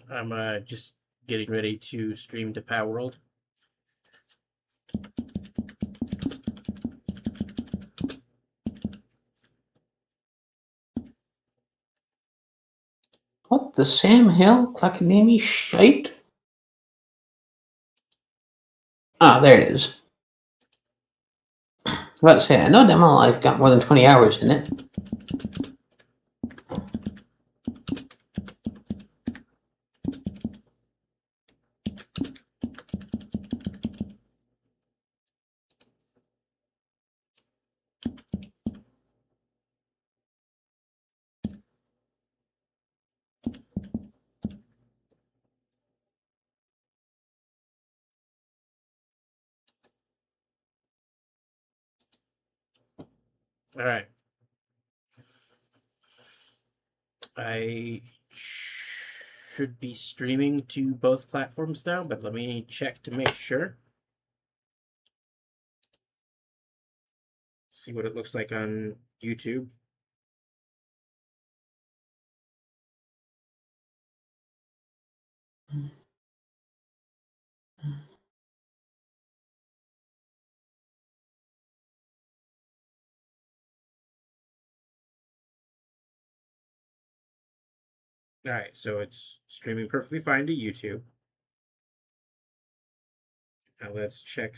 I'm just getting ready to stream to Palworld. What the Sam Hill Clackanini shite? Ah, there it is. I was about to say, I know damn well I've got more than 20 hours in it. All right. I should be streaming to both platforms now, but let me check to make sure. See what it looks like on YouTube. All right, so it's streaming perfectly fine to YouTube. Now let's check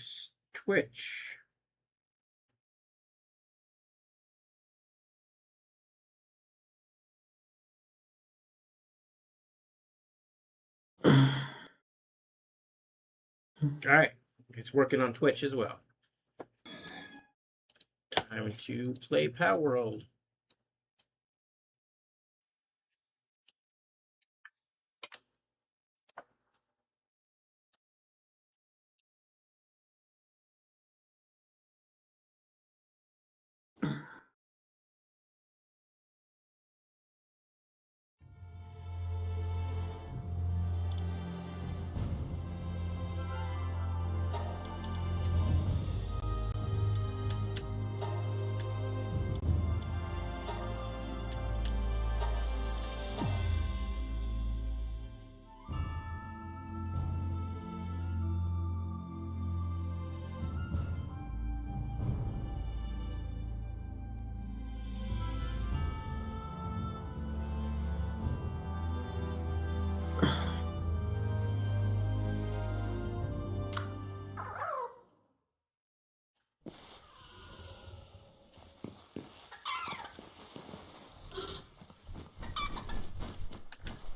Twitch. All right, it's working on Twitch as well. Time to play Palworld.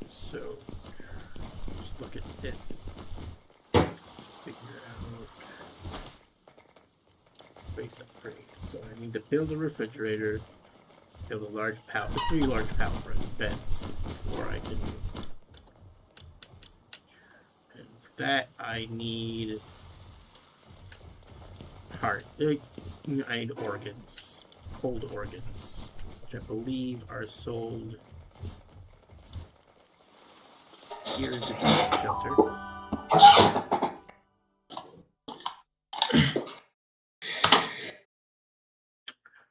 So, just look at this. Figure out space upgrade. So I need to build a refrigerator, build a large pallet, 3 large pallet beds before I can. And for that, I need heart. I need organs, cold organs, which I believe are sold. Here is the shelter.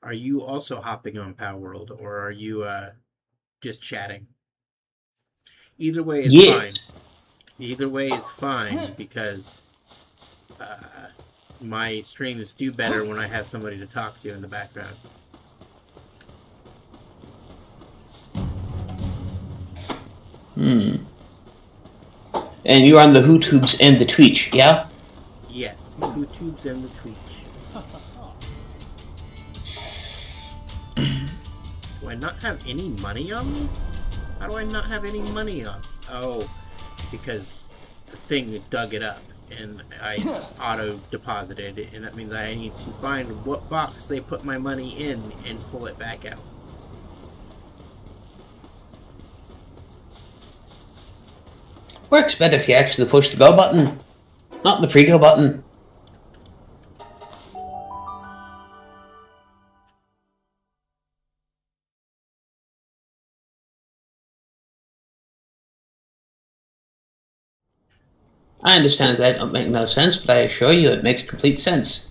Are you also hopping on Palworld, or are you just chatting? Either way is fine. Either way is fine because my streams do better when I have somebody to talk to in the background. And you're on the YouTubes and the Twitch, yeah? Yes, the YouTubes and the Twitch. Do I not have any money on me? How do I not have any money on me? Oh, because the thing dug it up and I auto-deposited it, and that means I need to find what box they put my money in and pull it back out. Works better if you actually push the go button, not the pre-go button. I understand that don't make no sense, but I assure you it makes complete sense.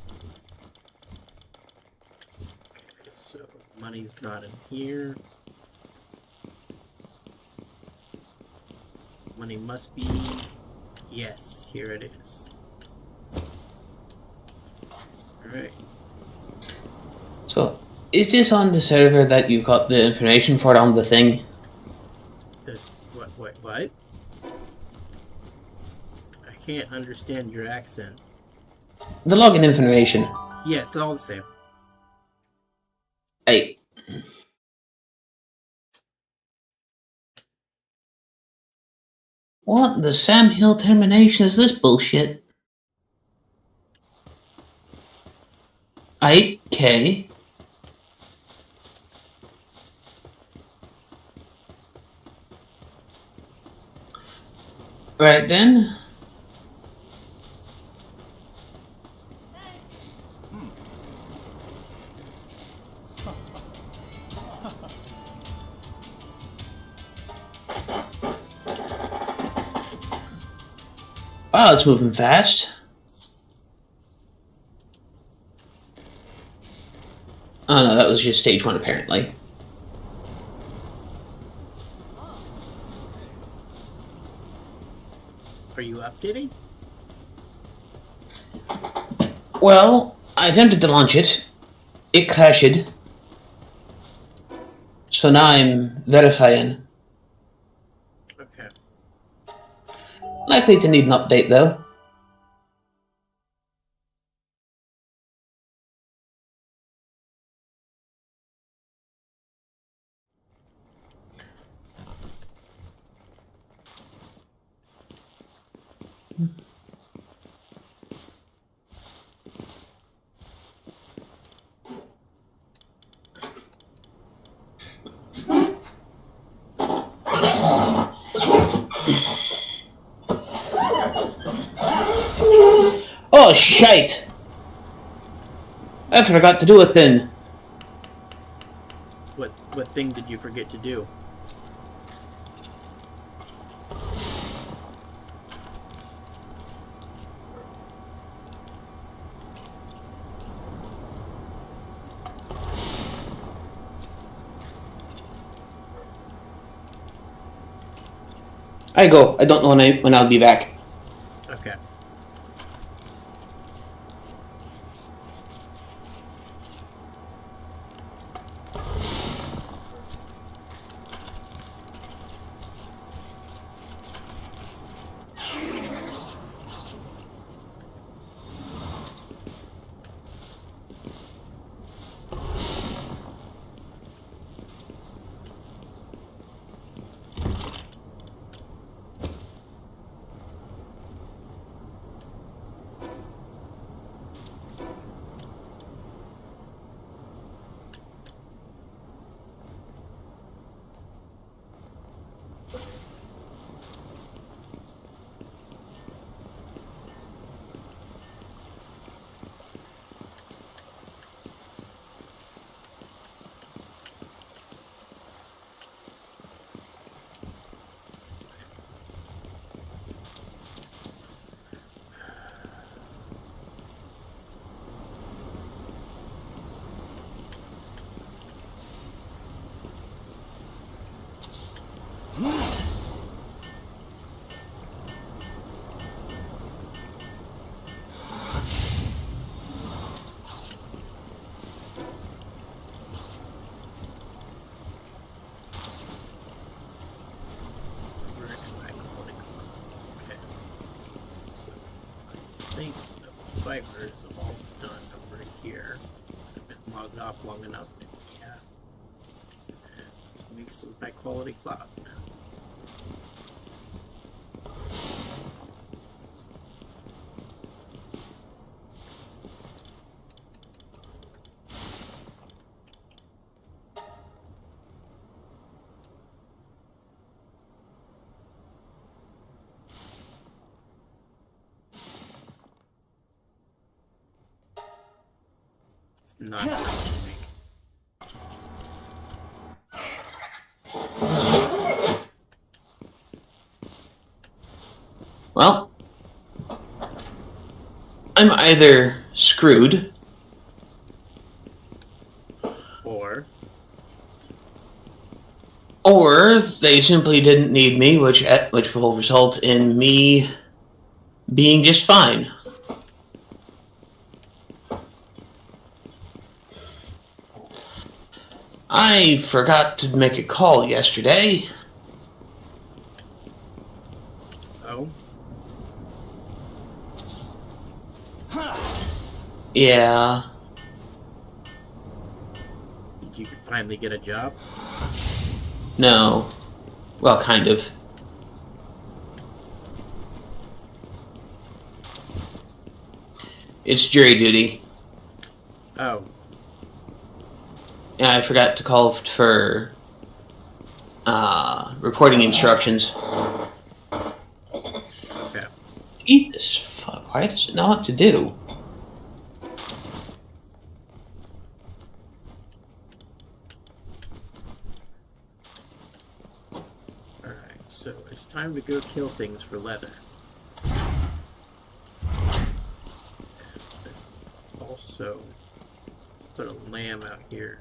Okay, so money's not in here. money must be... Yes, here it is. Alright. So, is this on the server that you got the information for on the thing? This... What? I can't understand your accent. The login information. Yes, all the same. Hey. What the Sam Hill termination is this bullshit? 8K. Right then. Wow, it's moving fast. Oh no, that was just stage 1 apparently. Are you updating? Well, I attempted to launch it. It crashed. So now I'm verifying. Okay. Likely to need an update though. Oh shite! I forgot to do it then. What thing did you forget to do? I go. I don't know when I'll be back. Okay. I think the fiber is all done over here. I've been logged off long enough to, yeah. And let's make some high quality cloth now. It's not going to make. Well, I'm either screwed Or or they simply didn't need me, which will result in me being just fine. I forgot to make a call yesterday. Oh? Yeah. Did you finally get a job? No. Well, kind of. It's jury duty. Oh. Yeah, I forgot to call for reporting instructions. Okay. Eat this fuck. Why does it know what to do? Alright, so it's time to go kill things for leather. Also, put a lamb out here.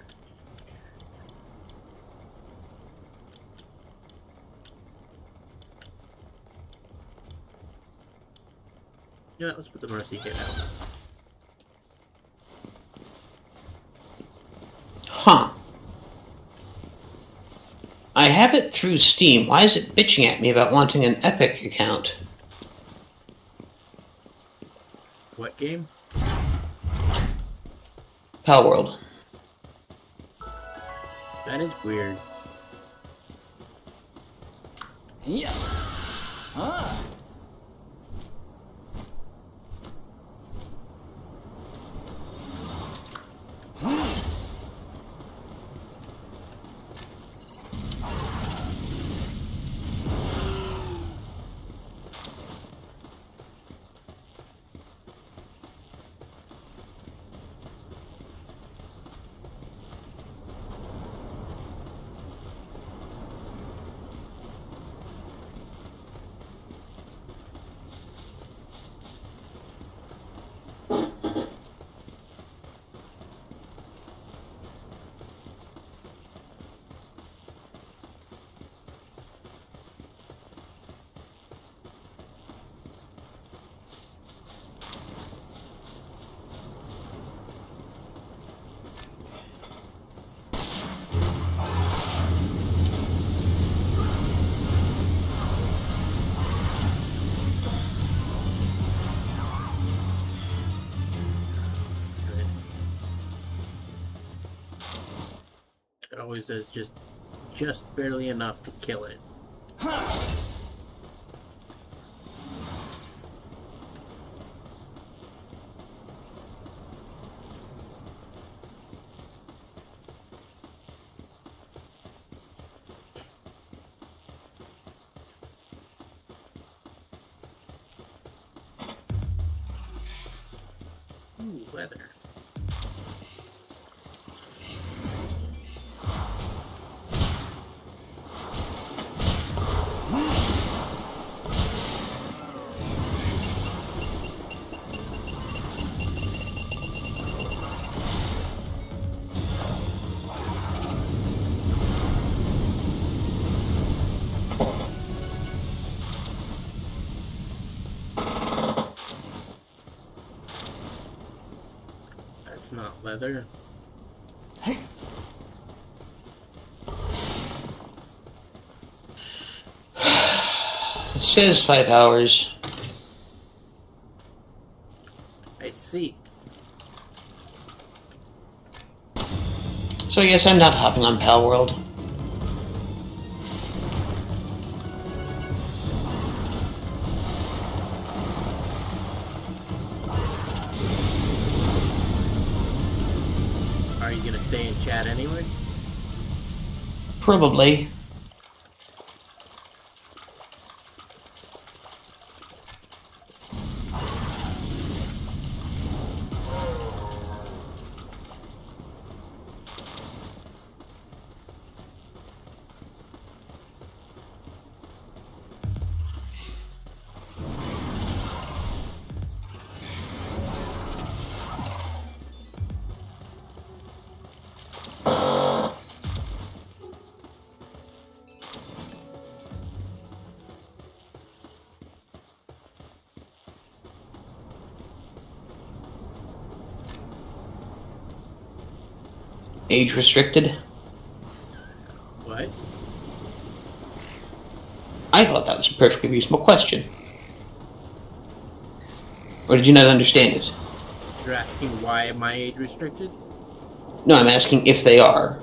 Yeah, let's put the mercy kit out. Huh. I have it through Steam. Why is it bitching at me about wanting an Epic account? What game? Palworld. That is weird. Yeah. Ah. It always does just barely enough to kill it. Ooh, leather. That's not leather. Hey. It says 5 hours. I see. So I guess I'm not hopping on Palworld. Are you gonna stay in chat anyway? Probably. age restricted? What? I thought that was a perfectly reasonable question. Or did you not understand it? You're asking why am I age restricted? No, I'm asking if they are.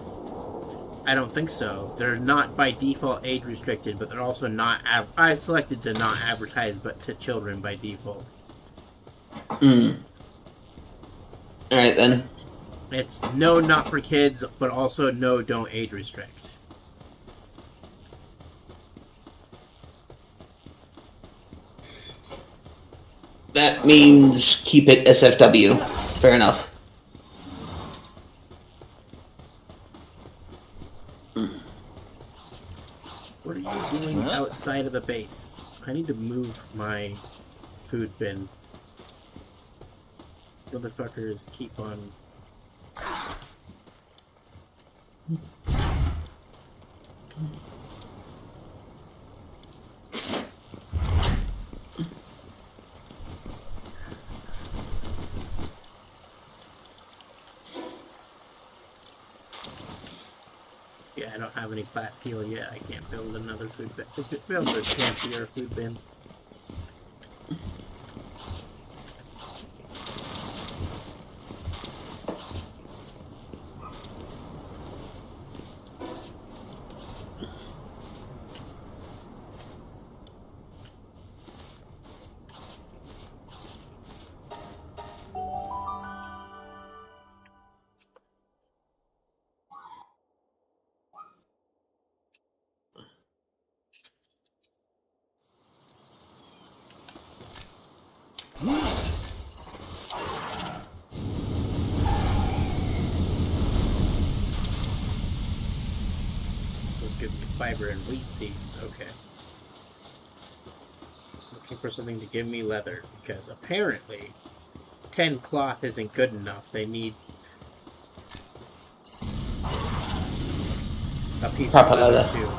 I don't think so. They're not by default age restricted, but they're also not. I selected to not advertise, but to children by default. Alright then. It's no, not for kids, but also no, don't age restrict. That means keep it SFW. Fair enough. What are you doing outside of the base? I need to move my food bin. Motherfuckers keep on... Yeah, I don't have any plasteel yet. I can't build another food bin. Build a fancier food bin. Let's give me fiber and wheat seeds. Okay. Looking for something to give me leather, because apparently 10 cloth isn't good enough. They need a piece Proper of leather leather. too.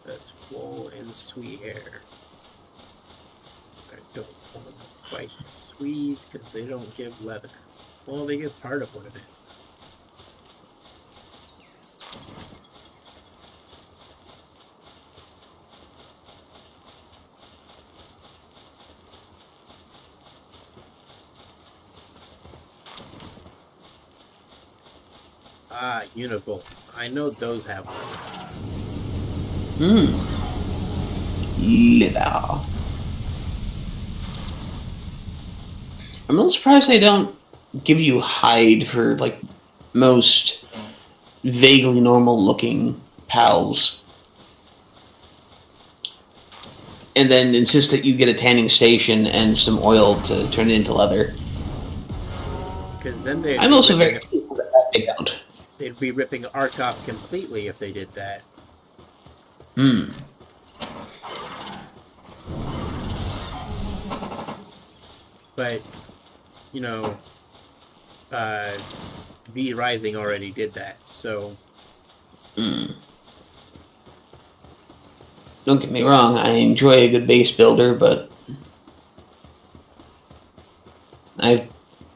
That's wool and sweet hair. I don't want to fight the Swedes because they don't give leather. Well, they give part of what it is. Ah, Univolt. I know those have leather. Leather. I'm a little surprised they don't give you hide for, like, most vaguely normal looking pals. And then insist that you get a tanning station and some oil to turn it into leather. Because then they'd I'm also very thankful that they don't. They'd be ripping Ark off completely if they did that. But, you know, V Rising already did that, so... Don't get me wrong, I enjoy a good base builder, but I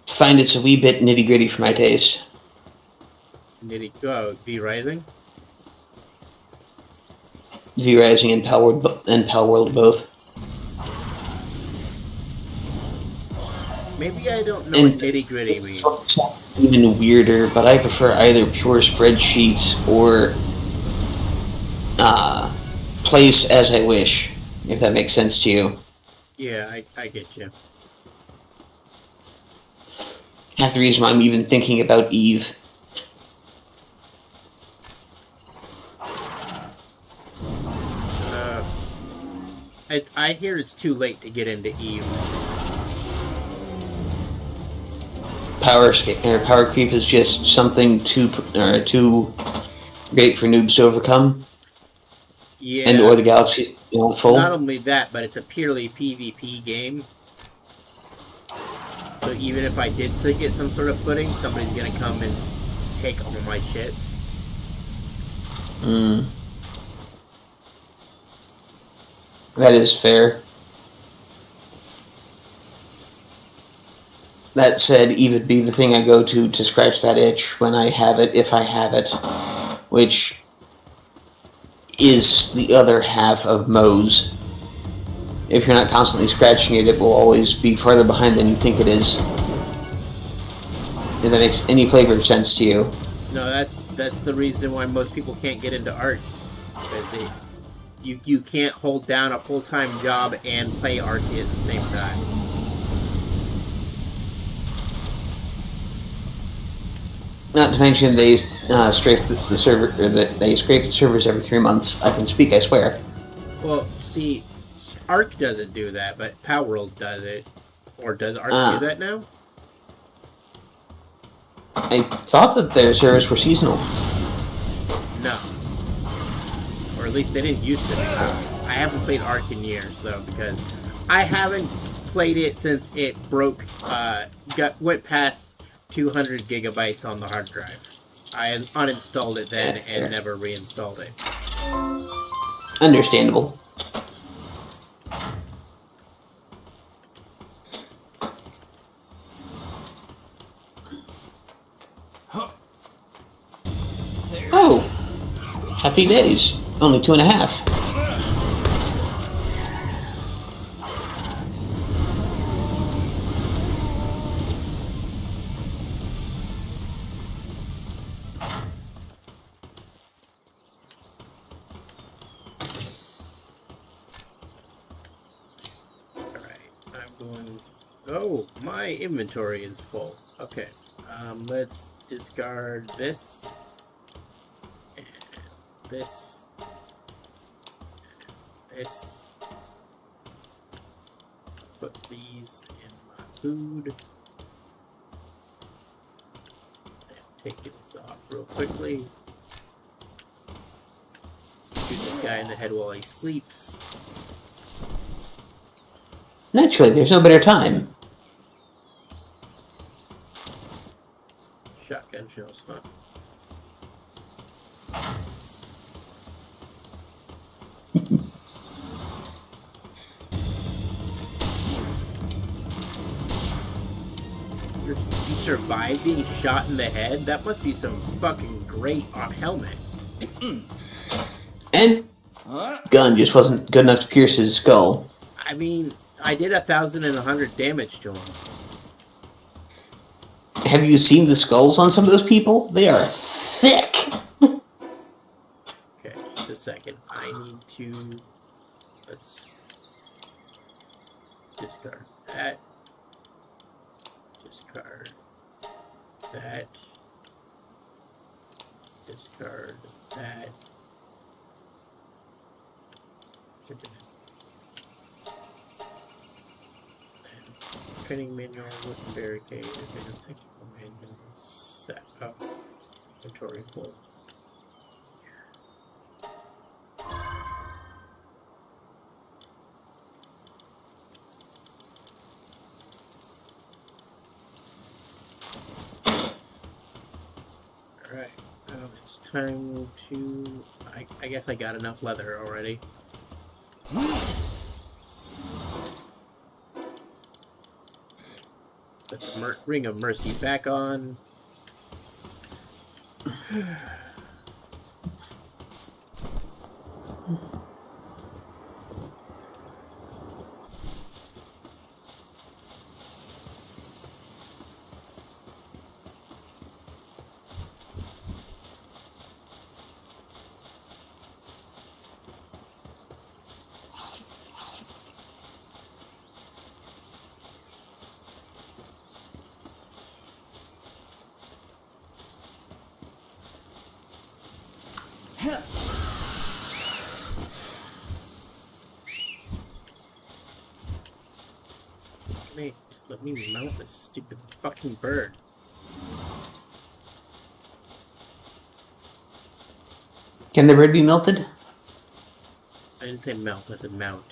find it's a wee bit nitty-gritty for my taste. V Rising? V Rising and Palworld both. Maybe I don't know what nitty-gritty means. Even weirder, but I prefer either pure spreadsheets or place as I wish, if that makes sense to you. Yeah, I get you. Half the reason why I'm even thinking about Eve. I hear it's too late to get into Eve. Power creep is just something too great for noobs to overcome. Yeah. And or the galaxy full. Not only that, but it's a purely PvP game. So even if I did get some sort of footing, somebody's gonna come and take all my shit. That is fair. That said, Eve would be the thing I go to scratch that itch when I have it, if I have it, which is the other half of Moe's. If you're not constantly scratching it, it will always be farther behind than you think it is. If that makes any flavor of sense to you. No, that's the reason why most people can't get into art, because you can't hold down a full-time job and play Arky at the same time. Not to mention they strafe the server, or they scrape the servers every 3 months. I can speak, I swear. Well, see, Ark doesn't do that, but Palworld does it. Or does Ark do that now? I thought that their servers were seasonal. No. Or at least they didn't used to be. I haven't played Ark in years, though, because I haven't played it since it broke, went past 200 gigabytes on the hard drive. I uninstalled it then and never reinstalled it. Understandable. Oh! Happy days. Only 2.5. Oh, my inventory is full. Okay, let's discard this, and this, and this. Put these in my food. And take this off real quickly. Shoot this guy in the head while he sleeps. Naturally, there's no better time. Shotgun shells, huh? You survived being shot in the head? That must be some fucking great on helmet. And gun just wasn't good enough to pierce his skull. I mean, I did 1,100 damage to him. Have you seen the skulls on some of those people? They are thick. Okay, just a second. I need to... Let's... discard that. Discard that. Discard that. Training manual, wooden barricade, advanced technical manual, set up, inventory full. Alright, it's time to... I guess I got enough leather already. Put the Ring of Mercy back on. Just let me mount this stupid fucking bird. Can the bird be melted? I didn't say melt, I said mount.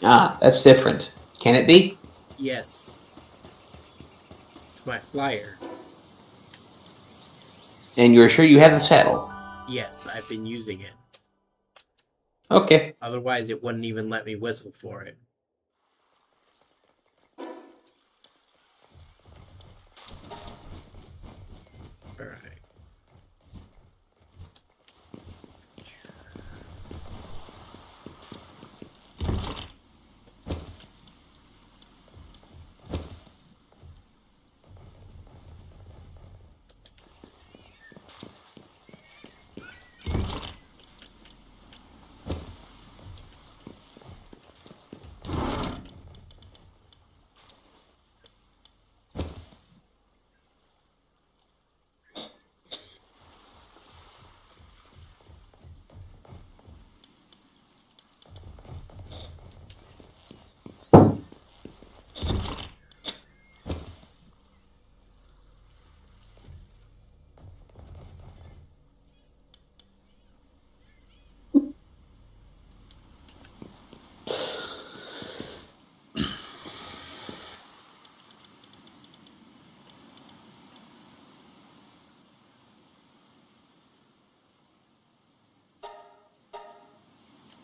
Ah, that's different. Can it be? Yes. It's my flyer. And you're sure you have the saddle? Yes, I've been using it. Okay. Otherwise, it wouldn't even let me whistle for it.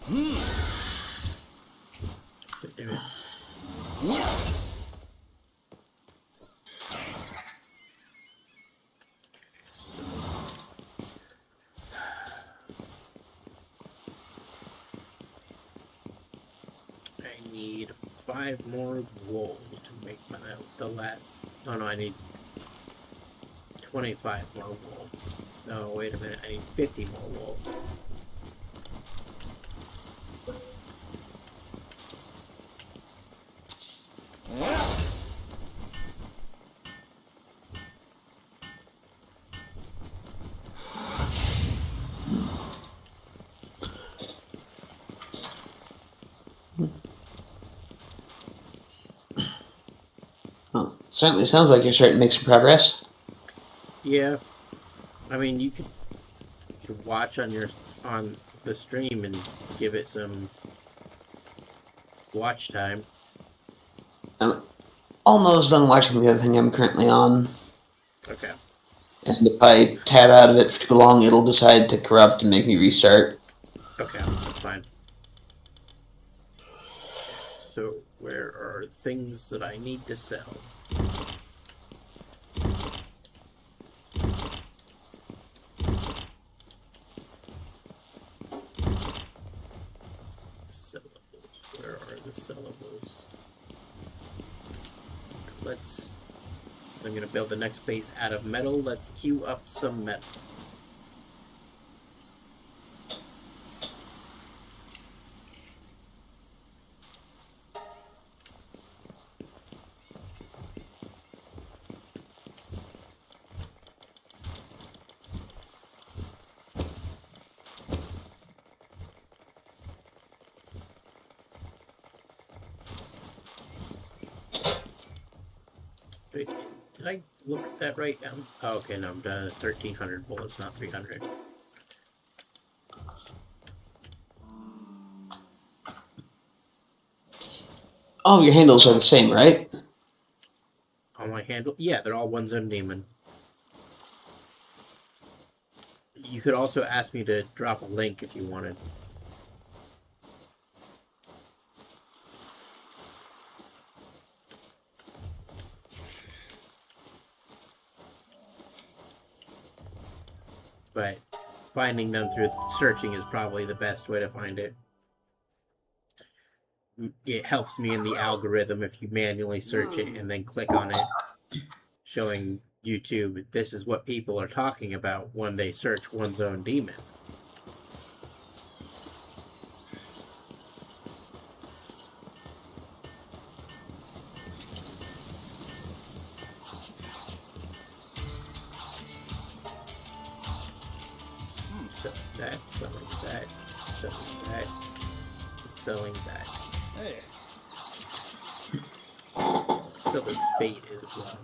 Damn it. I need 5 more wool to make the last. Oh no, I need 25 more wool. Oh, wait a minute, I need 50 more wool. Oh, certainly sounds like you're starting to make some progress. Yeah, I mean, you could watch on the stream and give it some watch time. I'm almost done watching the other thing I'm currently on. Okay. And if I tab out of it for too long, it'll decide to corrupt and make me restart. Okay, that's fine. So, where are things that I need to sell? Sellables. Where are the sellables? Since I'm going to build the next base out of metal, let's queue up some metal. Wait, did I look at that right? Oh, okay, no, I'm done at 1,300 bullets, not 300. All of your handles are the same, right? On my handle? Yeah, they're all one zone demon. You could also ask me to drop a link if you wanted. But finding them through searching is probably the best way to find it. It helps me in the algorithm if you manually search it and then click on it, showing YouTube this is what people are talking about when they search One Zone Demon. Selling that, selling that, selling that, selling that. Hey. Selling bait as well.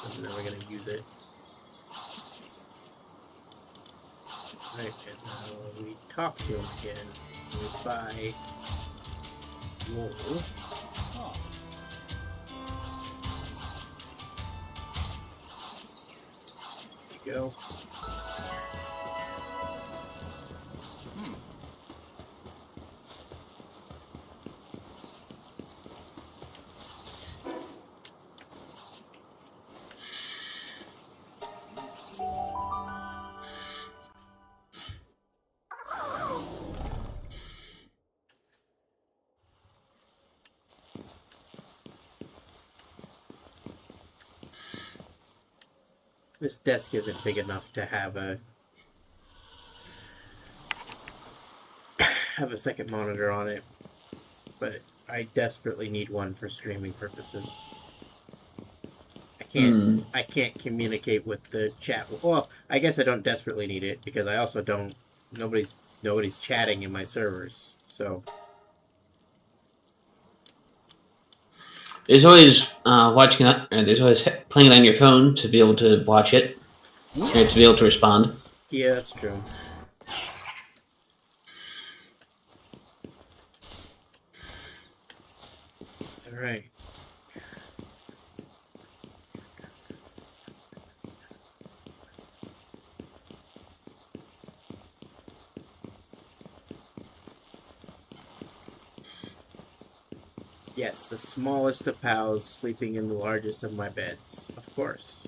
I'm never gonna use it. Right, and now we talk to him again. We buy wool. Oh. There you go. This desk isn't big enough to have a second monitor on it, but I desperately need one for streaming purposes. I can't communicate with the chat. Well, I guess I don't desperately need it because I also don't. Nobody's chatting in my servers, so. There's always watching it, or there's always playing it on your phone to be able to watch it, or to be able to respond. Yeah, that's true. All right. Yes, the smallest of pals sleeping in the largest of my beds. Of course.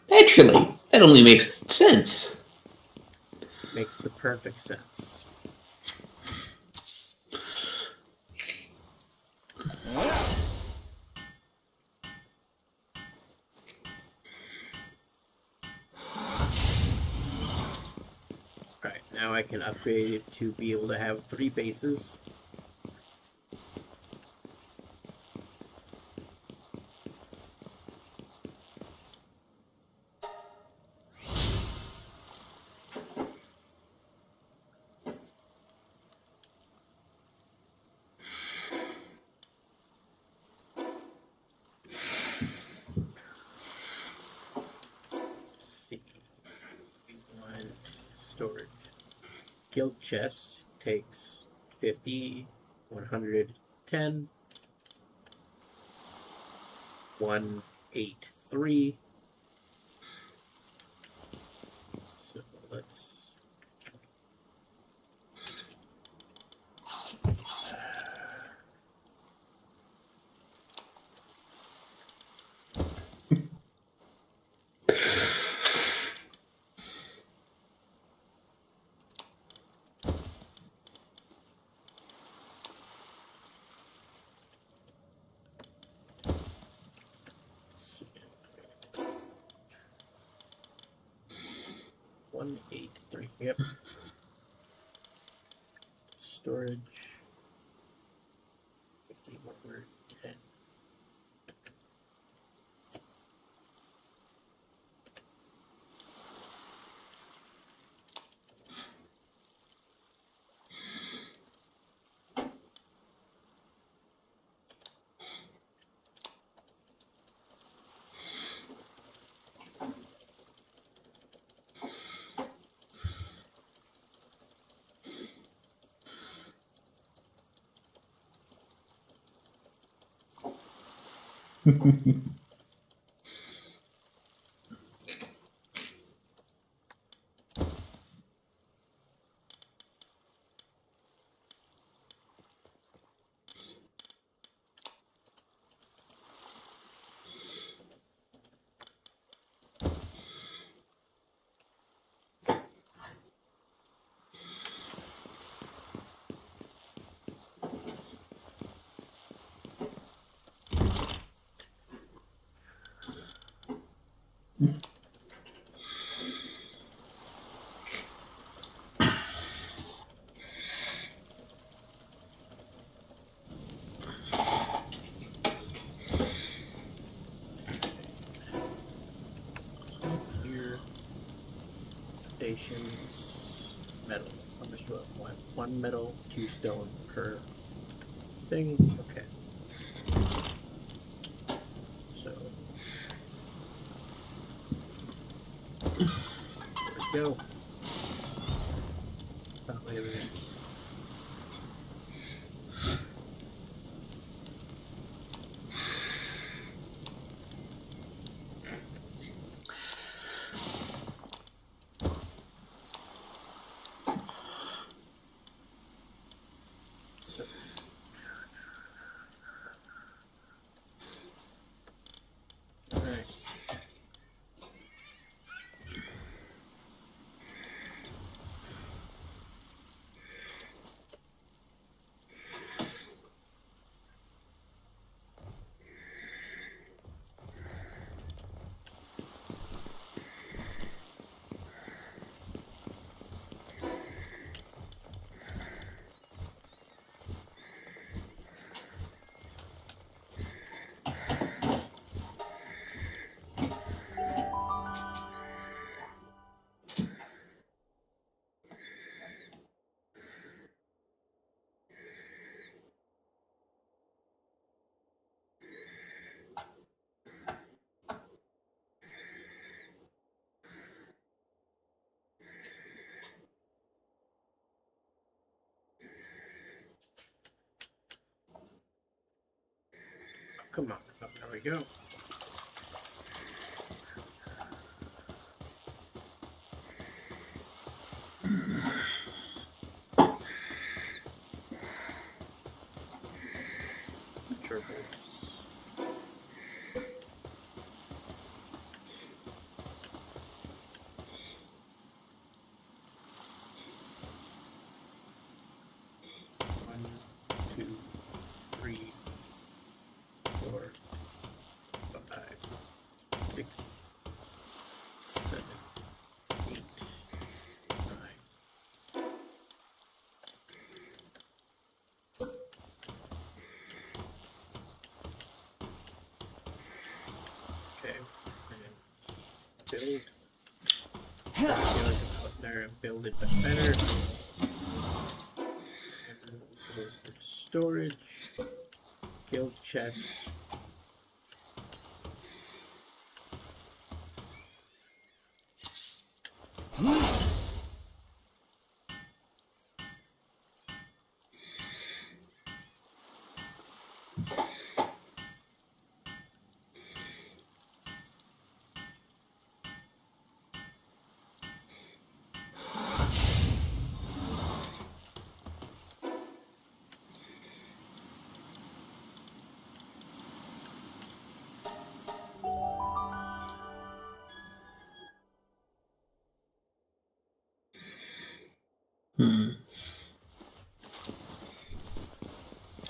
Naturally, that only makes sense. Makes the perfect sense. Alright, now I can upgrade it to be able to have 3 bases. See. One storage. Guild chest takes 50, 110, 183. So let's. See. 183. Yep. Storage 50, 110. Here. Foundations. Metal. How much do I want? 1 metal, 2 stone per thing. Okay. So. There we go. Oh, wait a minute. So. Alright. Come on. Oh, there we go. Okay. And build. Go out there and build it but better. And go for storage. Guild chest.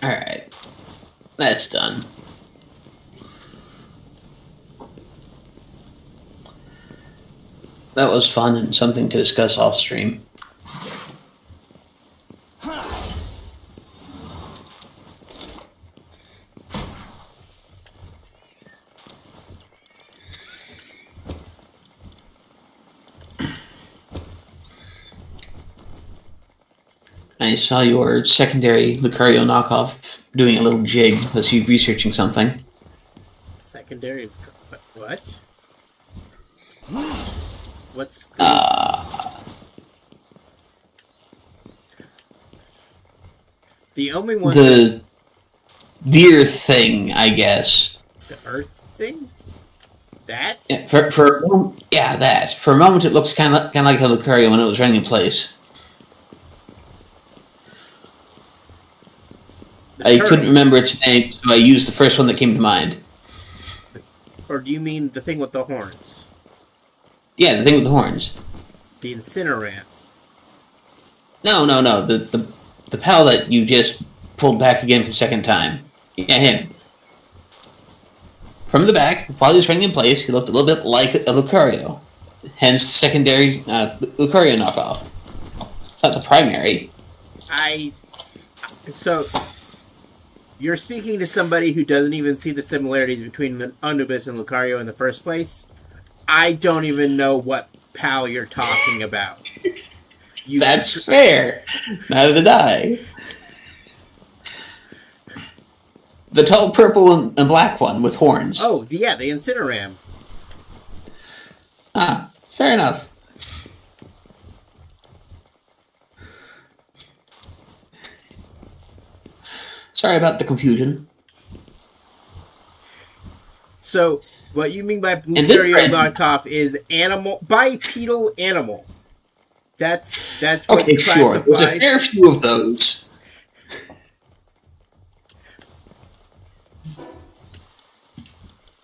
Alright. That's done. That was fun and something to discuss off stream. I saw your secondary Lucario knockoff doing a little jig. Was he researching something? Secondary. What? What's the only one? The deer thing, I guess. The Earth thing. That? Yeah, that. For a moment, it looked kind of like a Lucario when it was running in place. I couldn't remember its name, so I used the first one that came to mind. Or do you mean the thing with the horns? Yeah, the thing with the horns. The Incineramp. No. The pal that you just pulled back again for the second time. Yeah, him. From the back, while he was running in place, he looked a little bit like a Lucario. Hence, the secondary Lucario knockoff. It's not the primary. So, you're speaking to somebody who doesn't even see the similarities between the Anubis and Lucario in the first place? I don't even know what pal you're talking about. That's fair. Neither did I. The tall purple and black one with horns. Oh, yeah, the Incineramp. Ah, fair enough. Sorry about the confusion. So, what you mean by Lucario knockoff is bipedal animal. That's what okay, sure. There's a fair few of those.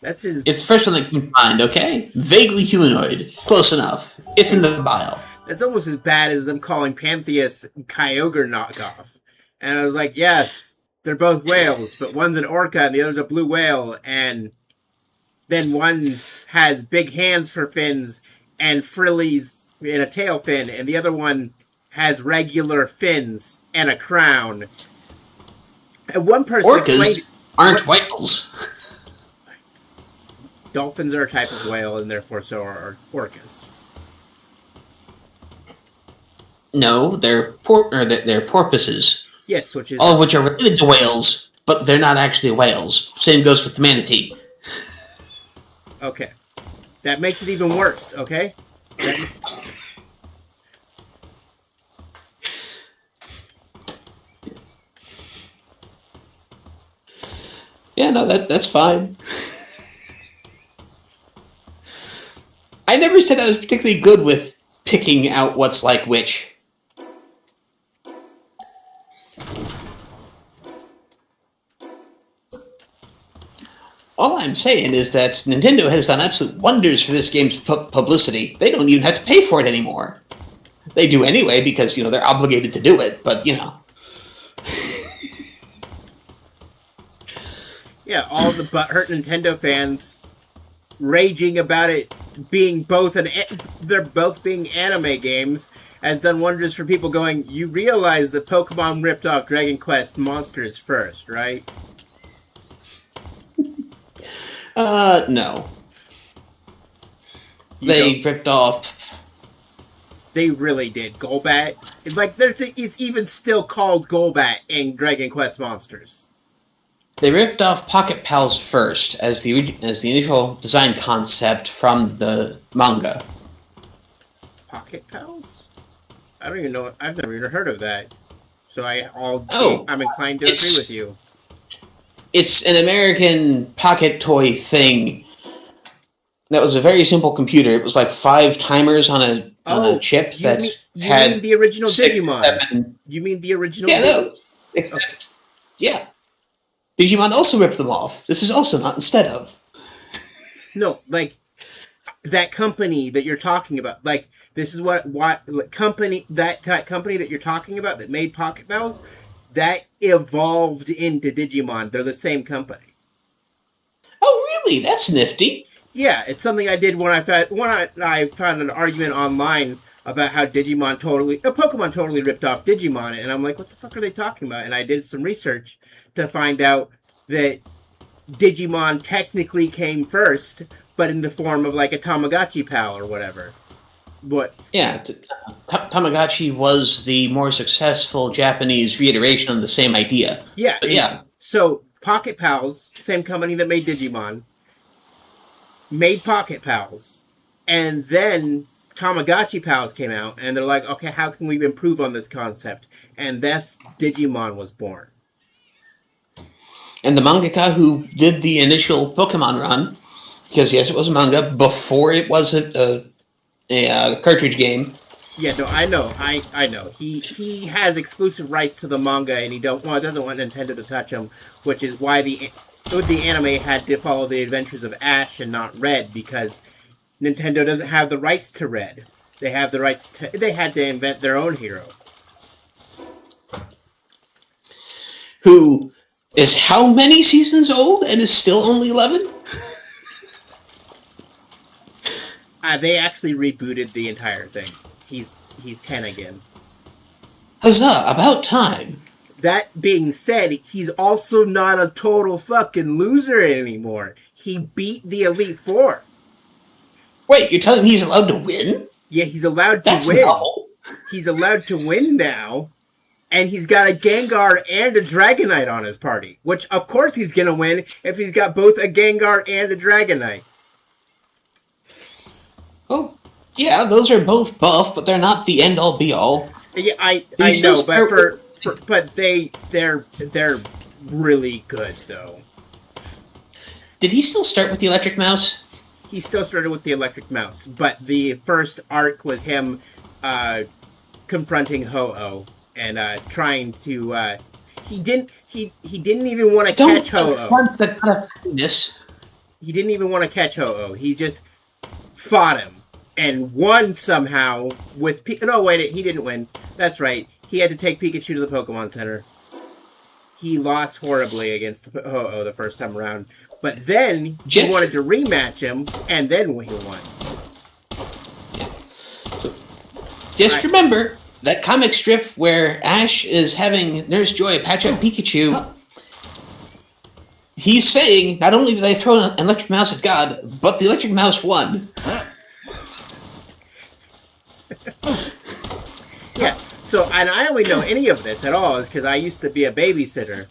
That's his. It's the first one that came to mind. Okay, vaguely humanoid. Close enough. It's in the bio. That's almost as bad as them calling Pantheus Kyogre knockoff. And I was like, yeah, they're both whales, but one's an orca and the other's a blue whale, and then one has big hands for fins and frillies in a tail fin, and the other one has regular fins and a crown. And one person orcas aren't whales. Dolphins are a type of whale, and therefore so are orcas. No, they're porpoises. Yes, which is all of which are related to whales, but they're not actually whales. Same goes with the manatee. Okay, that makes it even worse. Okay. Yeah, no, that's fine. I never said I was particularly good with picking out what's like which. All I'm saying is that Nintendo has done absolute wonders for this game's publicity. They don't even have to pay for it anymore. They do anyway because, they're obligated to do it, but, Yeah, all the butthurt Nintendo fans raging about it being they're both being anime games has done wonders for people going, you realize that Pokemon ripped off Dragon Quest Monsters first, right? No. They ripped off. They really did. Golbat. It's like it's even still called Golbat in Dragon Quest Monsters. They ripped off Pocket Pals first as the initial design concept from the manga. Pocket Pals? I don't even know. I've never even heard of that. So I'm inclined to agree with you. It's an American pocket toy thing. That was a very simple computer. It was like 5 timers on a chip you mean the original Digimon? You mean the original? Yeah, those. Yeah. Digimon also ripped them off. This is also not instead of. No, like that company that you're talking about. Like this is what company that company that you're talking about that made Pocket Pals, that evolved into Digimon. They're the same company. Oh, really? That's nifty. Yeah, it's something I did when I found an argument online about how Pokemon totally ripped off Digimon, and I'm like, what the fuck are they talking about? And I did some research to find out that Digimon technically came first, but in the form of like a Tamagotchi pal or whatever. Yeah, Tamagotchi was the more successful Japanese reiteration of the same idea. Yeah, yeah. So Pocket Pals, same company that made Digimon, made Pocket Pals, and then Tamagotchi Pals came out, and they're like, okay, how can we improve on this concept? And thus Digimon was born. And the mangaka who did the initial Pokemon run, because yes, it was a manga before it was a cartridge game. Yeah, no, I know. He has exclusive rights to the manga, and he doesn't want Nintendo to touch him, which is why the anime had to follow the adventures of Ash and not Red, because Nintendo doesn't have the rights to Red. They had to invent their own hero. Who is how many seasons old and is still only 11? They actually rebooted the entire thing. He's 10 again. Huzzah, about time. That being said, he's also not a total fucking loser anymore. He beat the Elite Four. Wait, you're telling me he's allowed to win? Yeah, he's allowed to That's win. Novel. He's allowed to win now. And he's got a Gengar and a Dragonite on his party. Which, of course, he's going to win if he's got both a Gengar and a Dragonite. Oh, yeah, those are both buff, but they're not the end-all, be-all. Yeah, I know, but they're really good, though. Did he still start with the electric mouse? He still started with the electric mouse, but the first arc was him confronting Ho-Oh and trying to. He didn't even want to catch Ho-Oh. He didn't even want to catch Ho-Oh. He just fought him and won somehow with. No, wait, he didn't win. That's right. He had to take Pikachu to the Pokemon Center. He lost horribly against Ho-Oh the first time around. But then he wanted to rematch him, and then he won. So, just remember that comic strip where Ash is having Nurse Joy patch up Pikachu. He's saying, not only did I throw an electric mouse at God, but the electric mouse won. Yeah, so, and I only know any of this at all is because I used to be a babysitter,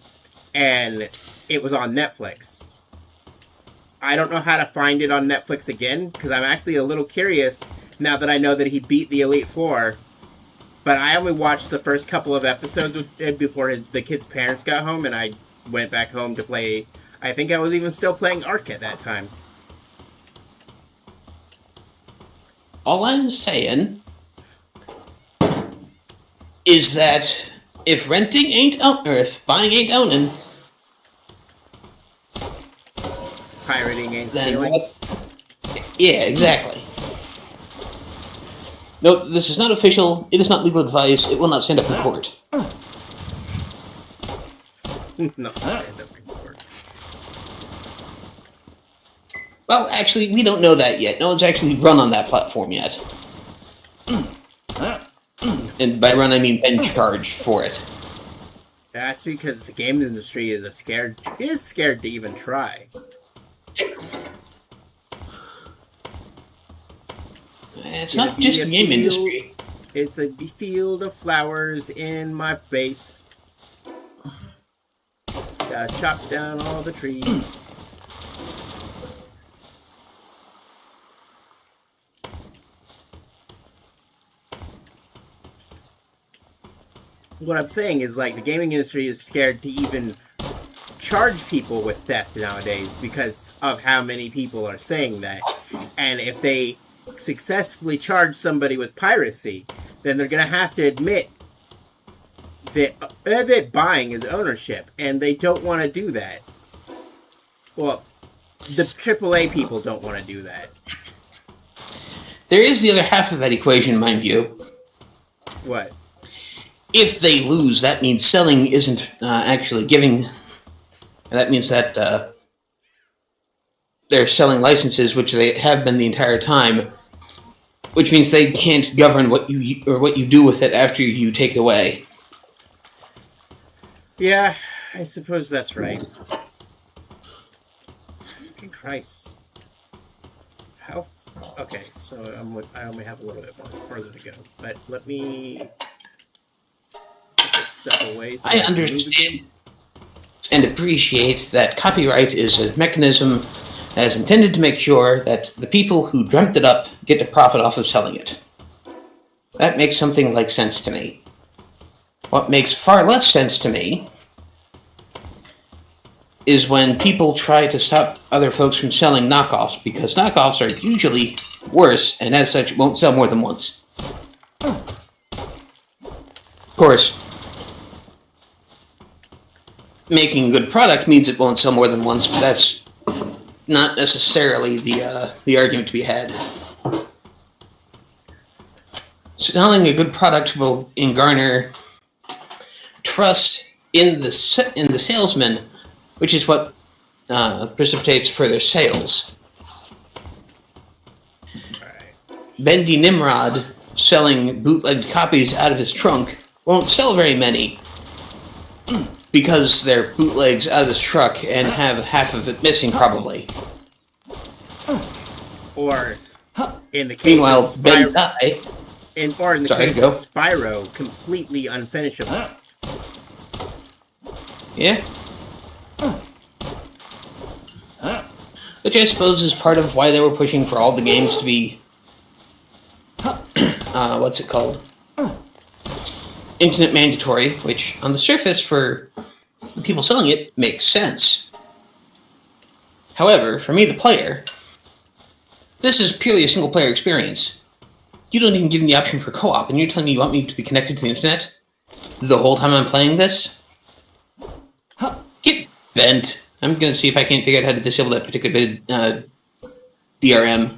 and it was on Netflix. I don't know how to find it on Netflix again, because I'm actually a little curious now that I know that he beat the Elite Four. But I only watched the first couple of episodes before the kids' parents got home, and I went back home to play. I think I was even still playing Ark at that time. All I'm saying is that if renting ain't or if buying ain't owning, pirating ain't stealing. Yeah, exactly. Nope, this is not official. It is not legal advice. It will not stand up in court. Not stand up in court. Well, actually, we don't know that yet. No one's actually run on that platform yet. And by run, I mean been charged for it. That's because the game industry is scared to even try. It's not just the game industry. It's a field of flowers in my face. Gotta chop down all the trees. What I'm saying is, like, the gaming industry is scared to even charge people with theft nowadays because of how many people are saying that. And if they successfully charge somebody with piracy, then they're going to have to admit that buying is ownership, and they don't want to do that. Well, the AAA people don't want to do that. There is the other half of that equation, mind you. What? If they lose, that means selling isn't actually giving. That means that they're selling licenses, which they have been the entire time, which means they can't govern what you do with it after you take it away. Yeah, I suppose that's right. Fucking Christ. How? Okay, so I only have a little bit more further to go, but let me step away. So I understand and appreciate that copyright is a mechanism that is intended to make sure that the people who dreamt it up get to profit off of selling it. That makes something like sense to me. What makes far less sense to me is when people try to stop other folks from selling knockoffs, because knockoffs are usually worse, and as such won't sell more than once. Of course, making a good product means it won't sell more than once, but that's not necessarily the argument to be had. Selling a good product will garner trust in the salesman, which is what precipitates further sales. Bendy Nimrod selling bootlegged copies out of his trunk won't sell very many because they're bootlegs out of his truck and have half of it missing, probably. Or in the case Meanwhile, of Ben case of Spyro, completely unfinishable. Yeah. Which I suppose is part of why they were pushing for all the games to be what's it called? Internet mandatory, which on the surface for the people selling it makes sense. However, for me, the player, this is purely a single player experience. You don't even give me the option for co-op, and you're telling me you want me to be connected to the internet the whole time I'm playing this? Get bent. I'm going to see if I can't figure out how to disable that particular bit of DRM.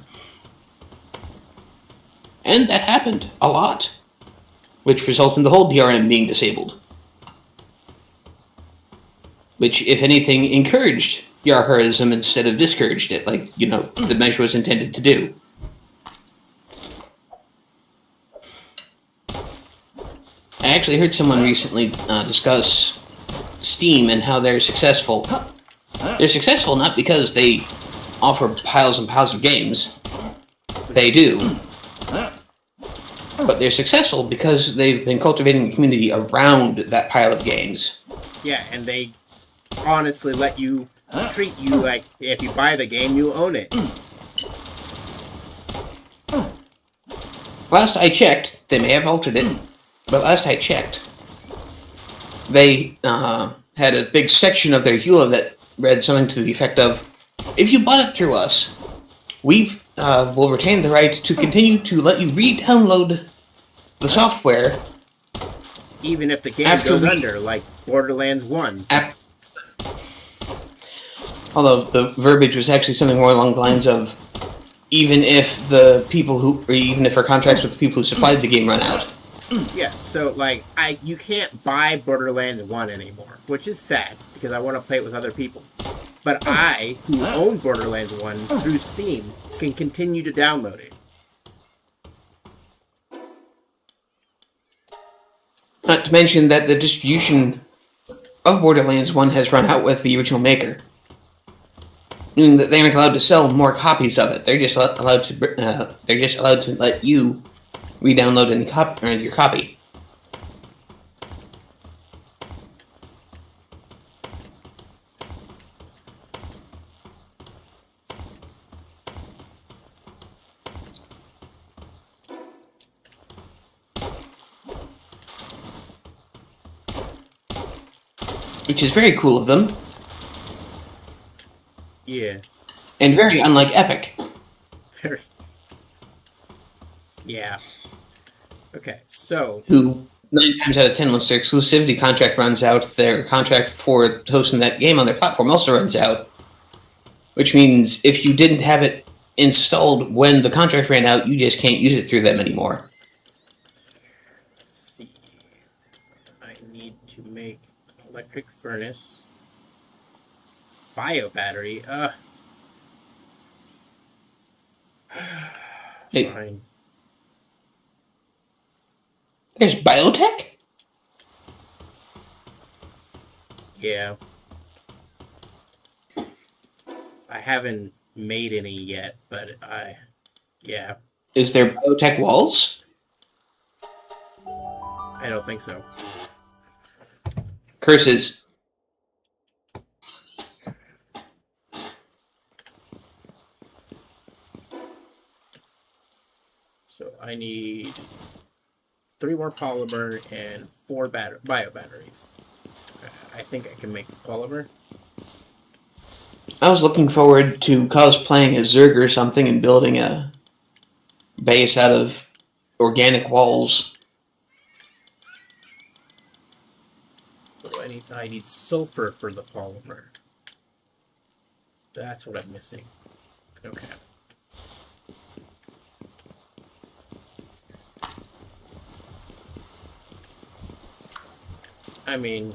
And that happened a lot, which resulted in the whole DRM being disabled. Which, if anything, encouraged Yarharism instead of discouraged it, like, the measure was intended to do. I actually heard someone recently discuss Steam and how they're successful. They're successful not because they offer piles and piles of games. They do. But they're successful because they've been cultivating a community around that pile of games. Yeah, and they honestly let you treat you like if you buy the game, you own it. Last I checked, they may have altered it, but last I checked, they had a big section of their EULA that read something to the effect of, if you bought it through us, we will retain the right to continue to let you re-download the software. Even if the game goes under, like Borderlands 1. Although the verbiage was actually something more along the lines of, even if our contracts with the people who supplied the game run out. Yeah, so you can't buy Borderlands 1 anymore, which is sad because I want to play it with other people. But I, who own Borderlands 1 through Steam, can continue to download it. Not to mention that the distribution of Borderlands 1 has run out with the original maker. meaning that they aren't allowed to sell more copies of it. They're just allowed to. They're just allowed to let you re-download your copy. Which is very cool of them. Yeah. And very unlike Epic. Very. Yeah. Okay, so... Who, 9 times out of 10, once their exclusivity contract runs out, their contract for hosting that game on their platform also runs out. Which means if you didn't have it installed when the contract ran out, you just can't use it through them anymore. Let's see. I need to make an electric furnace. Bio battery. Hey. Fine. There's biotech? Yeah. I haven't made any yet, but yeah. Is there biotech walls? I don't think so. Curses. So I need 3 more polymer and 4 bio batteries. I think I can make the polymer. I was looking forward to cosplaying as Zerg or something and building a base out of organic walls. What do I need? I need sulfur for the polymer. That's what I'm missing. Okay. I mean,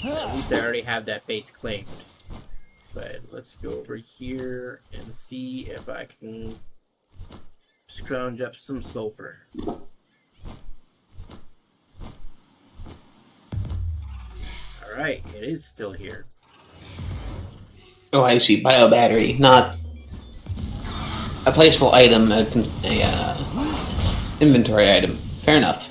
at least I already have that base claimed. But let's go over here and see if I can scrounge up some sulfur. Alright, it is still here. Oh, I see. Bio battery, not a placeable item, a inventory item. Fair enough.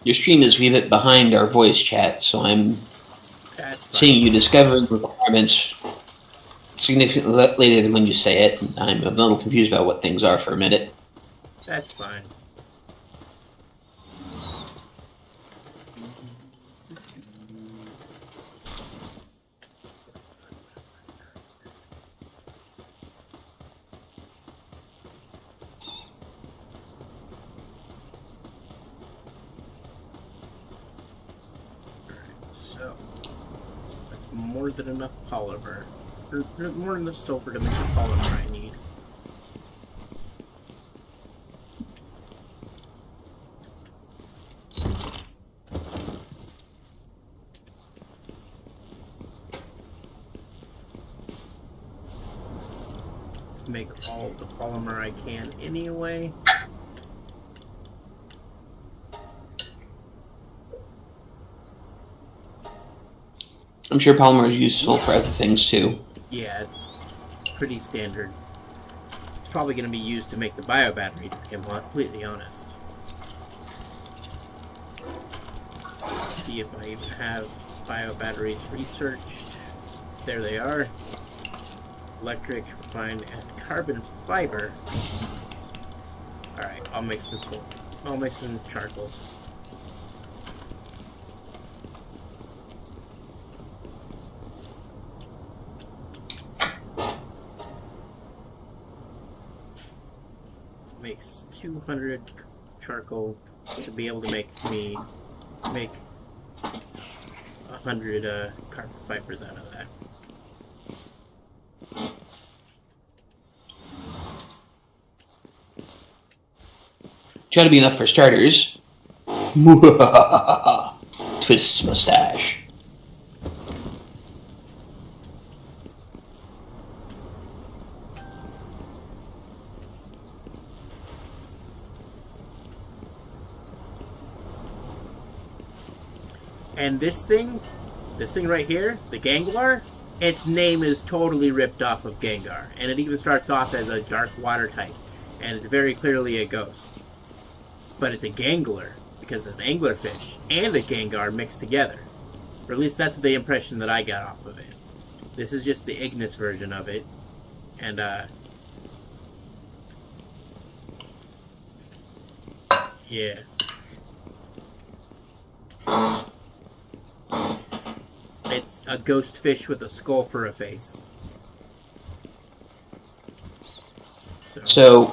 Your stream is a wee bit behind our voice chat, so I'm seeing you discovering requirements significantly later than when you say it. I'm a little confused about what things are for a minute. That's fine. So, that's more than enough polymer. Or more than enough sulfur to make the polymer I need. Let's make all the polymer I can anyway. I'm sure polymer is useful for other things too. Yeah, it's pretty standard. It's probably going to be used to make the bio battery, to be completely honest. Let's see if I even have bio batteries researched. There they are. Electric, refined, and carbon fiber. Alright, I'll make some coal. I'll make some charcoal. Makes 200 charcoal. Should be able to make 100 carbon fibers out of that. It's got to be enough for starters. twists mustache. And this thing right here, the Gengar, its name is totally ripped off of Gengar. And it even starts off as a dark water type. And it's very clearly a ghost. But it's a Gangler, because it's an anglerfish and a Gengar mixed together. Or at least that's the impression that I got off of it. This is just the Ignis version of it. And, yeah. It's a ghost fish with a skull for a face. So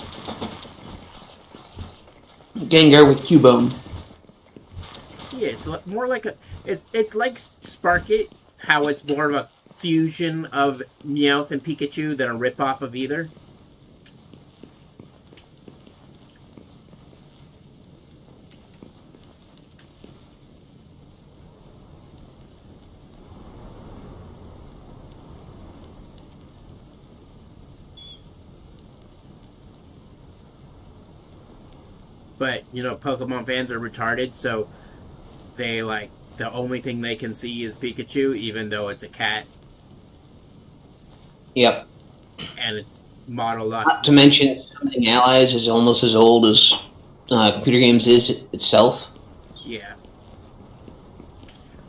Gengar with Cubone. Yeah, it's more like a... It's like Sparkit, how it's more of a fusion of Meowth and Pikachu than a ripoff of either. But, you know, Pokemon fans are retarded, so they, like, the only thing they can see is Pikachu, even though it's a cat. Yep. And it's modeled on... Not to mention, Something Allies is almost as old as computer games is itself. Yeah.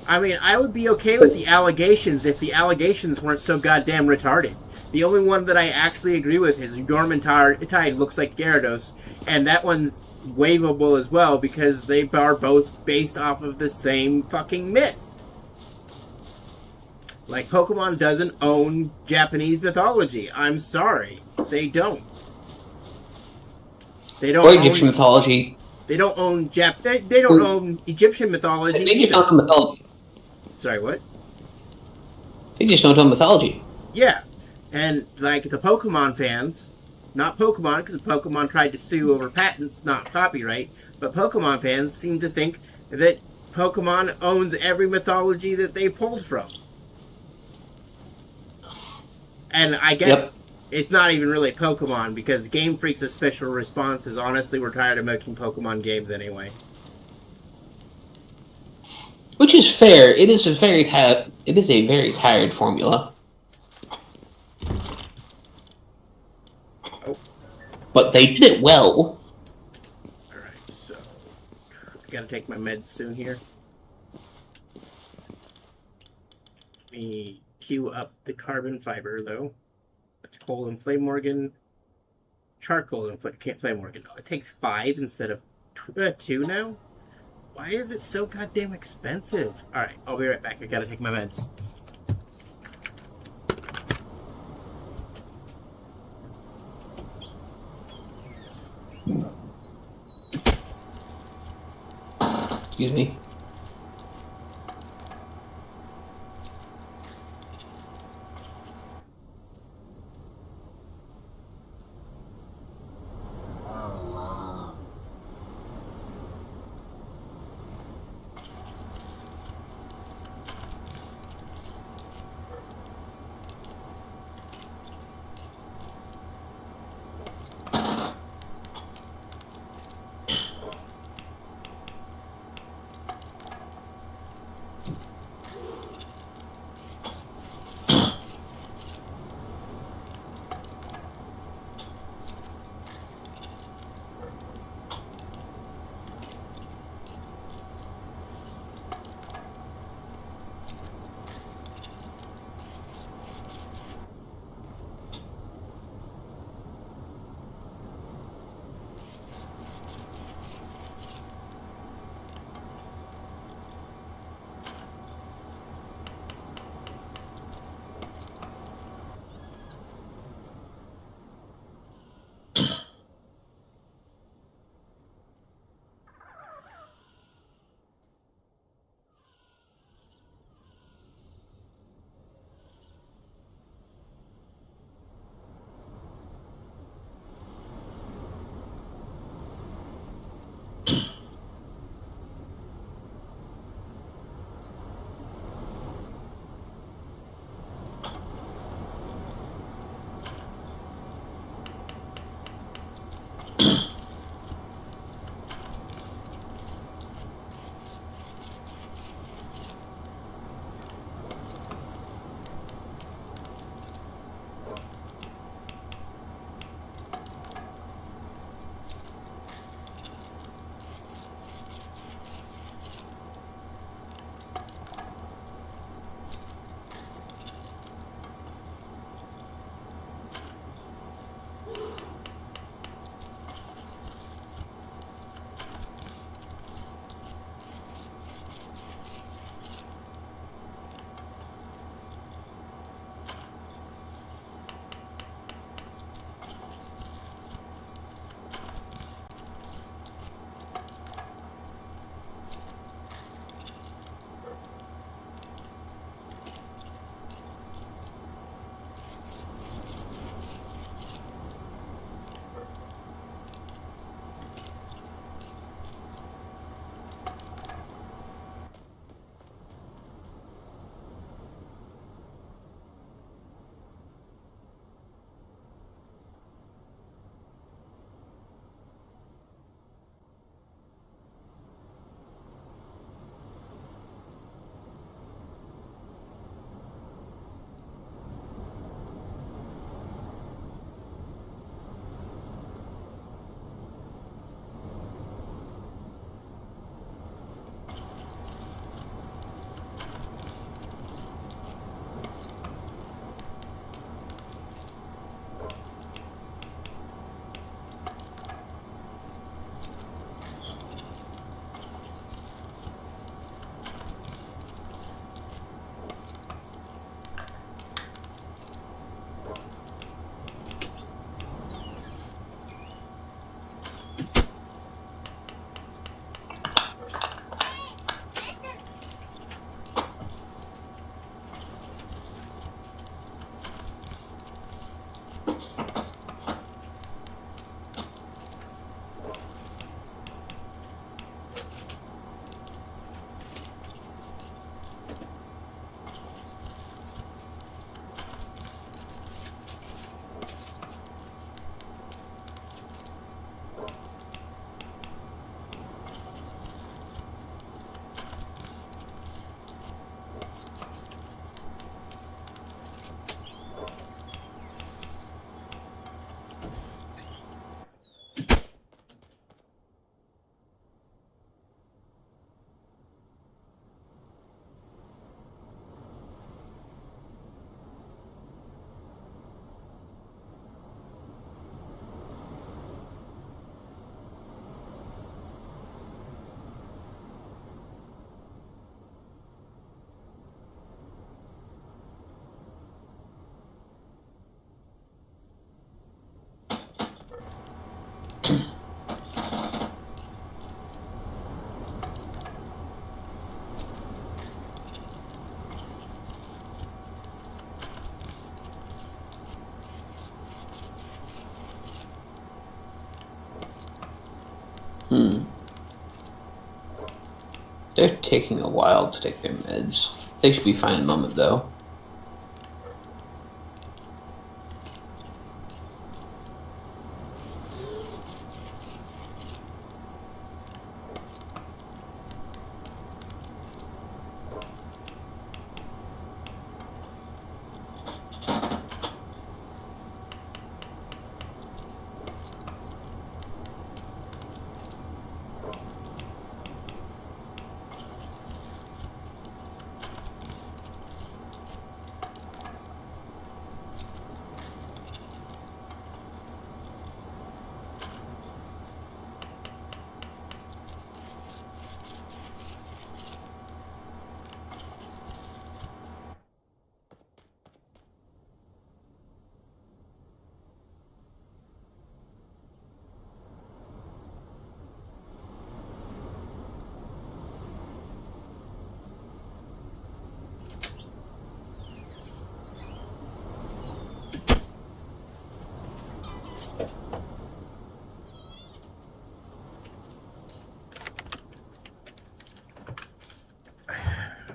I mean, I would be okay with the allegations if the allegations weren't so goddamn retarded. The only one that I actually agree with is Dormantide looks like Gyarados, and that one's waivable as well because they are both based off of the same fucking myth. Like, Pokemon doesn't own Japanese mythology. I'm sorry. They don't. They don't Or own Egyptian mythology. They don't own They don't own Egyptian mythology. They just don't own mythology. Sorry, what? They just don't own mythology. Yeah. And, like, the Pokemon fans, not Pokemon, because Pokemon tried to sue over patents, not copyright, but Pokemon fans seem to think that Pokemon owns every mythology that they pulled from. And I guess it's not even really Pokemon, because Game Freak's special response is, honestly, we're tired of making Pokemon games anyway. Which is fair. It is a very tired formula. Oh. But they did it well. Alright, so... I gotta take my meds soon here. Let me queue up the carbon fiber, though. That's coal and flame organ. Charcoal and flame organ. No, it takes 5 instead of 2 now? Why is it so goddamn expensive? Alright, I'll be right back. I gotta take my meds. Excuse me. They're taking a while to take their meds. They should be fine in a moment, though.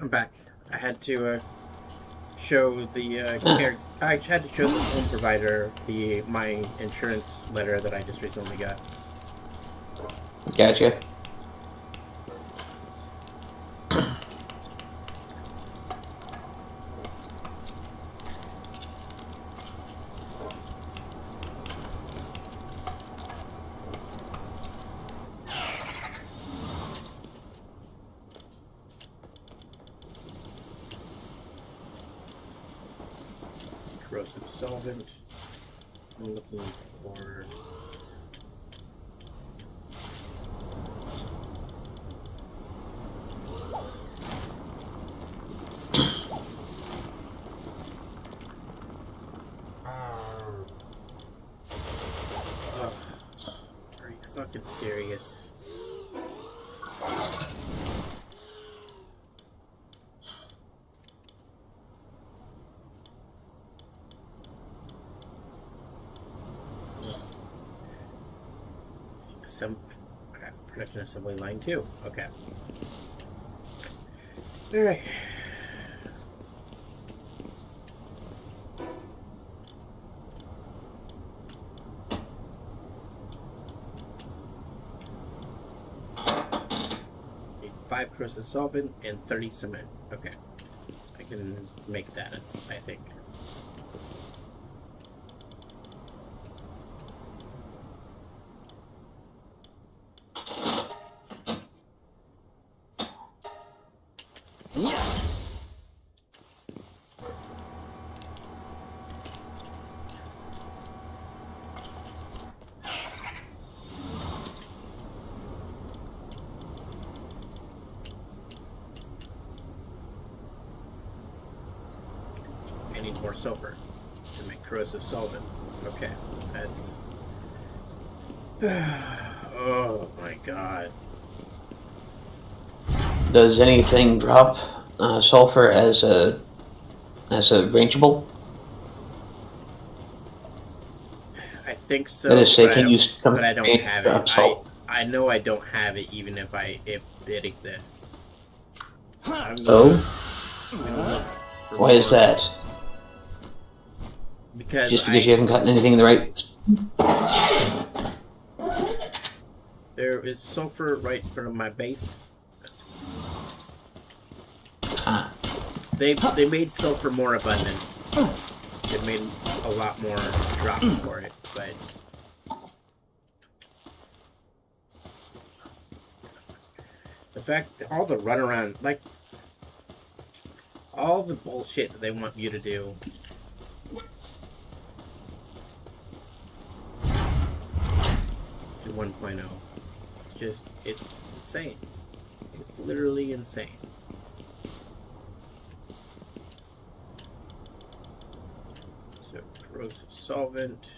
I'm back. I had to show the I had to show the home provider my insurance letter that I just recently got. Gotcha. Corrosive solvent. I'm looking for. Oh, are you fucking serious? Some production assembly line 2. Okay. Alright. Need 5 corrosive solvent and 30 cement. Okay. I can make that, I think. I need more sulfur to make corrosive solvent. Okay, that's... oh my god. Does anything drop sulfur as a rangeable? I think so, That is, say, but, can you but I don't have drop it. salt? I know I don't have it even if it exists. I'm Oh? gonna look for Why is more. that? Because Just because you haven't gotten anything in the right... there is sulfur right in front of my base. Ah. They made sulfur more abundant. They made a lot more drops for it, but the fact that all the runaround, like all the bullshit that they want you to do. To 1.0. It's insane. It's literally insane. So, corrosive solvent.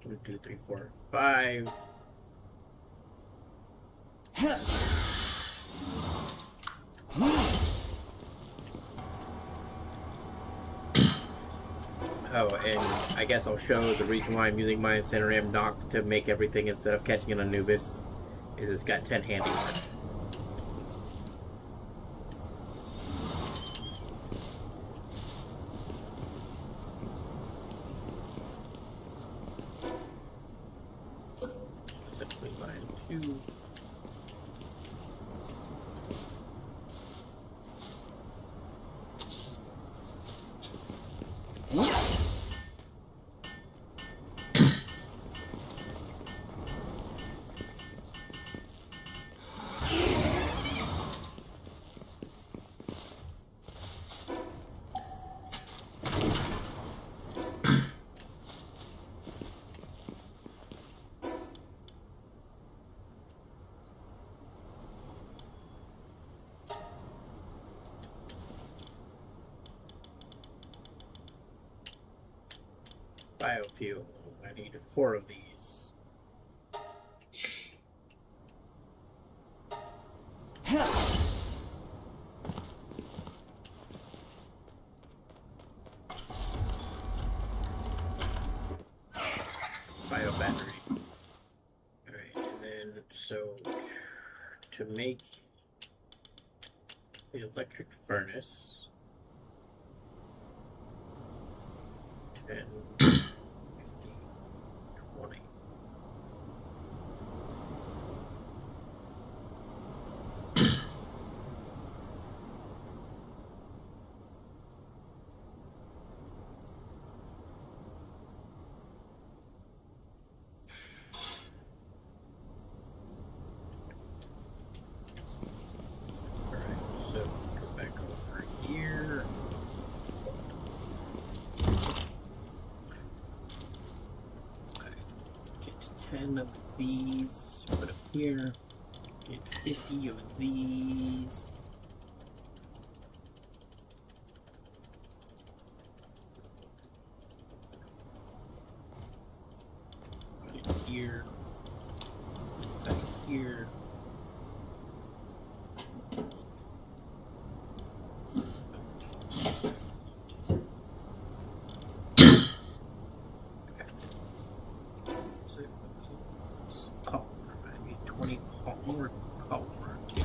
1, 2, 3, 4, 5. Oh, and I guess I'll show the reason why I'm using my Incineram Knock to make everything instead of catching an Anubis. is it's got 10 handiwork. Specifically line 2. Biofuel. I need 4 of these. Bio battery. Alright, and then so to make the electric furnace, 10, 15, 20. Alright, so go back over here. Get 10 of these, put up here. Get 50 of these. Put it here. This back here. Copper. I need 20 more copper too.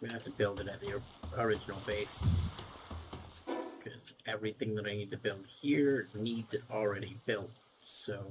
gonna have to build it at the original base. Because everything that I need to build here needs it already built. So...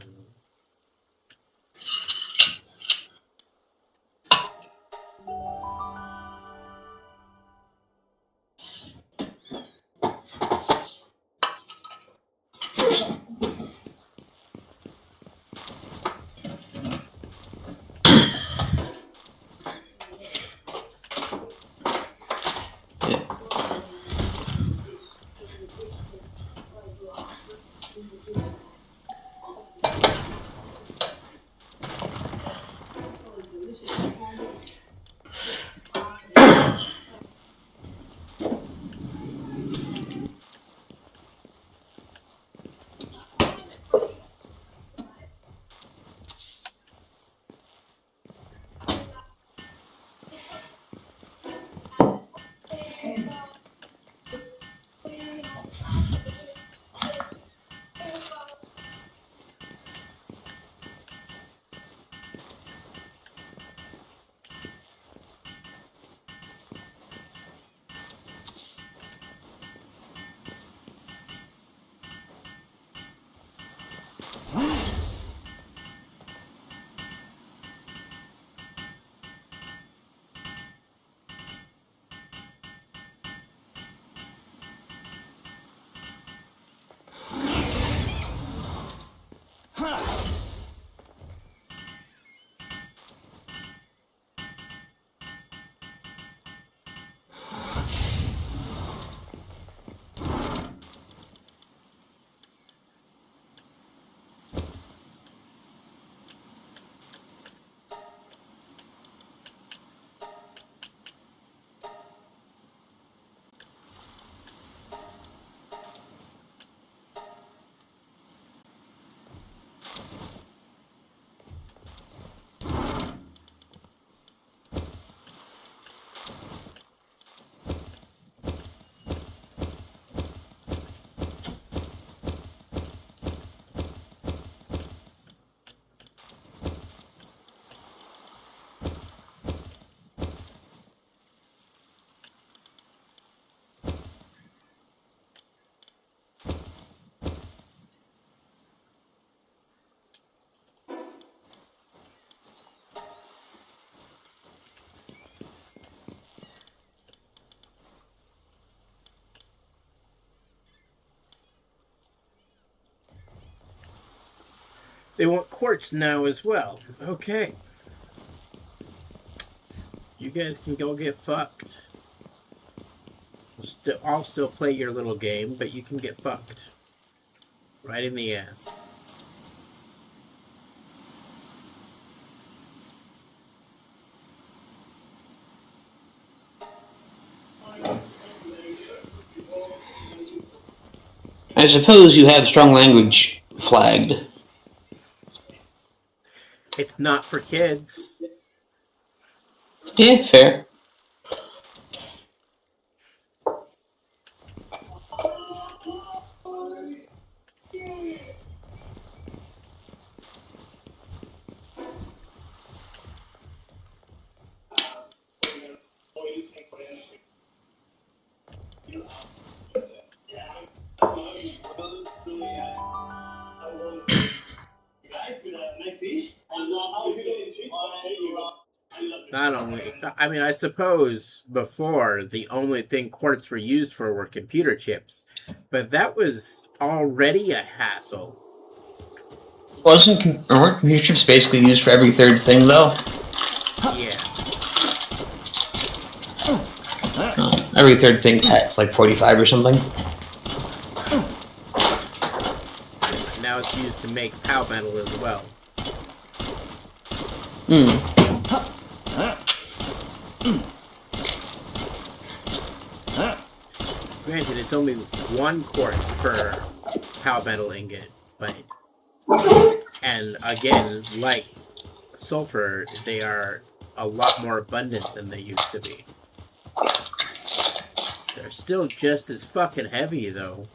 They want quartz now as well. Okay. You guys can go get fucked. I'll still play your little game, but you can get fucked. Right in the ass. I suppose you have strong language flagged. It's not for kids. Yeah, fair. Not only, I mean, I suppose before the only thing quartz were used for were computer chips, but that was already a hassle. Weren't computer chips basically used for every third thing, though? Yeah. Every third thing packs like 45 or something. Now it's used to make POW metal as well. Granted, it's only 1 quartz per POW metal ingot, but... And again, like sulfur, they are a lot more abundant than they used to be. They're still just as fucking heavy, though.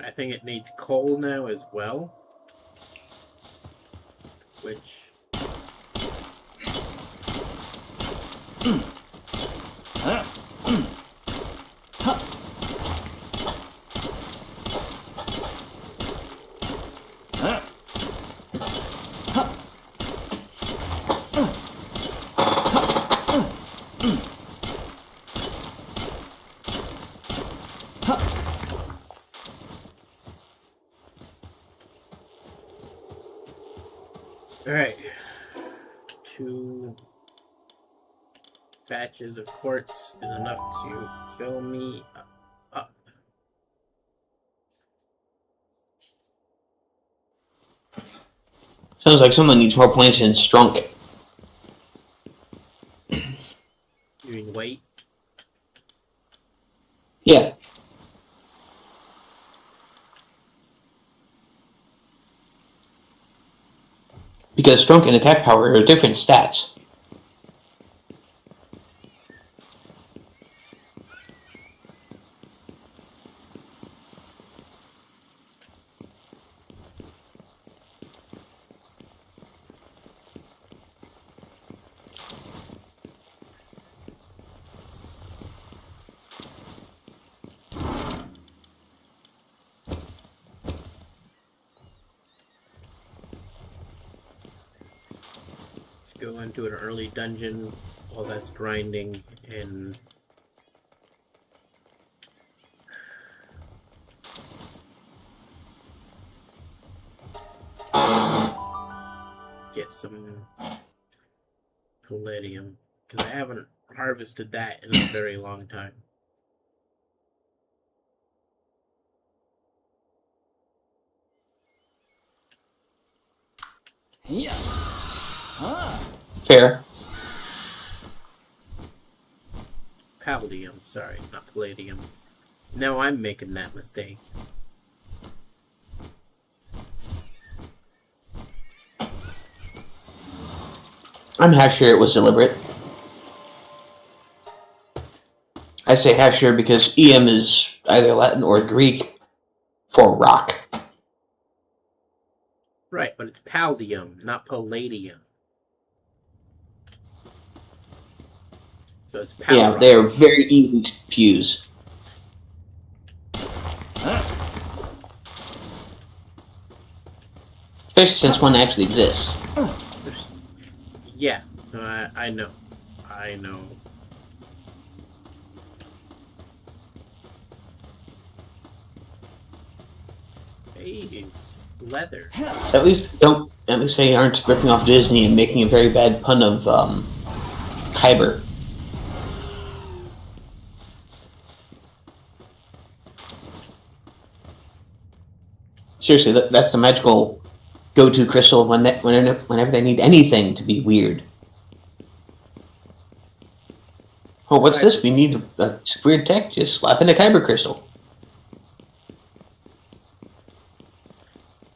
I think it needs coal now as well. Which... Alright. 2 batches of quartz is enough to fill me up. Sounds like someone needs more points in Strunk. You mean weight? Yeah. Because Strunk and attack power are different stats. Go into an early dungeon while that's grinding and get some palladium, because I haven't harvested that in a very long time. Yeah. Fair. Palladium, sorry, not palladium. Now I'm making that mistake. I'm half sure it was deliberate. I say half sure because EM is either Latin or Greek for rock. Right, but it's palladium, not palladium. So it's power. Yeah, they are very easy to fuse. Especially since one actually exists. Yeah, I know. I know. Hey, it's leather. At least they aren't ripping off Disney and making a very bad pun of Kyber. Seriously, that's the magical go-to crystal whenever they need anything to be weird. Oh, what's this? We need a weird tech? Just slap in a Kyber crystal.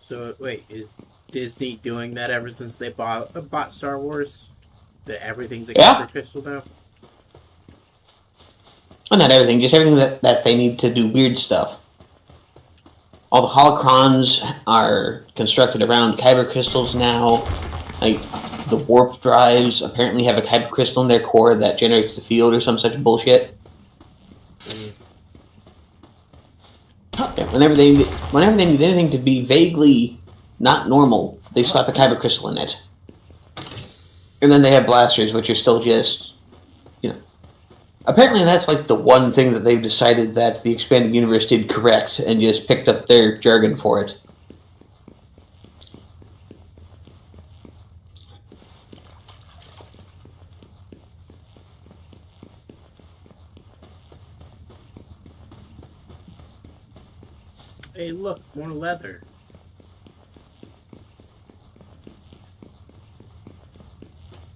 So wait, is Disney doing that ever since they bought Star Wars? That everything's a Kyber crystal now? Well, not everything, just everything that they need to do weird stuff. All the holocrons are constructed around Kyber crystals now. Like, the warp drives apparently have a Kyber crystal in their core that generates the field or some such bullshit. Yeah, whenever they need anything to be vaguely not normal, they slap a Kyber crystal in it. And then they have blasters, which are still just, apparently that's like the one thing that they've decided that the expanded universe did correct and just picked up their jargon for it. Hey, look, more leather.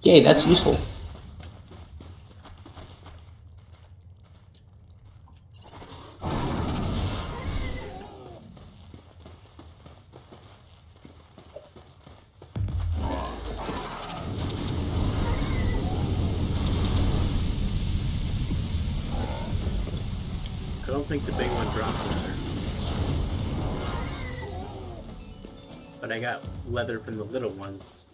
Yay, that's useful. I don't think the big one dropped leather. but I got leather from the little ones.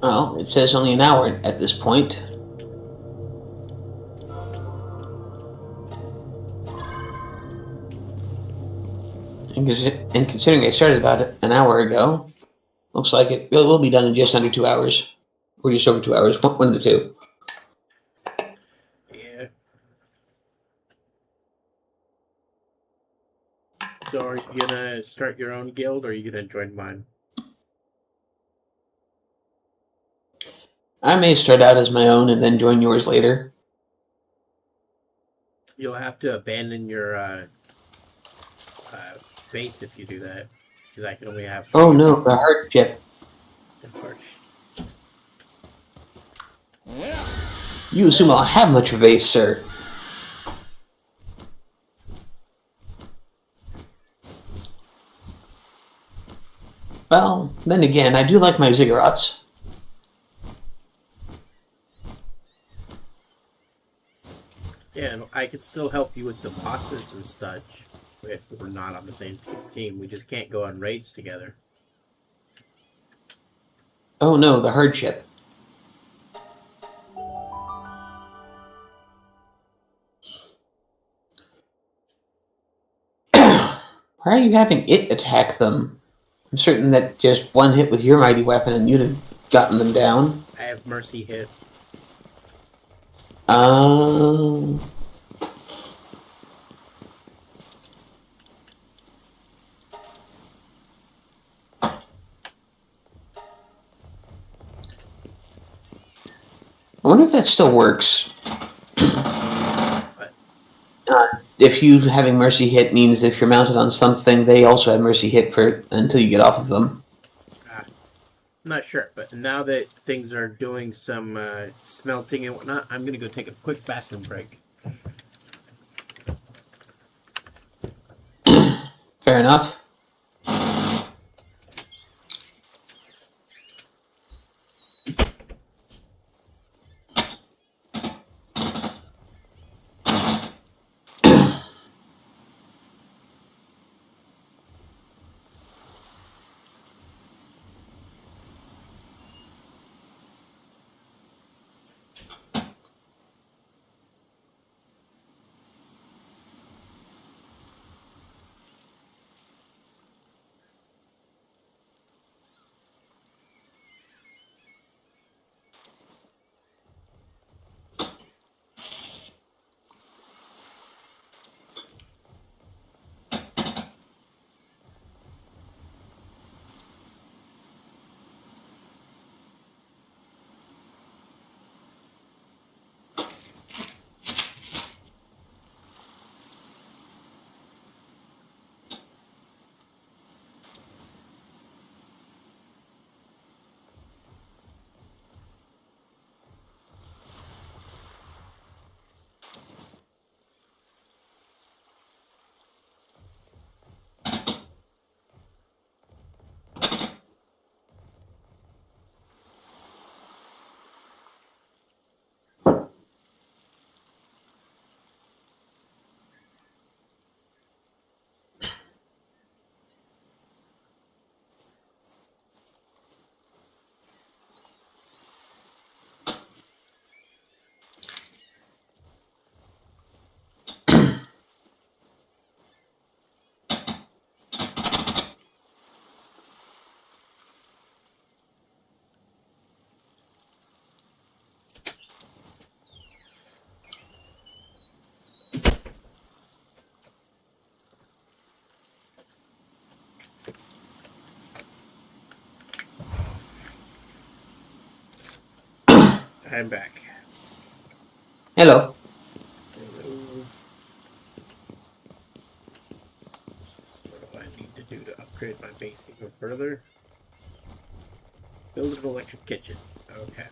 Well, it says only an hour at this point. And considering I started about an hour ago, looks like it will be done in just under 2 hours. Or just over 2 hours, one of the two. Yeah. So are you gonna start your own guild, or are you gonna join mine? I may start out as my own and then join yours later. You'll have to abandon your base if you do that, because I can only have 3 Oh of no, them. the hardship. Unfortunately. Yeah. You assume I'll have much of a base, sir. Well, then again, I do like my ziggurats. Yeah, and I could still help you with the bosses and such if we're not on the same team. We just can't go on raids together. Oh no, the hardship. Why are you having it attack them? I'm certain that just one hit with your mighty weapon and you'd have gotten them down. I have mercy hit. Um... I wonder if that still works. But If you having mercy hit means if you're mounted on something, they also have mercy hit for until you get off of them. I'm not sure. But now that things are doing some smelting and whatnot, I'm gonna go take a quick bathroom break. Fair enough. I'm back. Hello. Hello. What do I need to do to upgrade my base even further? Build an electric kitchen. Okay.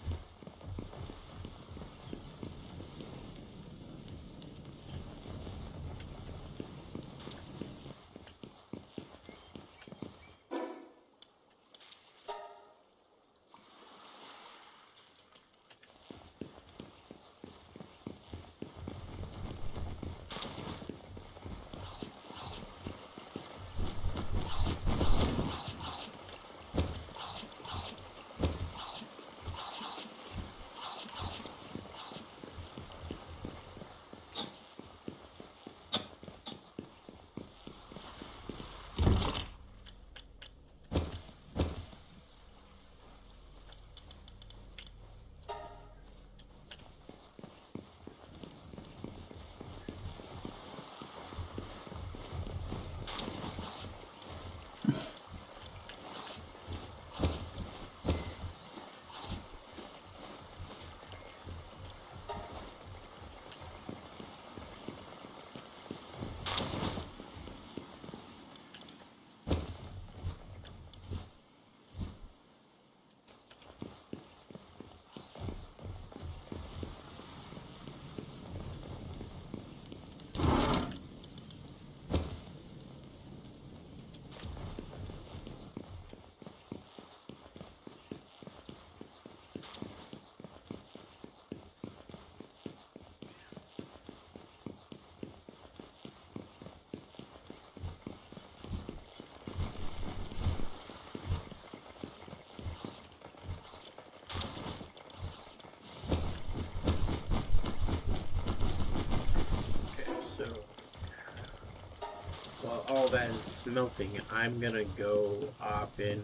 all that is smelting, I'm gonna go off and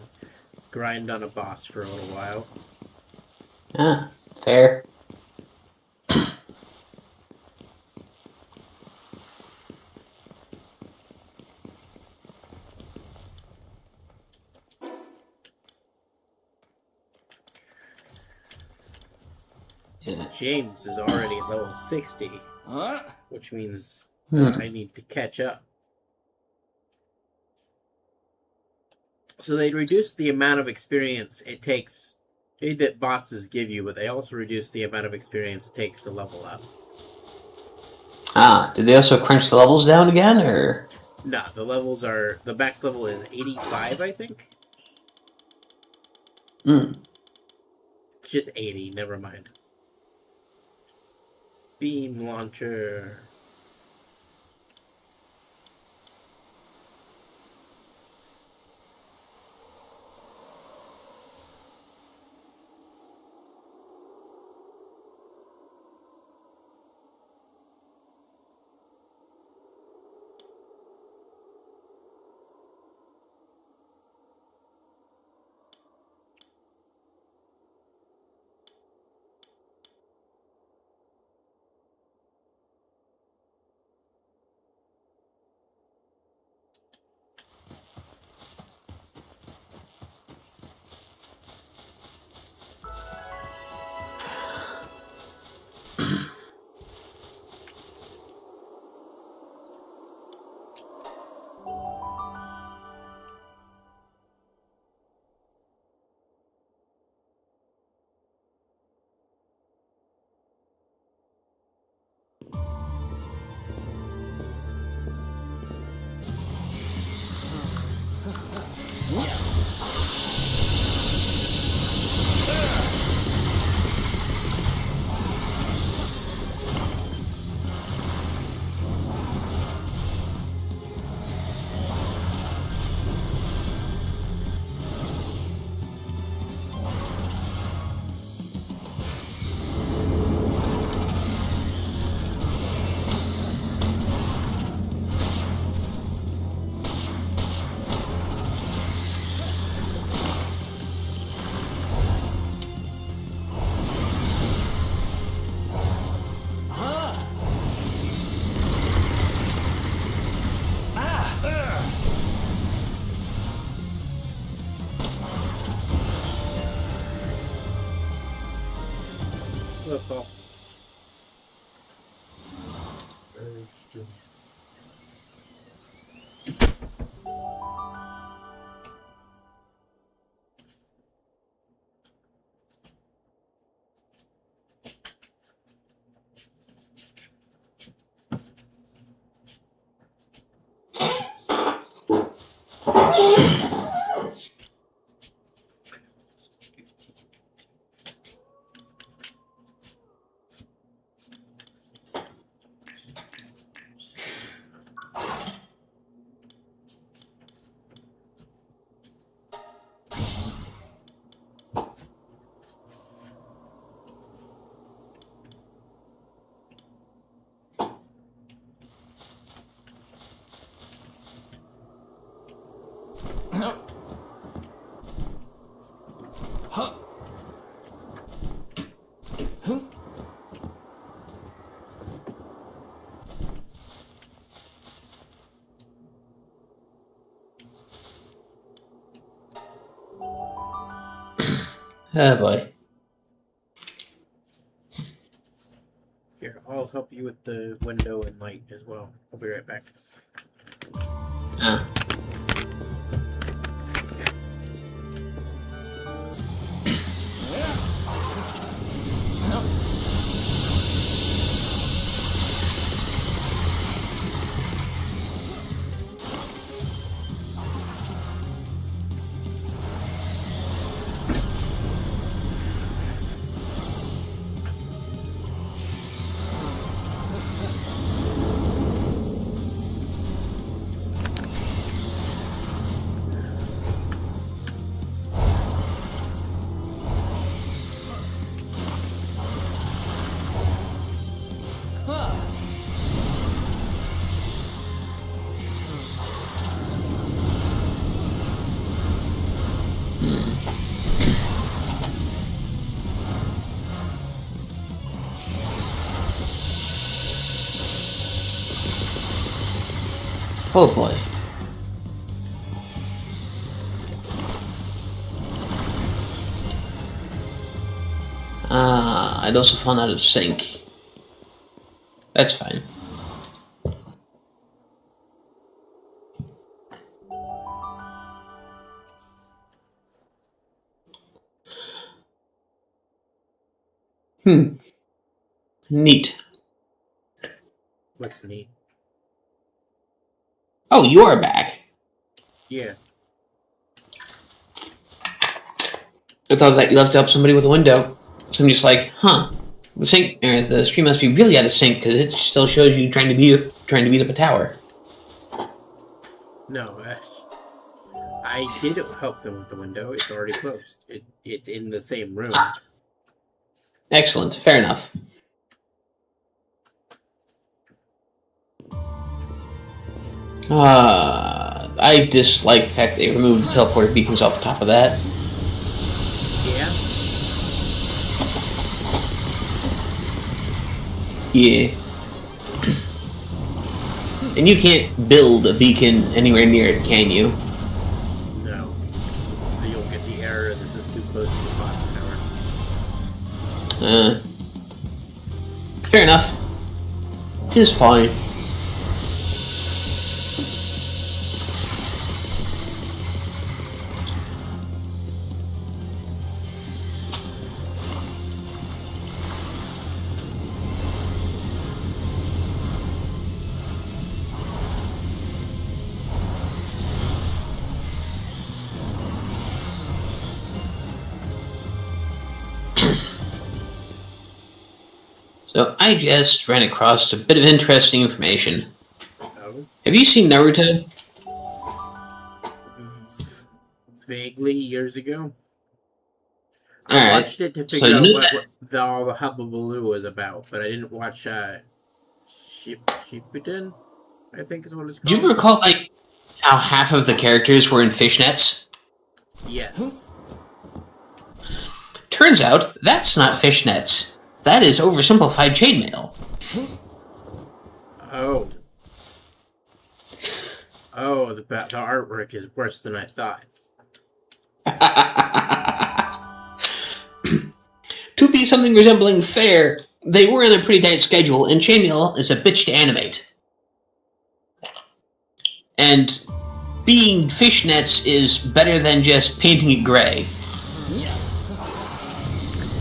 grind on a boss for a little while. Ah, fair. Yeah. James is already at level 60, Huh? which means Hmm. I need to catch up. So they reduce the amount of experience it takes that bosses give you, but they also reduce the amount of experience it takes to level up. Ah, did they also crunch the levels down again, or? No, the max level is 85, I think. Hmm. It's just 80, never mind. Beam launcher. Look, Paul. Huh? Huh? Oh boy. Here, I'll help you with the window and light as well. I'll be right back. Ah. Oh boy. I'd also fallen out of sync. That's fine. Neat. What's neat? Oh, you are back. Yeah. I thought that you left up somebody with a window. So I'm just like, huh. The stream must be really out of sync because it still shows you trying to beat up a tower. No, I did help them with the window. It's already closed. It's in the same room. Ah, excellent. Fair enough. I dislike the fact that they removed the teleporter beacons off the top of that. Yeah. Yeah. And you can't build a beacon anywhere near it, can you? No. You'll get the error. This is too close to the box tower. Fair enough. 'Tis fine. So I just ran across a bit of interesting information. Oh. Have you seen Naruto? Vaguely years ago. I Alright. watched it to So figure you out knew what all the hubbubaloo was about, but I didn't watch Shippuden, I think is what it's called. Do you recall, like, how half of the characters were in fishnets? Yes. Turns out, that's not fishnets. That is oversimplified chainmail. Oh. Oh, the artwork is worse than I thought. To be something resembling fair, they were in a pretty tight schedule, and chainmail is a bitch to animate. And being fishnets is better than just painting it gray.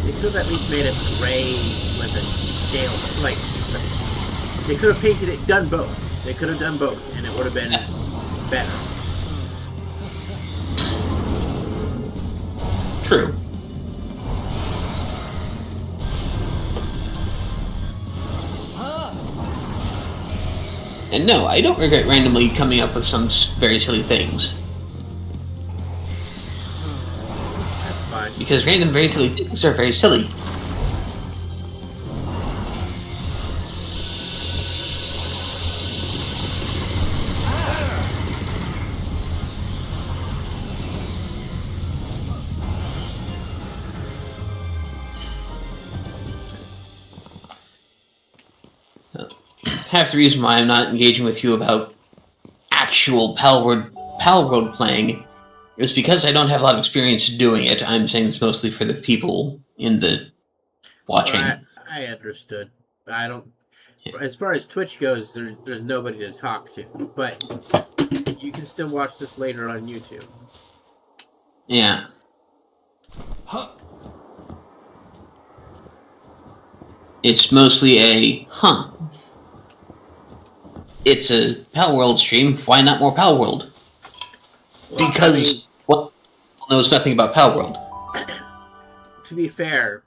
They could have at least made it gray with a scale. Like, they could have painted it, done both. They could have done both, and it would have been better. True. And no, I don't regret randomly coming up with some very silly things. That's fine. Because random very silly things are very silly. Half the reason why I'm not engaging with you about actual Palworld playing is because I don't have a lot of experience doing it. I'm saying this mostly for the people in the watching. Well, I understood. I don't. As far as Twitch goes, there's nobody to talk to, but you can still watch this later on YouTube. Yeah. It's mostly a, It's a Palworld stream. Why not more Palworld? Well, Because knows nothing about Palworld. To be fair,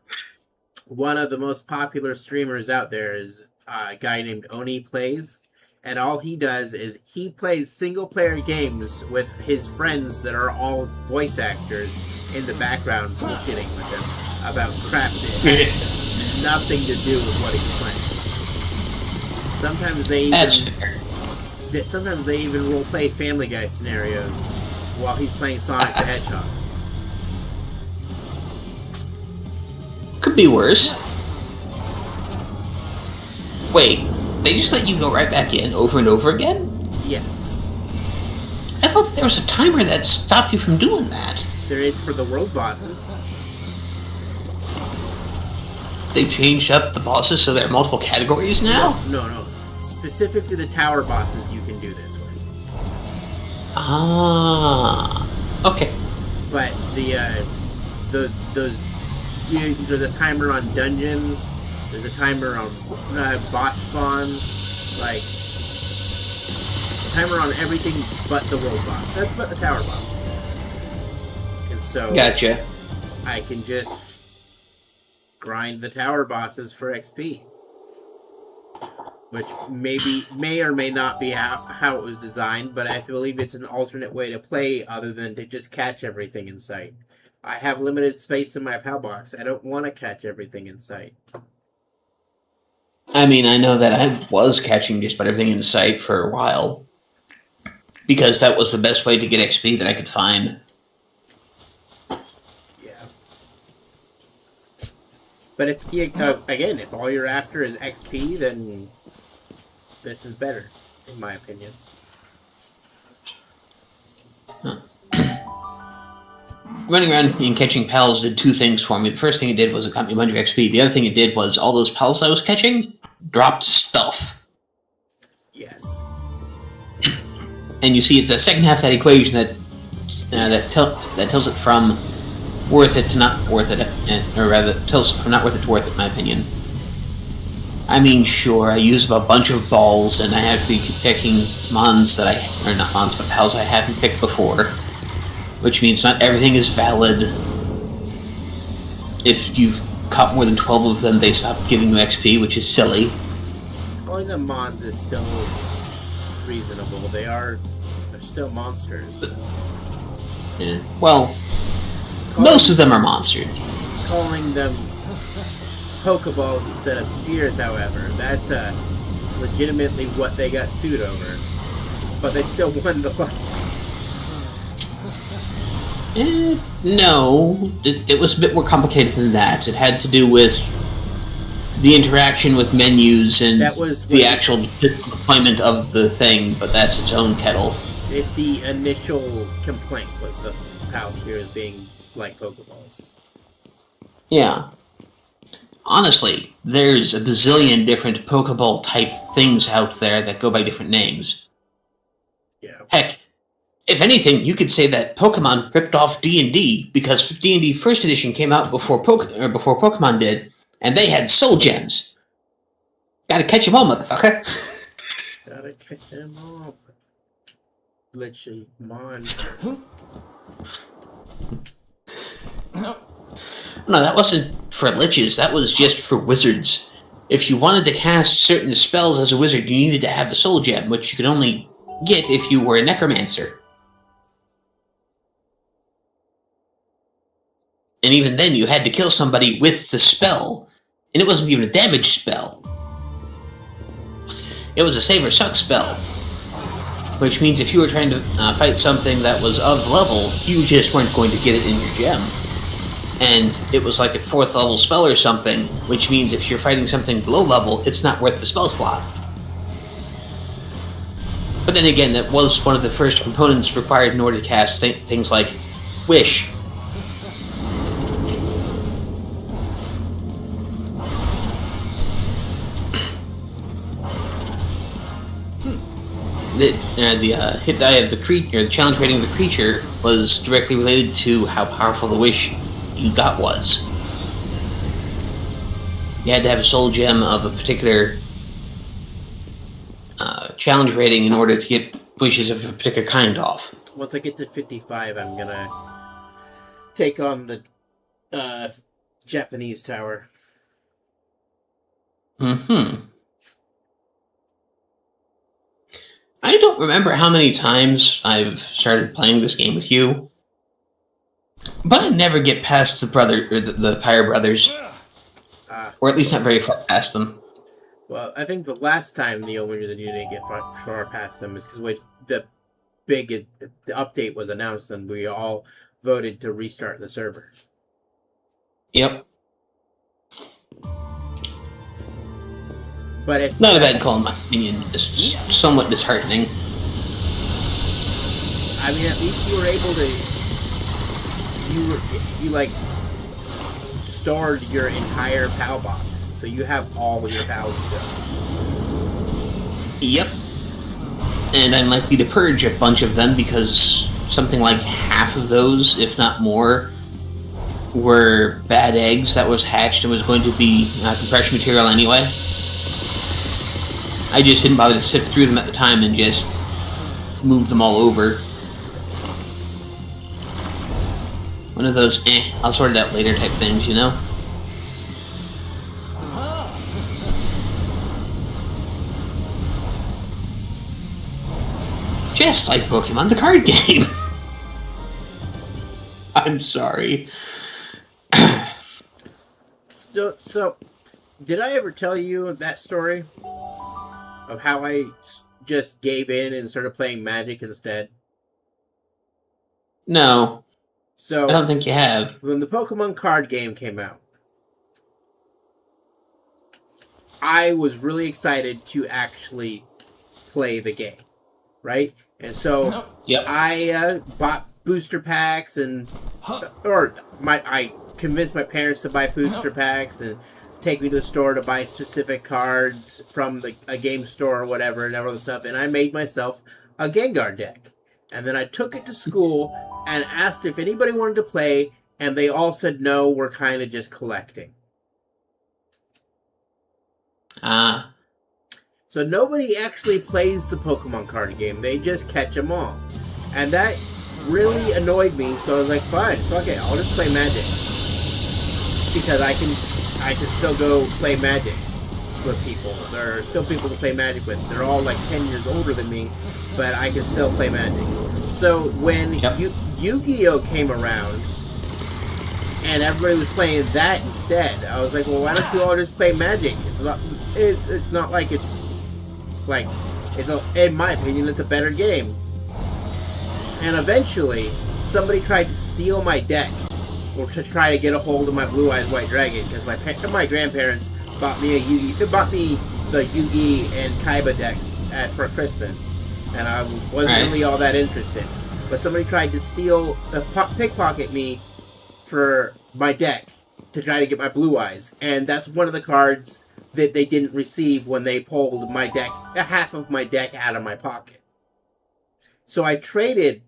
one of the most popular streamers out there is a guy named Oni Plays, and all he does is he plays single-player games with his friends that are all voice actors in the background bullshitting with him about crap that has nothing to do with what he's playing. Sometimes they even role-play Family Guy scenarios while he's playing Sonic the Hedgehog. Could be worse. Wait, they just let you go right back in over and over again? Yes. thought there was a timer that stopped you from doing that. There is for the world bosses. They changed up the bosses so there are multiple categories now? No. Specifically the tower bosses you can do this with. Ah. Okay. But there's a timer on dungeons. There's a timer on boss spawns. Like, a timer on everything but the world boss. That's but the tower bosses. And so... Gotcha. I can just grind the tower bosses for XP. Which may or may not be how it was designed, but I believe it's an alternate way to play other than to just catch everything in sight. I have limited space in my PAL box. I don't want to catch everything in sight. I mean, I know that I was catching just about everything in sight for a while. Because that was the best way to get XP that I could find. Yeah. But if if all you're after is XP, then this is better, in my opinion. Huh. Running around and catching pals did two things for me. The first thing it did was it got me a bunch of XP. The other thing it did was all those pals I was catching dropped stuff. Yes. And you see, it's that second half of that equation that tells it from worth it to not worth it, or rather, tells it from not worth it to worth it, in my opinion. I mean, sure, I use a bunch of balls, and I have to be picking mons that or not mons, but pals I haven't picked before. Which means not everything is valid. If you've caught more than 12 of them, they stop giving you XP, which is silly. Calling them mons is still reasonable. They're still monsters. Yeah. Well, most of them are monsters. Calling them Pokeballs instead of spheres, however, it's legitimately what they got sued over. But they still won the lawsuit. No, it was a bit more complicated than that. It had to do with the interaction with menus and the actual deployment of the thing, but that's its own kettle. The initial complaint was the PAL spheres being like Pokeballs. Yeah. Honestly, there's a bazillion different Pokeball type things out there that go by different names. Yeah. Heck, if anything, you could say that Pokemon ripped off D&D because D&D First Edition came out before before Pokemon did, and they had Soul Gems. Gotta catch 'em all, motherfucker. Gotta catch them all. Glitchy mon. No, that wasn't for liches. That was just for wizards. If you wanted to cast certain spells as a wizard, you needed to have a Soul Gem, which you could only get if you were a necromancer. And even then, you had to kill somebody with the spell. And it wasn't even a damage spell. It was a save or suck spell. Which means if you were trying to fight something that was of level, you just weren't going to get it in your gem. And it was like a 4th level spell or something, which means if you're fighting something below level, it's not worth the spell slot. But then again, that was one of the first components required in order to cast things like Wish. The hit die of the creature, the challenge rating of the creature, was directly related to how powerful the wish you got was. You had to have a soul gem of a particular challenge rating in order to get wishes of a particular kind off. Once I get to 55, I'm gonna take on the Japanese tower. Mm-hmm. I don't remember how many times I've started playing this game with you, but I never get past the Pyre brothers, or at least not very far past them. Well, I think the last time the Omens and you didn't get far past them is because the update was announced and we all voted to restart the server. Yep. But not a bad call in my opinion. It's somewhat disheartening. I mean, at least you were able to. You like stored your entire PAL box, so you have all of your PALs still. Yep. And I'm likely to purge a bunch of them because something like half of those, if not more, were bad eggs that was hatched and was going to be compression material anyway. I just didn't bother to sift through them at the time and just move them all over. One of those, I'll sort it out later type things, you know? Just like Pokemon the card game. I'm sorry. So, did I ever tell you that story? Of how I just gave in and started playing Magic instead? No. So, I don't think you have. when the Pokemon card game came out, I was really excited to actually play the game, right? And so Yep. I bought booster packs I convinced my parents to buy booster packs and take me to the store to buy specific cards from a game store or whatever and all this stuff. And I made myself a Gengar deck. And then I took it to school and asked if anybody wanted to play, and they all said no, we're kind of just collecting. So nobody actually plays the Pokemon card game. They just catch them all. And that really annoyed me, so I was like, fine, fuck it, I'll just play Magic. Because I can still go play Magic with people. There are still people to play Magic with. They're all like 10 years older than me, but I can still play Magic. So when Yu-Gi-Oh came around, and everybody was playing that instead, I was like, well, why don't you all just play Magic? It's not like it's in my opinion, it's a better game. And eventually, somebody tried to steal my deck, or to try to get a hold of my Blue Eyes White Dragon, because my grandparents bought me the Yu-Gi and Kaiba decks for Christmas, and I wasn't really all that interested. But somebody tried to pickpocket me for my deck to try to get my Blue Eyes, and that's one of the cards that they didn't receive when they pulled my deck, half of my deck out of my pocket. So I traded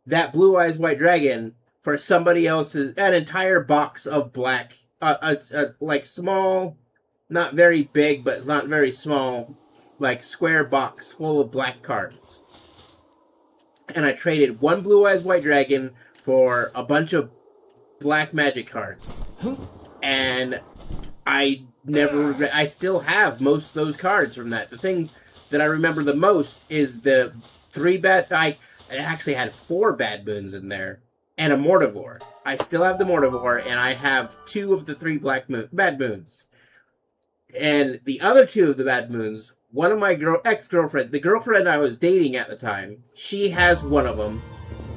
that Blue Eyes White Dragon for somebody else's, an entire box of black, like small, not very big, but not very small, like square box full of black cards. And I traded one Blue Eyes White Dragon for a bunch of black Magic cards. And I still have most of those cards from that. The thing that I remember the most is the I actually had 4 Bad Moons in there, and a Mortivore. I still have the Mortivore, and I have 2 of the 3 Bad Moons. And the other 2 of the Bad Moons, one of my ex-girlfriend, the girlfriend I was dating at the time, she has one of them,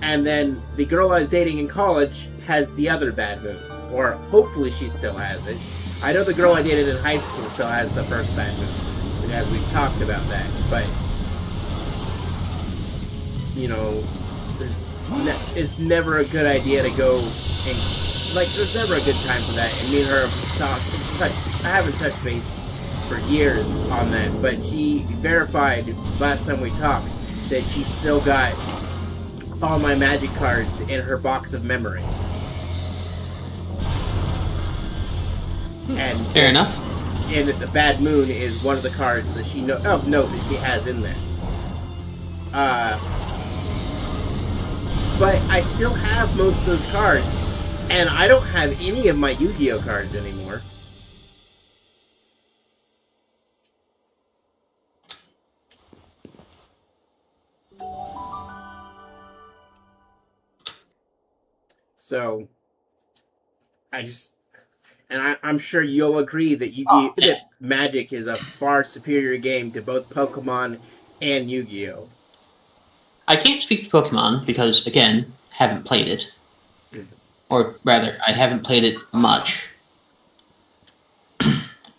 and then the girl I was dating in college has the other Bad Moon, or hopefully she still has it. I know the girl I dated in high school still has the first Bad Moon, as we've talked about that, but you know, it's never a good idea to go and, there's never a good time for that. And me and her have talked, I haven't touched base for years on that, but she verified last time we talked that she still got all my Magic cards in her box of memories. And fair enough. And that the Bad Moon is one of the cards that she note that she has in there. But I still have most of those cards, and I don't have any of my Yu-Gi-Oh cards anymore. So, I'm sure you'll agree that that Magic is a far superior game to both Pokemon and Yu-Gi-Oh. I can't speak to Pokemon because, again, haven't played it. Or rather, I haven't played it much.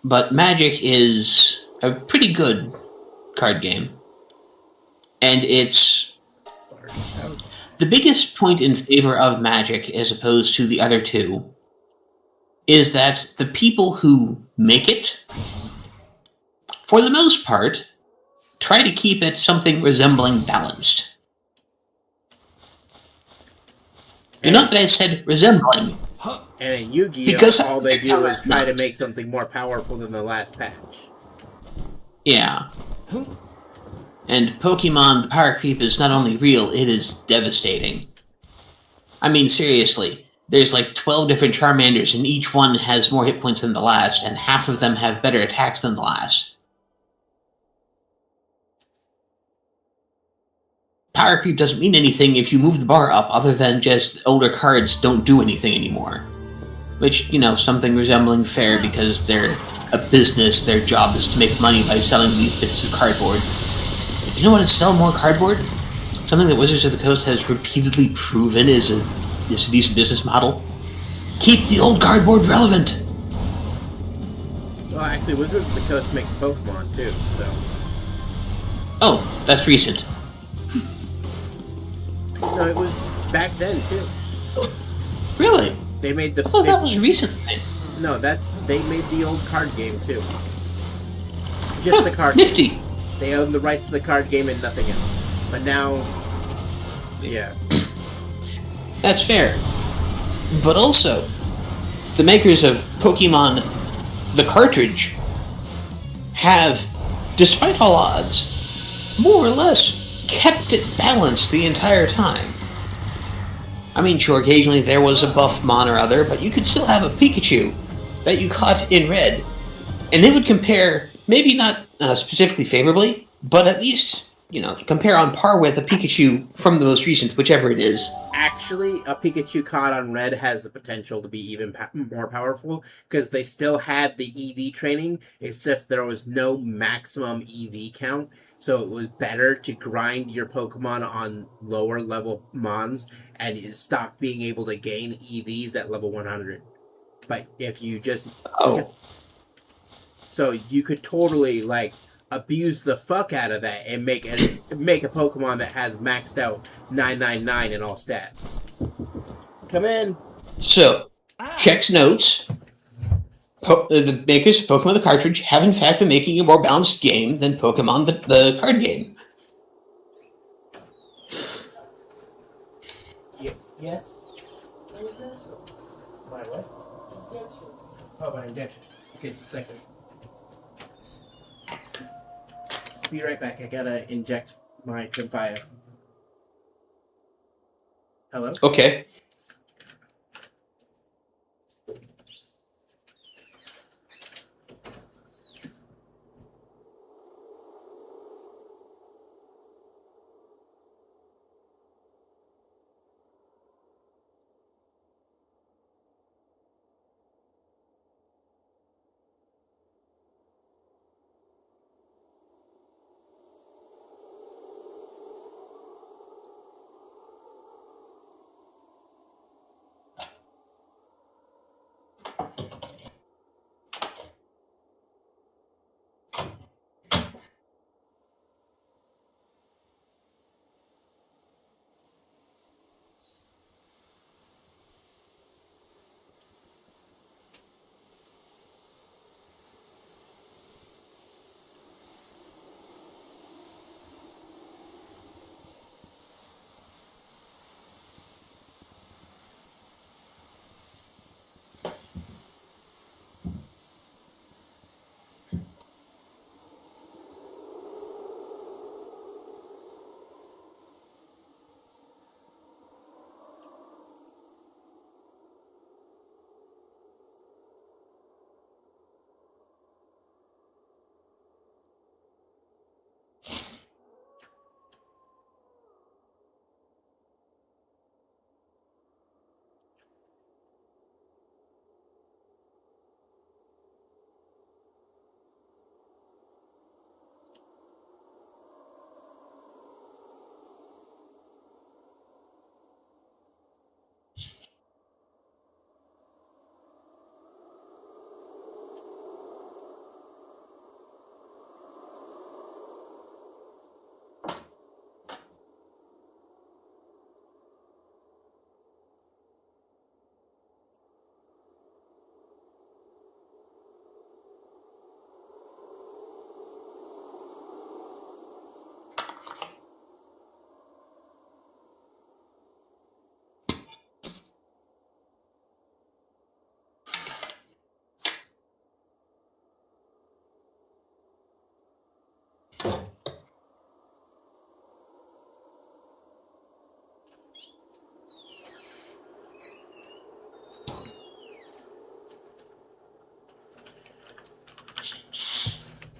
But Magic is a pretty good card game. And it's the biggest point in favor of Magic as opposed to the other two is that the people who make it, for the most part, try to keep it something resembling balanced. And not that I said resembling. And in Yu-Gi-Oh, Because all they do is try to not. make something more powerful than the last patch. Yeah. And Pokemon, the power creep is not only real, it is devastating. I mean, seriously, there's like 12 different Charmanders, and each one has more hit points than the last, and half of them have better attacks than the last. Power creep doesn't mean anything if you move the bar up, other than just older cards don't do anything anymore. Which, something resembling fair because they're a business, their job is to make money by selling these bits of cardboard. But you know what would sell more cardboard? Something that Wizards of the Coast has repeatedly proven is a decent business model. Keep the old cardboard relevant! Well, actually, Wizards of the Coast makes Pokemon, too, so... Oh, that's recent. No, it was back then, too. Really? They made the... I thought that was recent. No, they made the old card game, too. Just the card Nifty. game. They own the rights to the card game and nothing else. But now... Yeah. That's fair. But also, the makers of Pokemon the cartridge have, despite all odds, more or less kept it balanced the entire time. I mean, sure, occasionally there was a buff mon or other, but you could still have a Pikachu that you caught in red, and it would compare, maybe not specifically favorably, but at least, compare on par with a Pikachu from the most recent, whichever it is. Actually, a Pikachu caught on red has the potential to be even more powerful, because they still had the EV training, except there was no maximum EV count, so it was better to grind your Pokemon on lower level Mons, and stop being able to gain EVs at level 100. But if you just... Oh. So you could totally, abuse the fuck out of that and make a Pokemon that has maxed out 999 in all stats. Come in. So, checks notes. The makers of Pokemon the cartridge have in fact been making a more balanced game than Pokemon the card game. Yes? My what? Injection. Oh, my injection. Okay, just a second. Be right back. I gotta inject my Trimfire. Hello? Okay.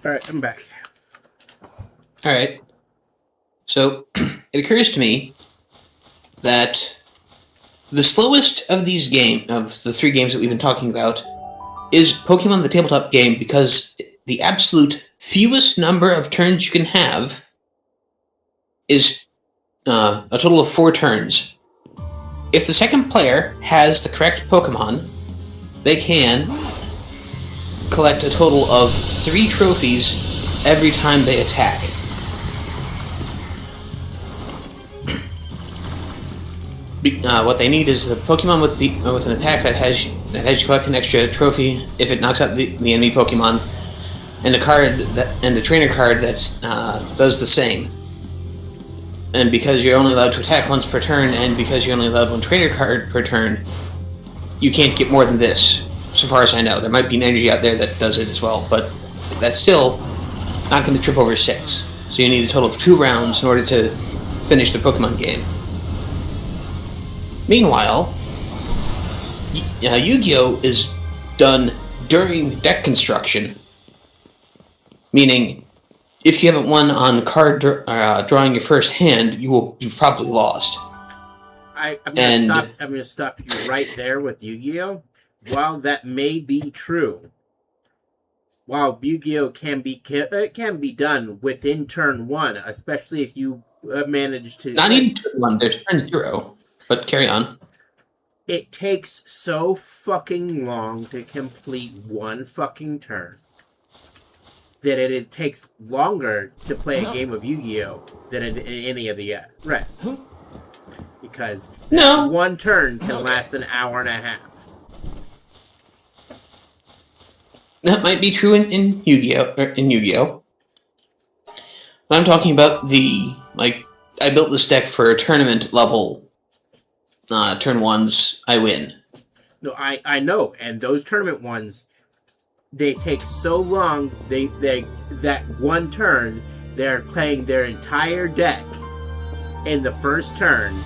Alright, I'm back. Alright. So, it occurs to me that the slowest of these of the 3 games that we've been talking about, is Pokemon the tabletop game because the absolute fewest number of turns you can have is a total of 4 turns. If the second player has the correct Pokemon, they can collect a total of 3 trophies every time they attack. What they need is the Pokemon with an attack that has you collect an extra trophy if it knocks out the enemy Pokemon, and a trainer card that does the same. And because you're only allowed to attack once per turn, and because you're only allowed 1 trainer card per turn, you can't get more than this, so far as I know. There might be an energy out there that does it as well, but that's still not going to trip over 6. So you need a total of 2 rounds in order to finish the Pokemon game. Meanwhile, Yu-Gi-Oh! Is done during deck construction, meaning if you haven't won on drawing your first hand, you've probably lost. I'm gonna stop you right there with Yu-Gi-Oh! While that may be true, while Yu-Gi-Oh! Can be done within turn 1, especially if you manage to... Not even turn 1, there's turn 0, but carry on. It takes so fucking long to complete 1 fucking turn that it takes longer to play a game of Yu-Gi-Oh! Than in any of the rest. Because 1 turn can last an hour and a half. That might be true in Yu-Gi-Oh! But I'm talking about I built this deck for a tournament level. Turn 1s, I win. No, I know, and those tournament ones, they take so long. That 1 turn, they're playing their entire deck in the first turn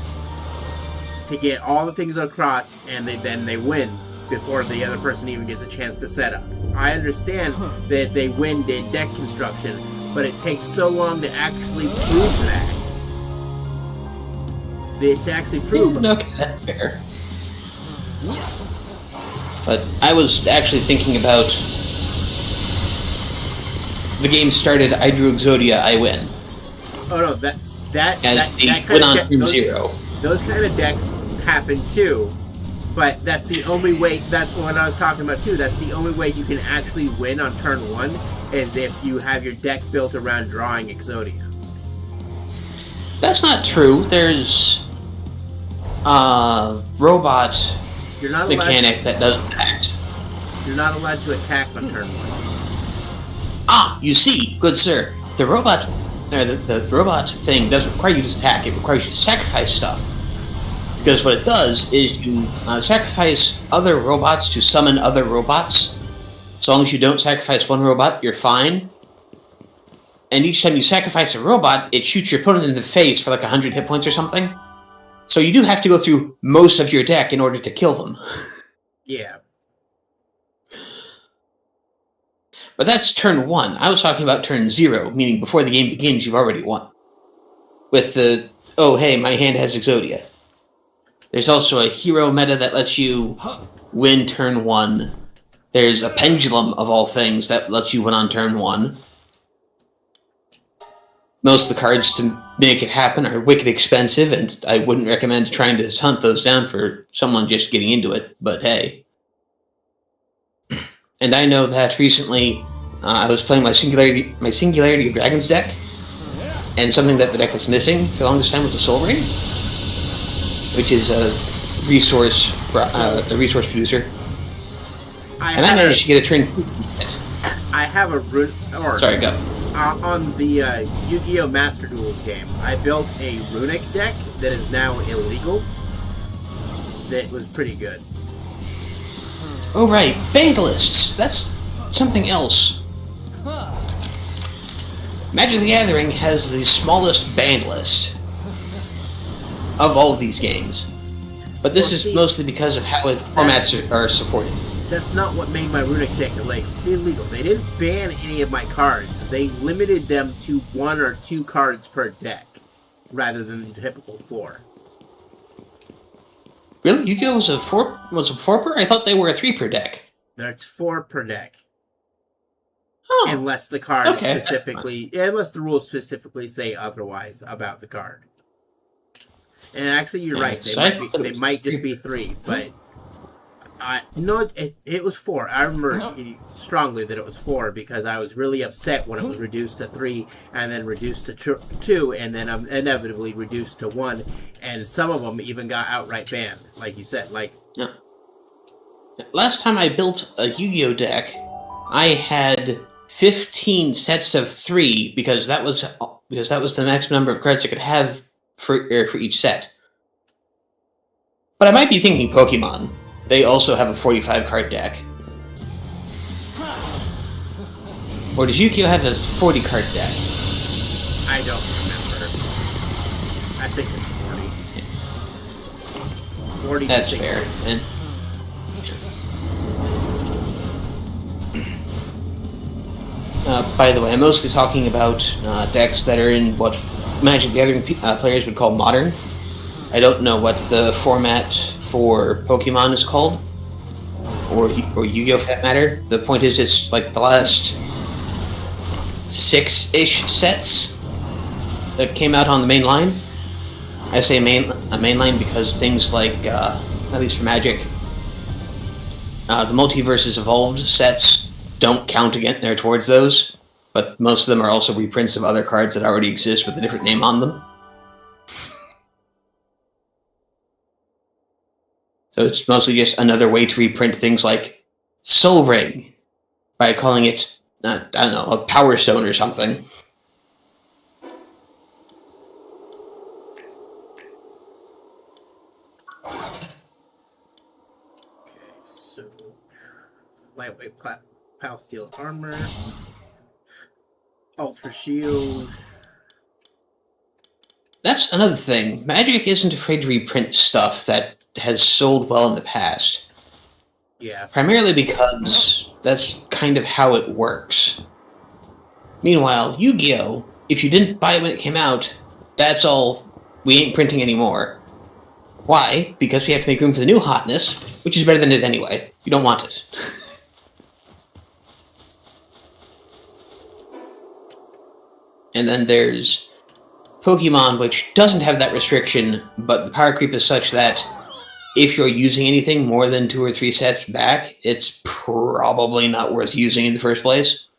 to get all the things across, and then they win before the other person even gets a chance to set up. I understand that they win in deck construction, but it takes so long to actually prove that. It's actually proven. Okay, that's fair. But I was actually thinking about the game started, I drew Exodia, I win. Oh no, that went on turn 0. Those kind of decks happen too, but that's the only way. That's what I was talking about too. That's the only way you can actually win on turn 1 is if you have your deck built around drawing Exodia. That's not true. There's robot mechanic that does that. You're not allowed to attack on turn 1. You see, good sir, the robot thing doesn't require you to attack. It requires you to sacrifice stuff. Because what it does is you sacrifice other robots to summon other robots. As long as you don't sacrifice 1 robot, you're fine. And each time you sacrifice a robot, it shoots your opponent in the face for 100 hit points or something. So you do have to go through most of your deck in order to kill them. Yeah. But that's turn 1. I was talking about turn 0, meaning before the game begins, you've already won. With the, oh hey, my hand has Exodia. There's also a hero meta that lets you win turn 1. There's a pendulum, of all things, that lets you win on turn 1. Most of the cards to make it happen are wicked expensive, and I wouldn't recommend trying to hunt those down for someone just getting into it, but hey. And I know that recently I was playing my Singularity of Dragons deck, and something that the deck was missing for the longest time was the Soul Ring, which is a resource producer. And I managed to get a turn. I have a rune. Sorry, go. On the Yu-Gi-Oh! Master Duels game, I built a runic deck that is now illegal. That was pretty good. Oh right, Vandalists! That's something else. Magic the Gathering has the smallest band list of all of these games. But this is mostly because of how formats are supported. that's not what made my runic deck like illegal. They didn't ban any of my cards. They limited them to 1 or 2 cards per deck, rather than the typical 4. Really? Yu-Gi-Oh was a 4 per? I thought they were a 3 per deck. That's 4 per deck. Oh, Unless the card okay. unless the rules specifically say otherwise about the card. And actually, you're right. They might just be 3, but no, it was 4. I remember strongly that it was 4 because I was really upset when it was reduced to 3 and then reduced to 2 and then inevitably reduced to 1, and some of them even got outright banned, like you said. Like, yeah. Last time I built a Yu-Gi-Oh deck, I had 15 sets of 3 because that was the maximum number of cards I could have for each set. But I might be thinking Pokemon. They also have a 45 card deck. Or does Yu-Gi-Oh have a 40 card deck? I don't remember. I think it's 40. 40. That's fair. And by the way, I'm mostly talking about decks that are in what Magic the Gathering players would call modern. I don't know what the format for Pokemon is called, or Yu-Gi-Oh for that matter. The point is, it's like the last 6-ish sets that came out on the main line. I say mainline because things like, at least for Magic, the Multiverses Evolved sets don't count again there towards those, but most of them are also reprints of other cards that already exist with a different name on them. So it's mostly just another way to reprint things like Soul Ring by calling it, I don't know, a Power Stone or something. So, lightweight Pal Steel Armor, Ultra Shield. That's another thing. Magic isn't afraid to reprint stuff that has sold well in the past. Yeah. Primarily because that's kind of how it works. Meanwhile, Yu-Gi-Oh, if you didn't buy it when it came out, that's all. We ain't printing anymore. Why? Because we have to make room for the new hotness, which is better than it anyway. You don't want it. And then there's Pokemon, which doesn't have that restriction, but the power creep is such that if you're using anything more than 2 or 3 sets back, it's probably not worth using in the first place.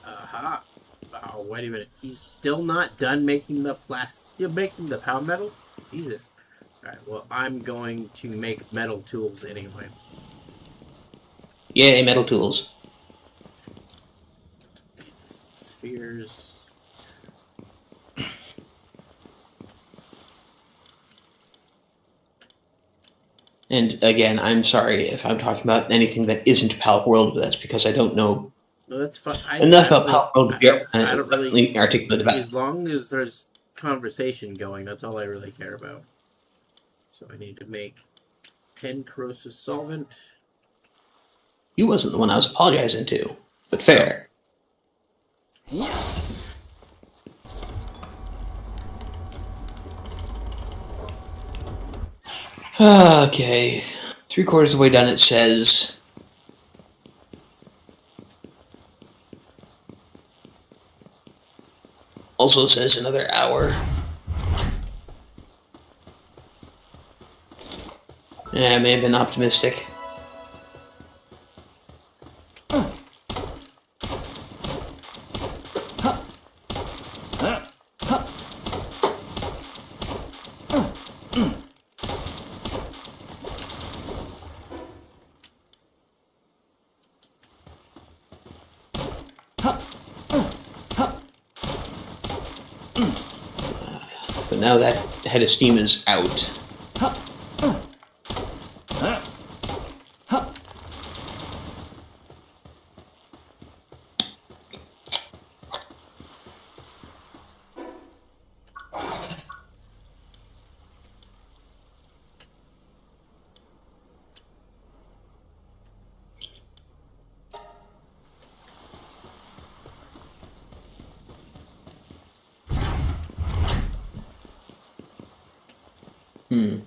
Oh, wait a minute. He's still not done making the making the power metal? Jesus. Alright, well, I'm going to make metal tools anyway. Yay, metal tools. Spheres. And again, I'm sorry if I'm talking about anything that isn't Palworld, but that's because I don't know No, that's fine. enough about Palworld to I don't really articulate about it. As long as there's conversation going, that's all I really care about. So I need to make 10 corrosive solvent. You wasn't the one I was apologizing to, but fair. Okay, 3/4 of the way done it says. Also says another hour. Yeah, I may have been optimistic. But now that head of steam is out. Hmm.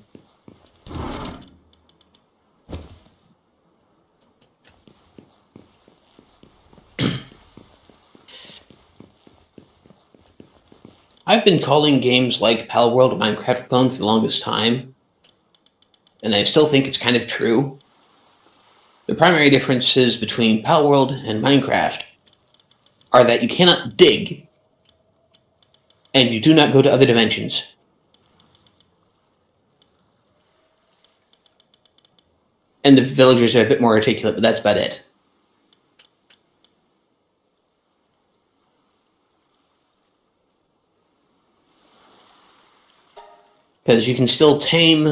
I've been calling games like Palworld a Minecraft clone for the longest time, and I still think it's kind of true. The primary differences between Palworld and Minecraft are that you cannot dig, and you do not go to other dimensions. And the villagers are a bit more articulate, but that's about it. Because you can still tame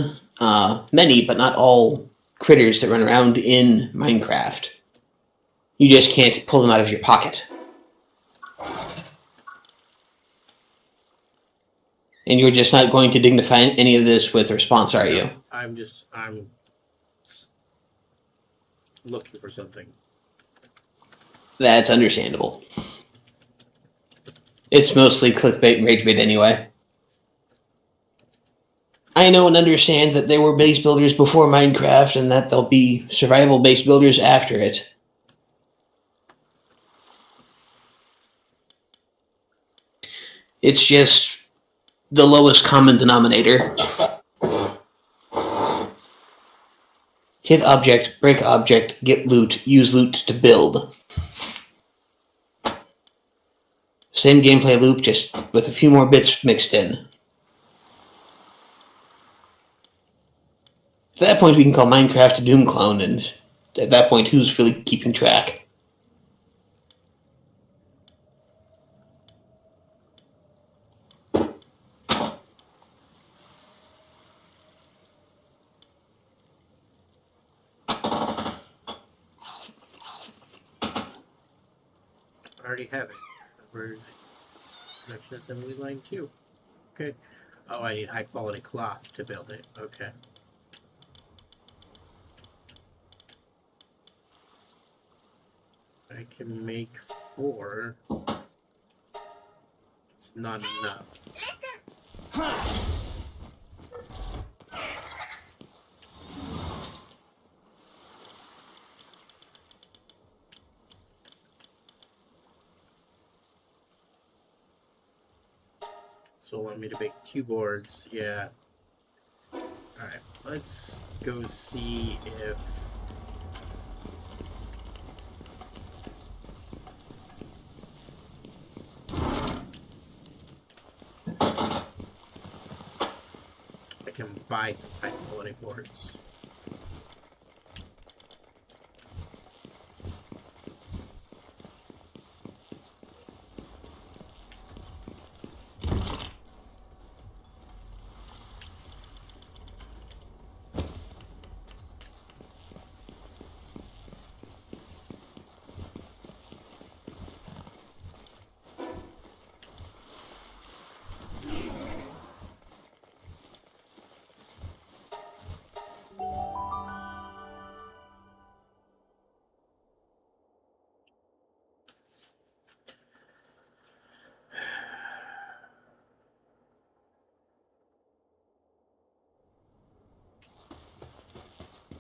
many, but not all critters that run around in Minecraft. You just can't pull them out of your pocket. And you're just not going to dignify any of this with a response, are you? I'm looking for something. That's understandable. It's mostly clickbait and ragebait anyway. I know and understand that there were base builders before Minecraft and that there'll be survival-based builders after it. It's just the lowest common denominator. Hit object, break object, get loot, use loot to build. Same gameplay loop, just with a few more bits mixed in. At that point, we can call Minecraft a Doom clone, and at that point, who's really keeping track? I already have it. Where's connection assembly line 2? Okay. Oh, I need high quality cloth to build it. Okay. I can make 4. It's not enough. So want me to make 2 boards, yeah. Alright, let's go see if I can buy some high quality boards.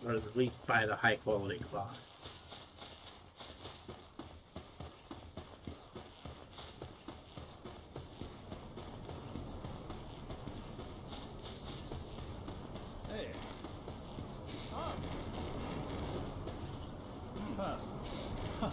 Or at least buy the high quality cloth. Hey. Ah. Huh.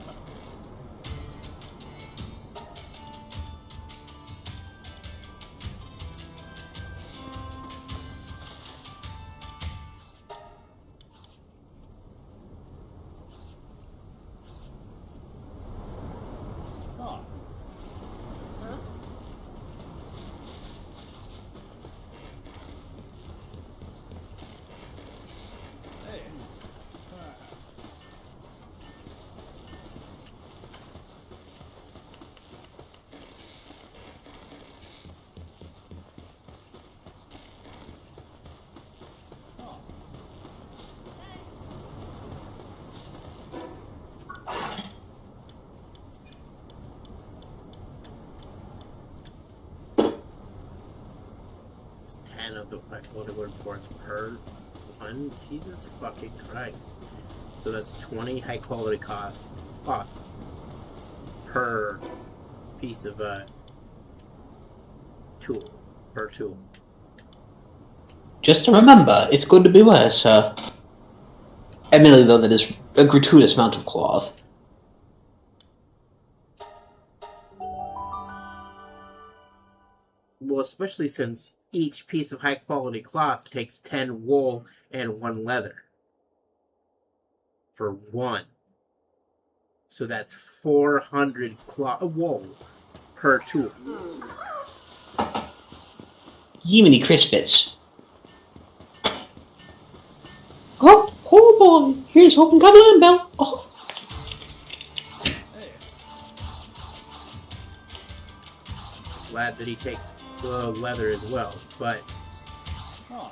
10 of the high-quality wooden boards per one. Jesus fucking Christ. So that's 20 high-quality cloth per piece of tool. Per tool. Just to remember, it's good to beware, sir. Admittedly, though, that is a gratuitous amount of cloth. Well, especially since each piece of high-quality cloth takes 10 wool and 1 leather. For one. So that's 400 wool per tool. Yemeni Crispits. Oh boy, here's hoping got a lamb bell. Oh. Hey. Glad that he takes leather as well, but Huh.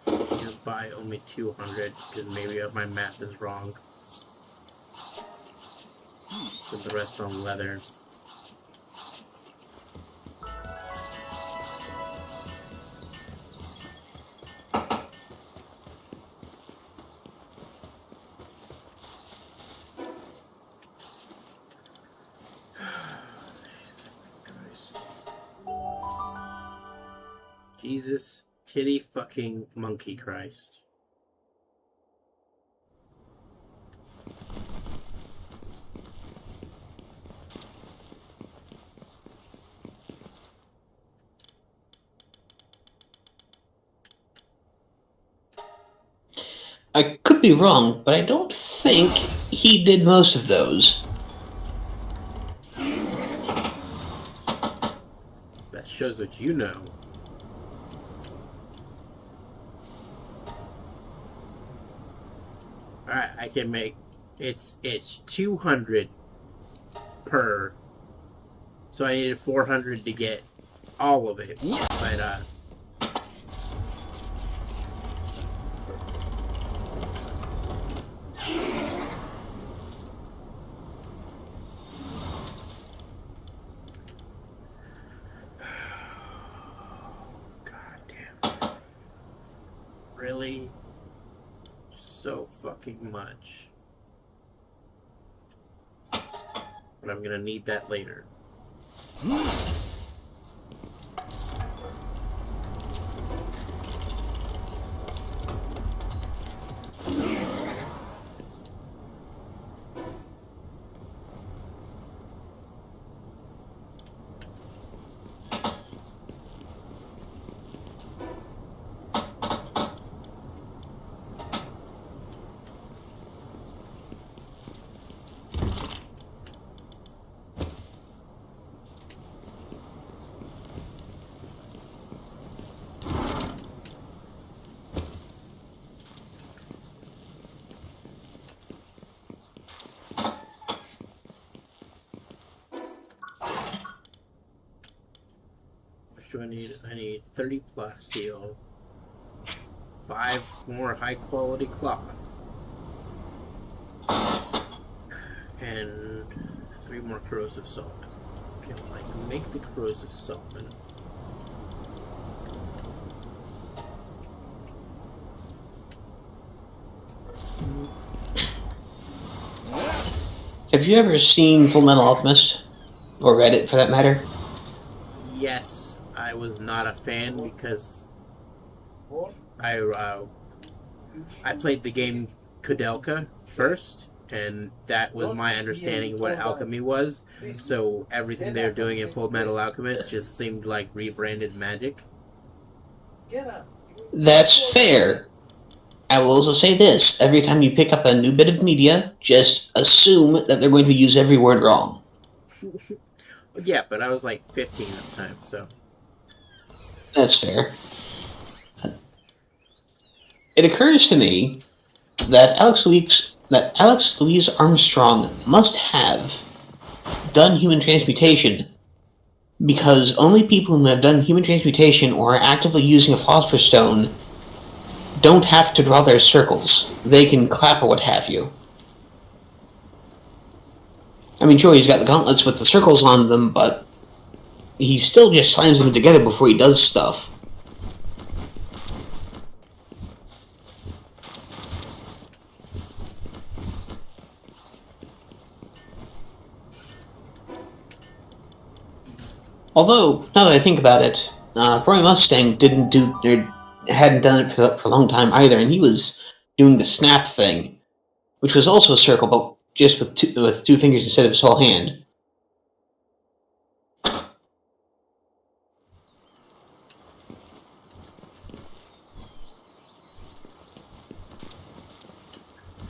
just buy only 200 because maybe my math is wrong. Put the rest on leather. Jesus, titty fucking monkey Christ. I could be wrong, but I don't think he did most of those. That shows what you know. Alright, I can make it's 200 per. So I needed 400 to get all of it. But God damn. Really? So fucking much. But I'm gonna need that later. Do I need? I need 30 plasteel, 5 more high quality cloth, and 3 more corrosive solvent. Okay, well, I can make the corrosive solvent. Have you ever seen Full Metal Alchemist? Or read it, for that matter? Yes, I was not a fan because I played the game Kudelka first, and that was my understanding of what alchemy was. So everything they're doing in Full Metal Alchemist just seemed like rebranded magic. That's fair. I will also say this. Every time you pick up a new bit of media, just assume that they're going to use every word wrong. Yeah, but I was like 15 at the time, so... That's fair. It occurs to me that Alex Louise Armstrong must have done human transmutation, because only people who have done human transmutation or are actively using a philosopher's stone don't have to draw their circles. They can clap or what have you. I mean, sure, he's got the gauntlets with the circles on them, but he still just slams them together before he does stuff. Although, now that I think about it, Roy Mustang hadn't done it for a long time either, and he was doing the snap thing, which was also a circle, but just with two fingers instead of his whole hand.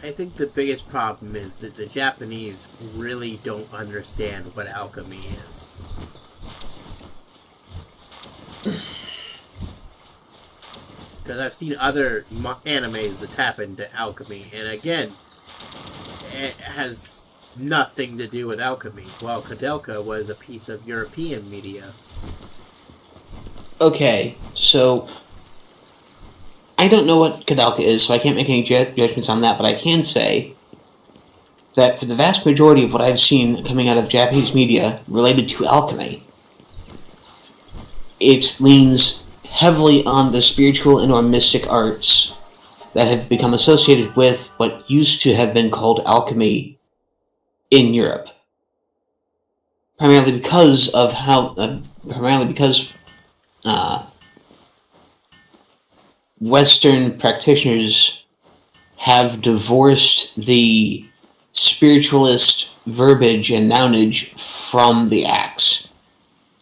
I think the biggest problem is that the Japanese really don't understand what alchemy is. Because I've seen other animes that tap into alchemy, and again, it has nothing to do with alchemy. Well, Kudelka was a piece of European media. Okay, so I don't know what Kudelka is, so I can't make any judgments on that, but I can say that for the vast majority of what I've seen coming out of Japanese media related to alchemy, it leans heavily on the spiritual and or mystic arts that have become associated with what used to have been called alchemy in Europe. Primarily because Western practitioners have divorced the spiritualist verbiage and nounage from the axe.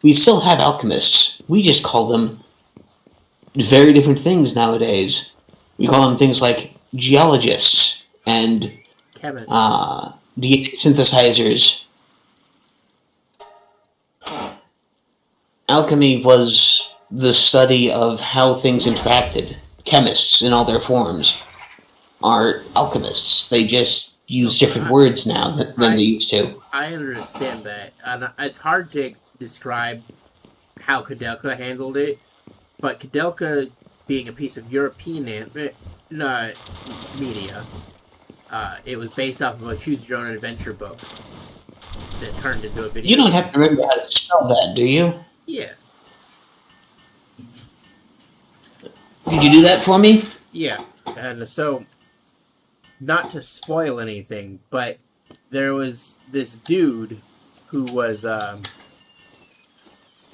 We still have alchemists. We just call them very different things nowadays. We call them things like geologists and Chemists. DNA synthesizers. Alchemy was the study of how things interacted. Chemists, in all their forms, are alchemists. They just use different words now than they used to. I understand that. And it's hard to describe how Kudelka handled it, but Kudelka, being a piece of European media, it was based off of a Choose Your Own Adventure book that turned into a video. You don't have to remember how to spell that, do you? Yeah. Could you do that for me? Yeah. And so, not to spoil anything, but there was this dude who was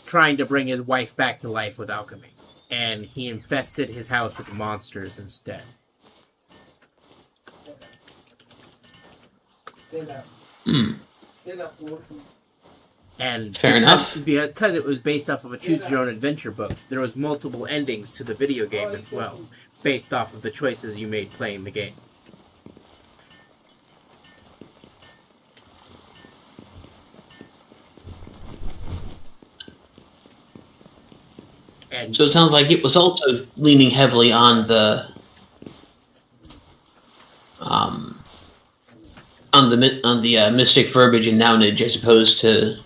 trying to bring his wife back to life with alchemy. And he infested his house with monsters instead. And fair enough. Because it was based off of a Choose Your Own Adventure book, there was multiple endings to the video game as well, based off of the choices you made playing the game. And so it sounds like it was also leaning heavily on the mystic verbiage and nounage as opposed to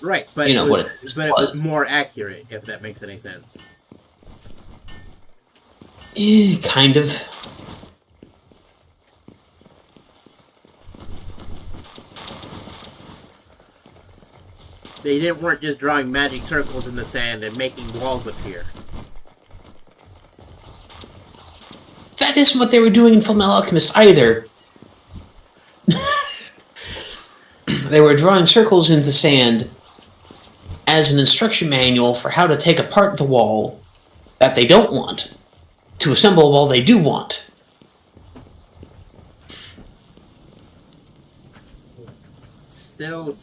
right, but it was more accurate, if that makes any sense. Kind of. They weren't just drawing magic circles in the sand and making walls appear. That isn't what they were doing in Fullmetal Alchemist either. They were drawing circles into sand as an instruction manual for how to take apart the wall that they don't want to assemble a wall they do want. Still,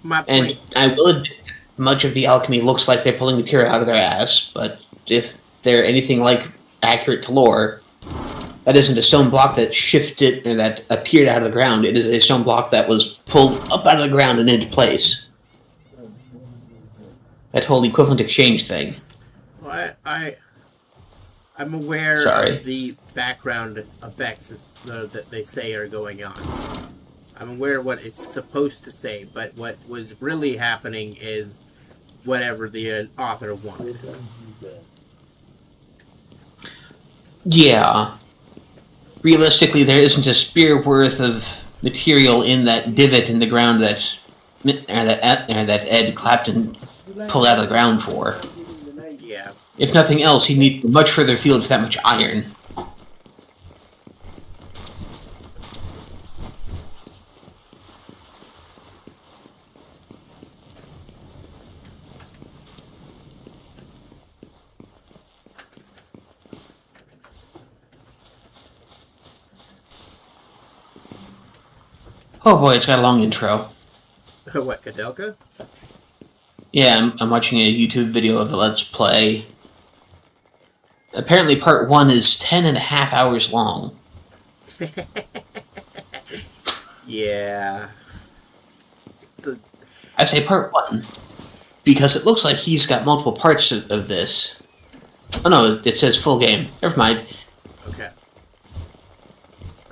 my point. And I will admit, much of the alchemy looks like they're pulling material out of their ass, but if they're anything like accurate to lore, that isn't a stone block that shifted or that appeared out of the ground. It is a stone block that was pulled up out of the ground and into place. That whole equivalent exchange thing. Well, I'm aware of the background effects that they say are going on. I'm aware of what it's supposed to say, but what was really happening is whatever the author wanted. Yeah. realistically, there isn't a spear worth of material in that divot in the ground that Ed Clapton pulled out of the ground for. Yeah. If nothing else, he'd need a much further field for that much iron. Oh boy, it's got a long intro. What, Kadelka? Yeah, I'm watching a YouTube video of the Let's Play. Apparently part 1 is 10.5 hours long. Yeah. I say part 1, because it looks like he's got multiple parts of this. Oh no, it says full game. Never mind. Okay.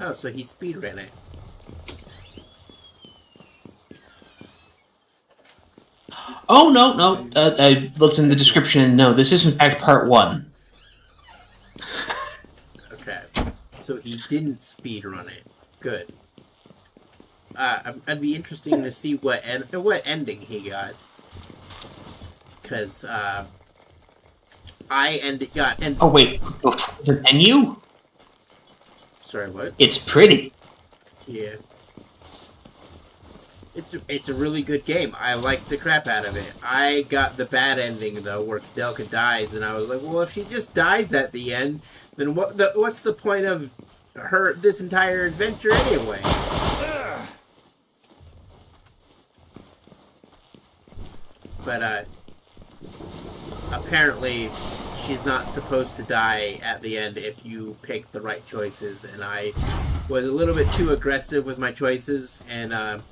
Oh, so he speedran it. Oh, no. I looked in the description and no, this is in fact part 1. Okay. So he didn't speedrun it. Good. I'd be interesting to see what ending he got. Because, Oh wait, the menu? Sorry, what? It's pretty. Yeah. It's a really good game. I liked the crap out of it. I got the bad ending though, where Kadelka dies, and I was like, well, if she just dies at the end, then what's the point of this entire adventure anyway? But apparently she's not supposed to die at the end if you pick the right choices, and I was a little bit too aggressive with my choices, and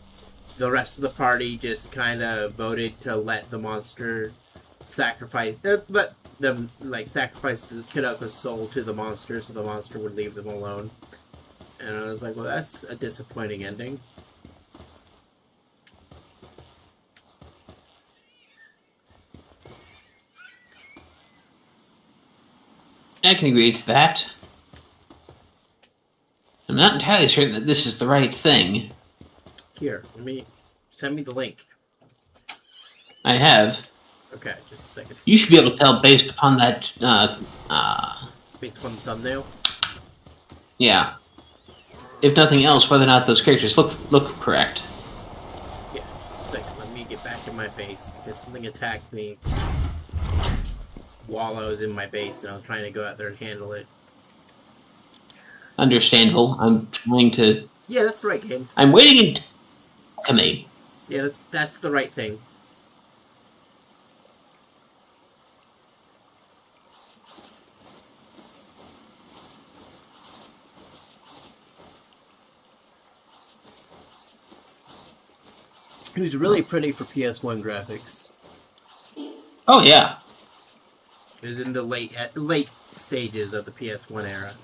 the rest of the party just kind of voted to let the monster sacrifice Kadelka's soul to the monster, so the monster would leave them alone. And I was like, well, that's a disappointing ending. I can agree to that. I'm not entirely certain that this is the right thing. Here, send me the link. I have. Okay, just a second. You should be able to tell based upon that, Based upon the thumbnail? yeah. If nothing else, whether or not those characters look correct. Yeah, just a second. Let me get back in my base, because something attacked me while I was in my base, and I was trying to go out there and handle it. Understandable. I'm trying to... Yeah, that's the right game. I'm waiting in... to me. Yeah, that's the right thing. It was really pretty for PS1 graphics. Oh, yeah. It was in the late stages of the PS1 era.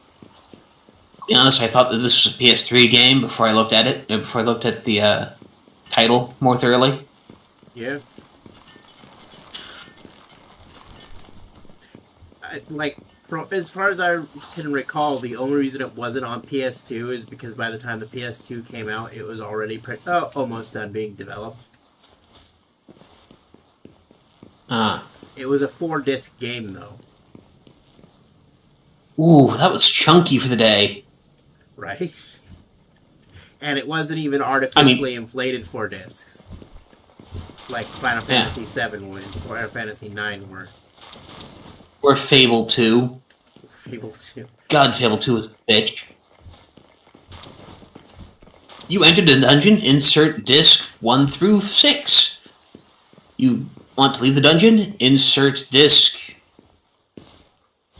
To be honest, I thought that this was a PS3 game before I looked at it, before I looked at the title more thoroughly. Yeah. As far as I can recall, the only reason it wasn't on PS2 is because by the time the PS2 came out, it was already almost done being developed. It was a 4-disc game, though. Ooh, that was chunky for the day. Right? And it wasn't even artificially inflated 4 discs. Like Final Fantasy VII would, or Final Fantasy IX were. Or Fable 2. Fable 2. God, Fable 2 was a bitch. You entered a dungeon, insert disc 1 through 6. You want to leave the dungeon? Insert disc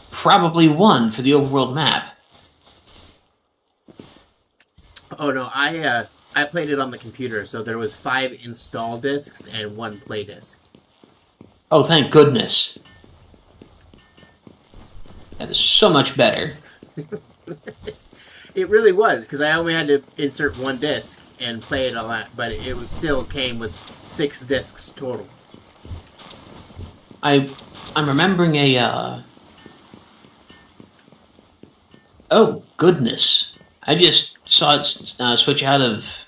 probably 1 for the overworld map. Oh no, I played it on the computer, so there was 5 install discs and 1 play disc. Oh, thank goodness. That is so much better. It really was, because I only had to insert 1 disc and play it a lot, but it was still came with 6 discs total. I'm remembering a Oh, goodness. I just saw it switch out of...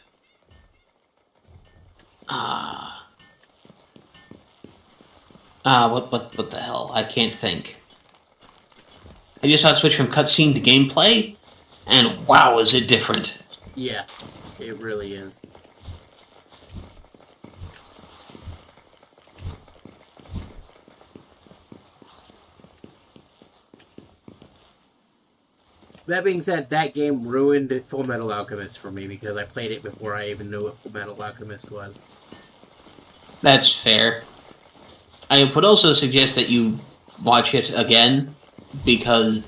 what the hell? I can't think. I just saw it switch from cutscene to gameplay, and wow, is it different. Yeah, it really is. That being said, that game ruined Full Metal Alchemist for me because I played it before I even knew what Full Metal Alchemist was. That's fair. I would also suggest that you watch it again, because...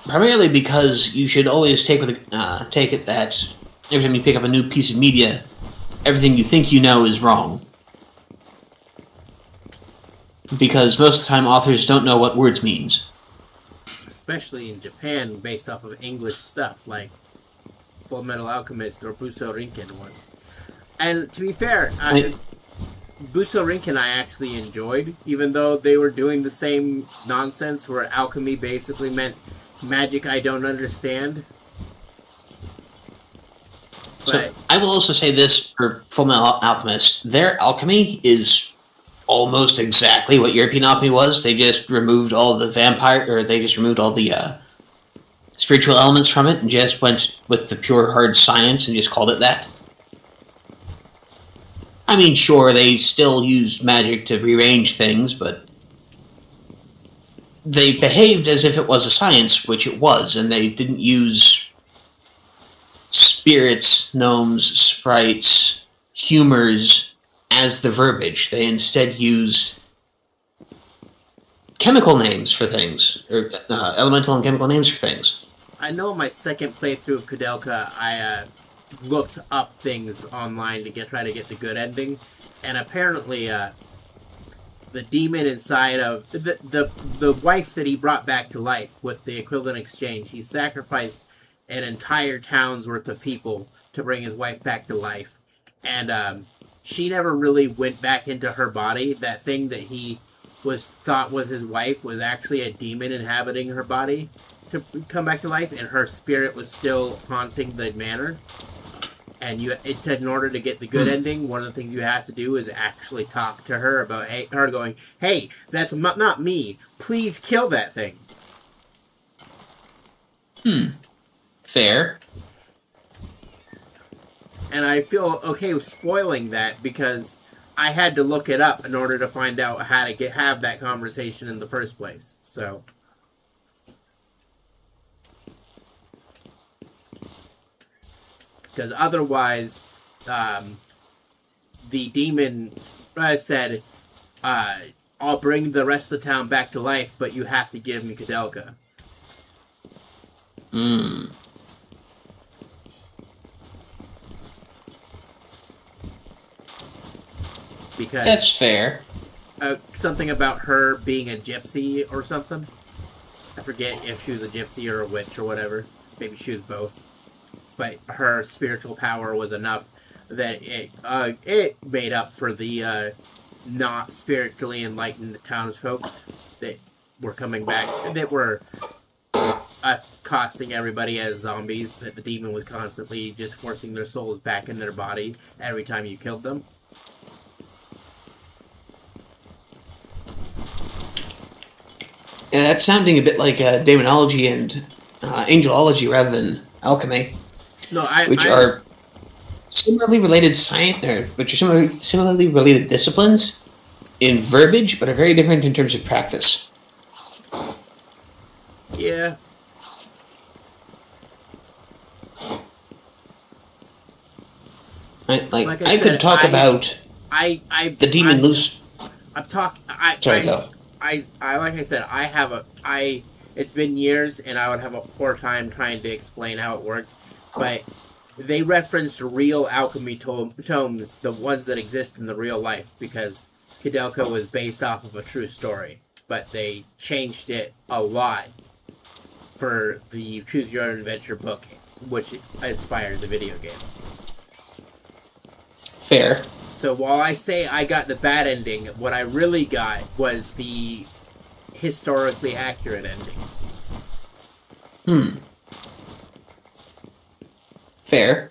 primarily because you should always take it that every time you pick up a new piece of media, everything you think you know is wrong. Because most of the time authors don't know what words means. Especially in Japan, based off of English stuff, like Full Metal Alchemist or Buso Rinken was. And to be fair, Buso Rinken I actually enjoyed, even though they were doing the same nonsense where alchemy basically meant magic I don't understand. But So, I will also say this for Full Metal Alchemist. Their alchemy is almost exactly what European alchemy was. They just removed all the spiritual elements from it and just went with the pure hard science and just called it that. I mean, sure, they still used magic to rearrange things, but they behaved as if it was a science, which it was, and they didn't use spirits, gnomes, sprites, humors as the verbiage. They instead used chemical names for things, or elemental and chemical names for things. I know in my second playthrough of Kudelka, I looked up things online to try to get the good ending, and apparently the demon inside of the wife that he brought back to life with the equivalent exchange, he sacrificed an entire town's worth of people to bring his wife back to life, and she never really went back into her body. That thing that he thought was his wife was actually a demon inhabiting her body to come back to life, and her spirit was still haunting the manor. And in order to get the good ending, one of the things you have to do is actually talk to her about her going, "Hey, that's not me. Please kill that thing." Fair. And I feel okay with spoiling that because I had to look it up in order to find out how to have that conversation in the first place. So, because otherwise, the demon said, "I'll bring the rest of the town back to life, but you have to give me Kudelka." Because That's fair. something about her being a gypsy or something. I forget if she was a gypsy or a witch or whatever. Maybe she was both. But her spiritual power was enough that it made up for the not spiritually enlightened townsfolk that were coming back, that were costing everybody as zombies, that the demon was constantly just forcing their souls back in their body every time you killed them. Yeah, that's sounding a bit like demonology and angelology rather than alchemy, which are similarly related similarly related disciplines in verbiage, but are very different in terms of practice. Yeah. I could talk about the demon loose. Sorry, go. Like I said, it's been years and I would have a poor time trying to explain how it worked, but they referenced real alchemy tomes, the ones that exist in the real life, because Kudelka was based off of a true story, but they changed it a lot for the Choose Your Own Adventure book, which inspired the video game. Fair. So while I say I got the bad ending, what I really got was the historically accurate ending. Fair.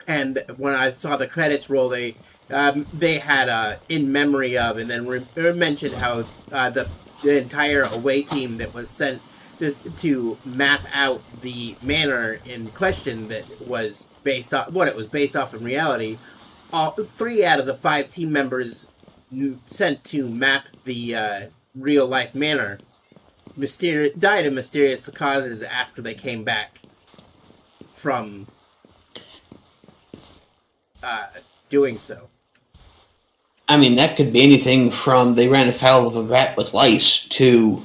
And when I saw the credits roll, they had in memory of, and then mentioned how the entire away team that was sent to map out the manor in question that was based off what it was based off in reality. All 3 out of the 5 team members sent to map the real life manor died of mysterious causes after they came back from doing so. I mean, that could be anything from they ran afoul of a rat with lice to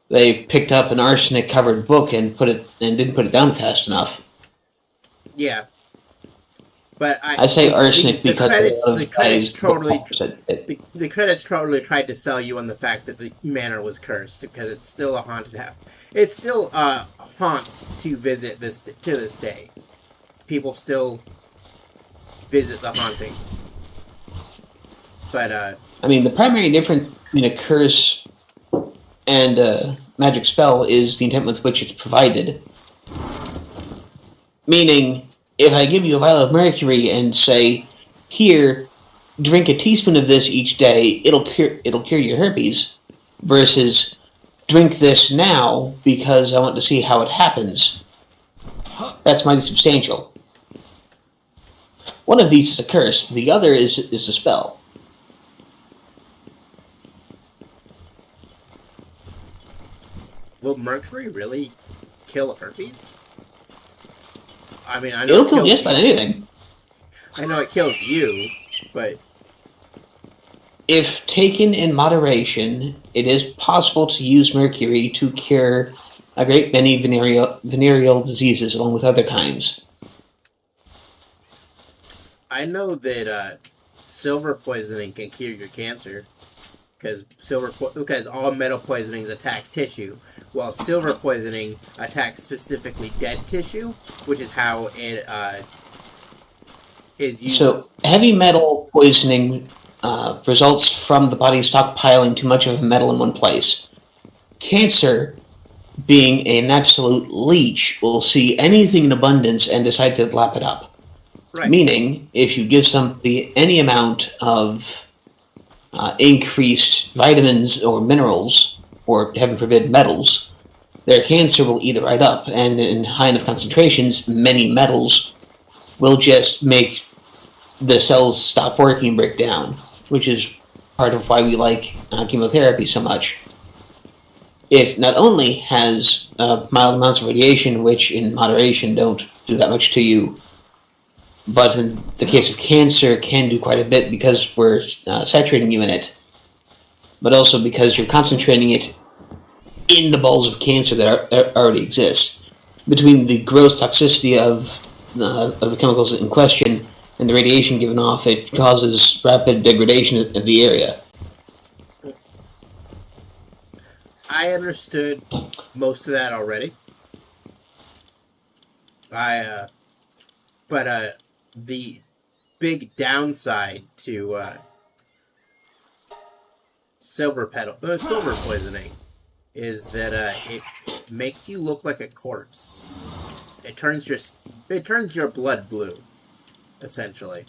they picked up an arsenic-covered book and didn't put it down fast enough. Yeah, but I say arsenic because the credits totally tried to sell you on the fact that the manor was cursed because it's still a haunted house. It's still a haunt to visit to this day. People still visit the haunting. But I mean, the primary difference between a curse and a magic spell is the intent with which it's provided. Meaning, if I give you a vial of mercury and say, "Here, drink a teaspoon of this each day, it'll cure your herpes," versus drink this now because I want to see how it happens. That's mighty substantial. One of these is a curse, the other is a spell. will mercury really kill herpes? I mean, I know it'll kill just about anything. I know it kills you, but if taken in moderation, it is possible to use mercury to cure a great many venereal diseases along with other kinds. I know that silver poisoning can cure your cancer because all metal poisonings attack tissue, while silver poisoning attacks specifically dead tissue, which is how it is used. So, heavy metal poisoning results from the body stockpiling too much of a metal in one place. Cancer, being an absolute leech, will see anything in abundance and decide to lap it up. Right. Meaning, if you give somebody any amount of increased vitamins or minerals, or heaven forbid, metals, their cancer will eat it right up. And in high enough concentrations, many metals will just make the cells stop working and break down, which is part of why we like chemotherapy so much. It not only has mild amounts of radiation, which in moderation don't do that much to you, but in the case of cancer, can do quite a bit because we're saturating you in it, but also because you're concentrating it in the balls of cancer that already exist. Between the gross toxicity of the chemicals in question and the radiation given off, it causes rapid degradation of the area. I understood most of that already. But the big downside to silver poisoning is that it makes you look like a corpse. It turns your blood blue, essentially.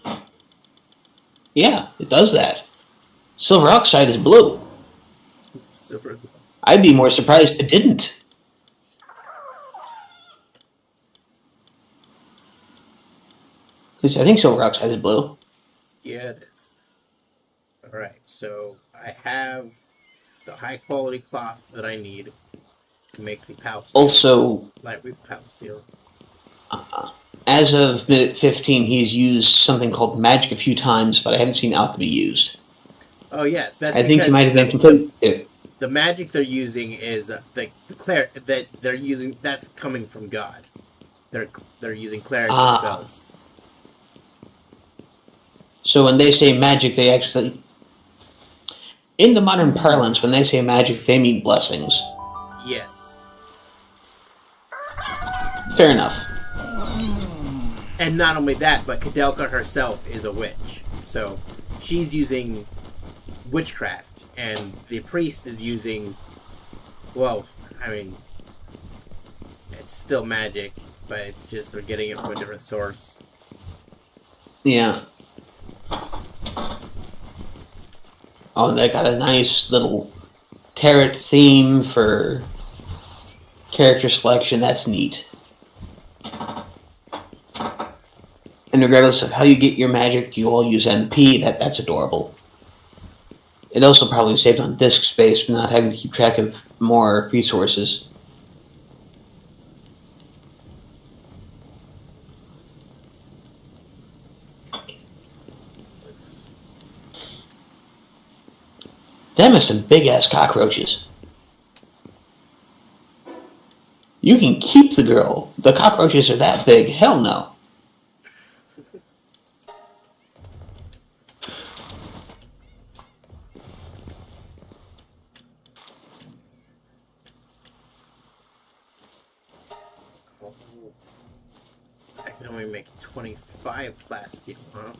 Yeah, it does that. Silver oxide is blue. Silver. I'd be more surprised it didn't. At least I think silver oxide is blue. Yeah, it is. Alright, so I have the high quality cloth that I need to make the PAL steel. Also, Lightweight PAL steel. As of minute 15, he's used something called magic a few times, but I haven't seen alchemy used. Oh yeah, that's I think he might have been confused. The magic they're using is the that they're using. That's coming from God. They're using clerical spells. So when they say magic, they actually, in the modern parlance, when they say magic, they mean blessings. Yes. Fair enough. And not only that, but Kadelka herself is a witch, so she's using witchcraft. And the priest is using, well, I mean, it's still magic, but it's just they're getting it from a different source. Yeah. Oh, and they got a nice little tarot theme for character selection. That's neat. And regardless of how you get your magic, you all use MP. That's adorable. It also probably saved on disk space for not having to keep track of more resources. Them are some big-ass cockroaches. You can keep the girl. The cockroaches are that big. Hell no. Oh, I can only make 25 plasteel, huh?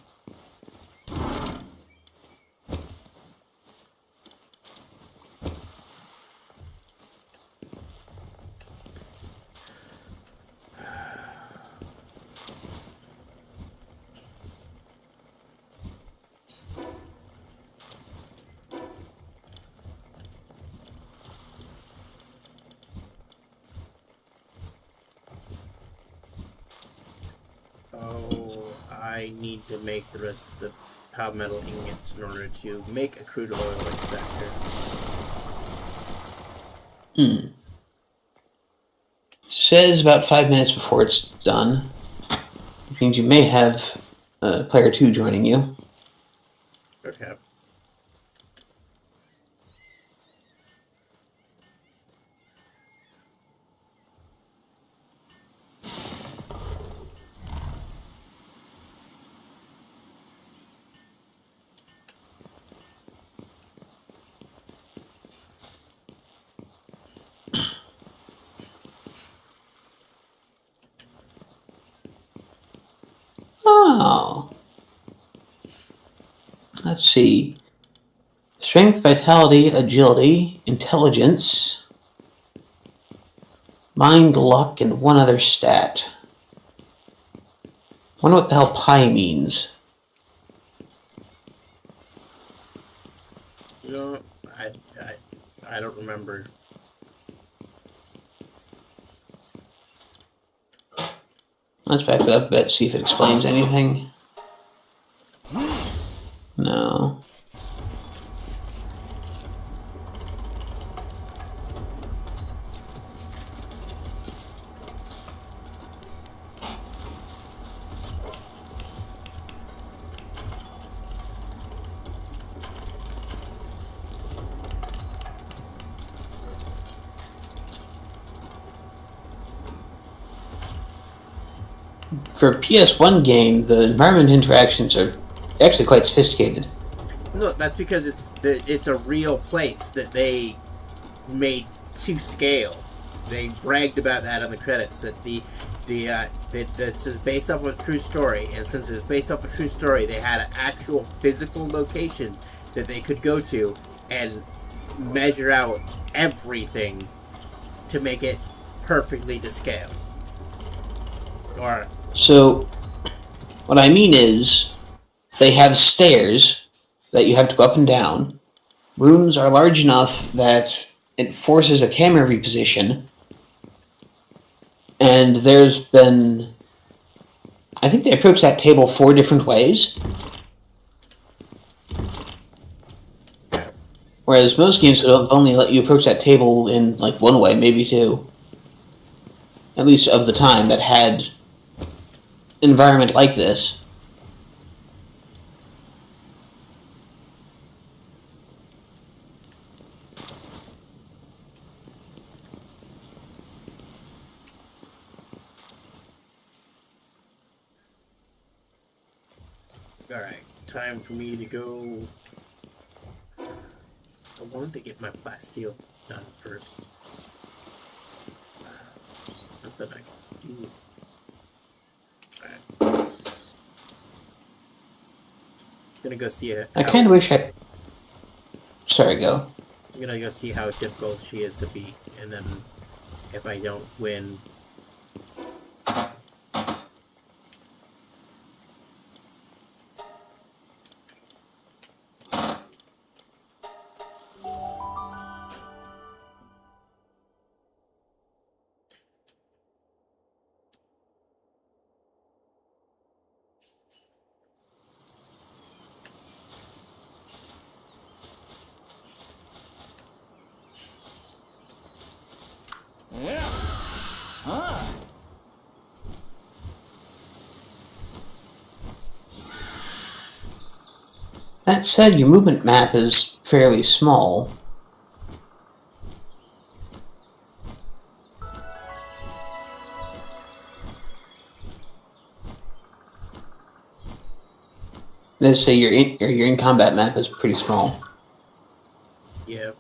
Oh, I need to make the rest of the palmetto ingots in order to make a crude oil extractor. Says about 5 minutes before it's done. Which means you may have player 2 joining you. Okay. Oh. Let's see. Strength, vitality, agility, intelligence, mind, luck, and one other stat. Wonder what the hell pi means. You know, I don't remember. Let's back it up a bit, see if it explains anything. No. For a PS1 game, the environment interactions are actually quite sophisticated. No, that's because it's a real place that they made to scale. They bragged about that on the credits that this is based off of a true story, and since it was based off a true story, they had an actual physical location that they could go to and measure out everything to make it perfectly to scale. Or So, what I mean is, they have stairs that you have to go up and down. Rooms are large enough that it forces a camera reposition. And there's been... I think they approach that table 4 different ways. Whereas most games would only let you approach that table in, like, one way, maybe 2. At least of the time that had an environment like this. alright, time for me to go. I wanted to get my plasteel done first. There's nothing I can do. Alright. Gonna go see it. I kind of wish I... Sorry, go. I'm gonna go see how difficult she is to beat, and then if I don't win, Yeah. Huh. That said, your movement map is fairly small. Let's say your in combat map is pretty small. yeah.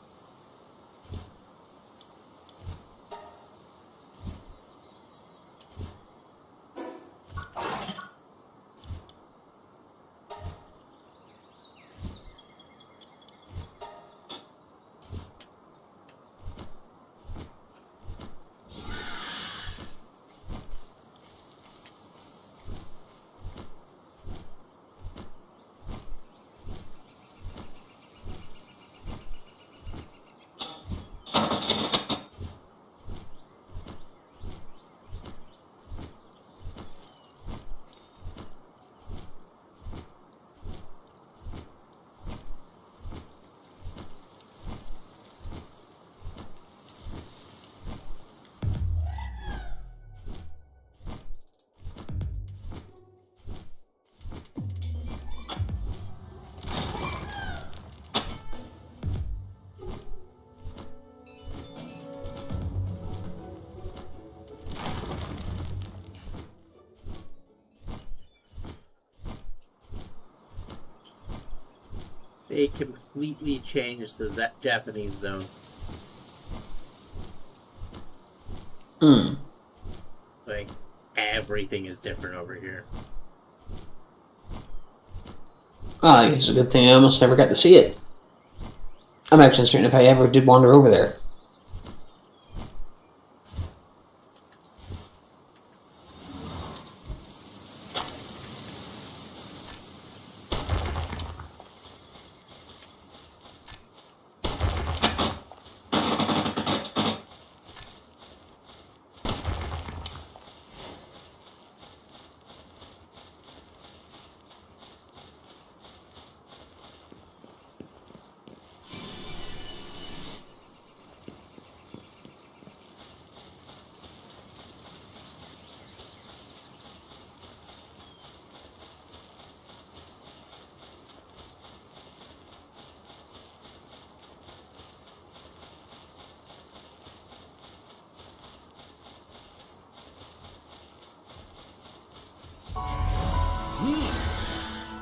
They completely changed the Japanese zone. Hmm. Like, everything is different over here. Oh, I guess it's a good thing I almost never got to see it. I'm actually uncertain if I ever did wander over there.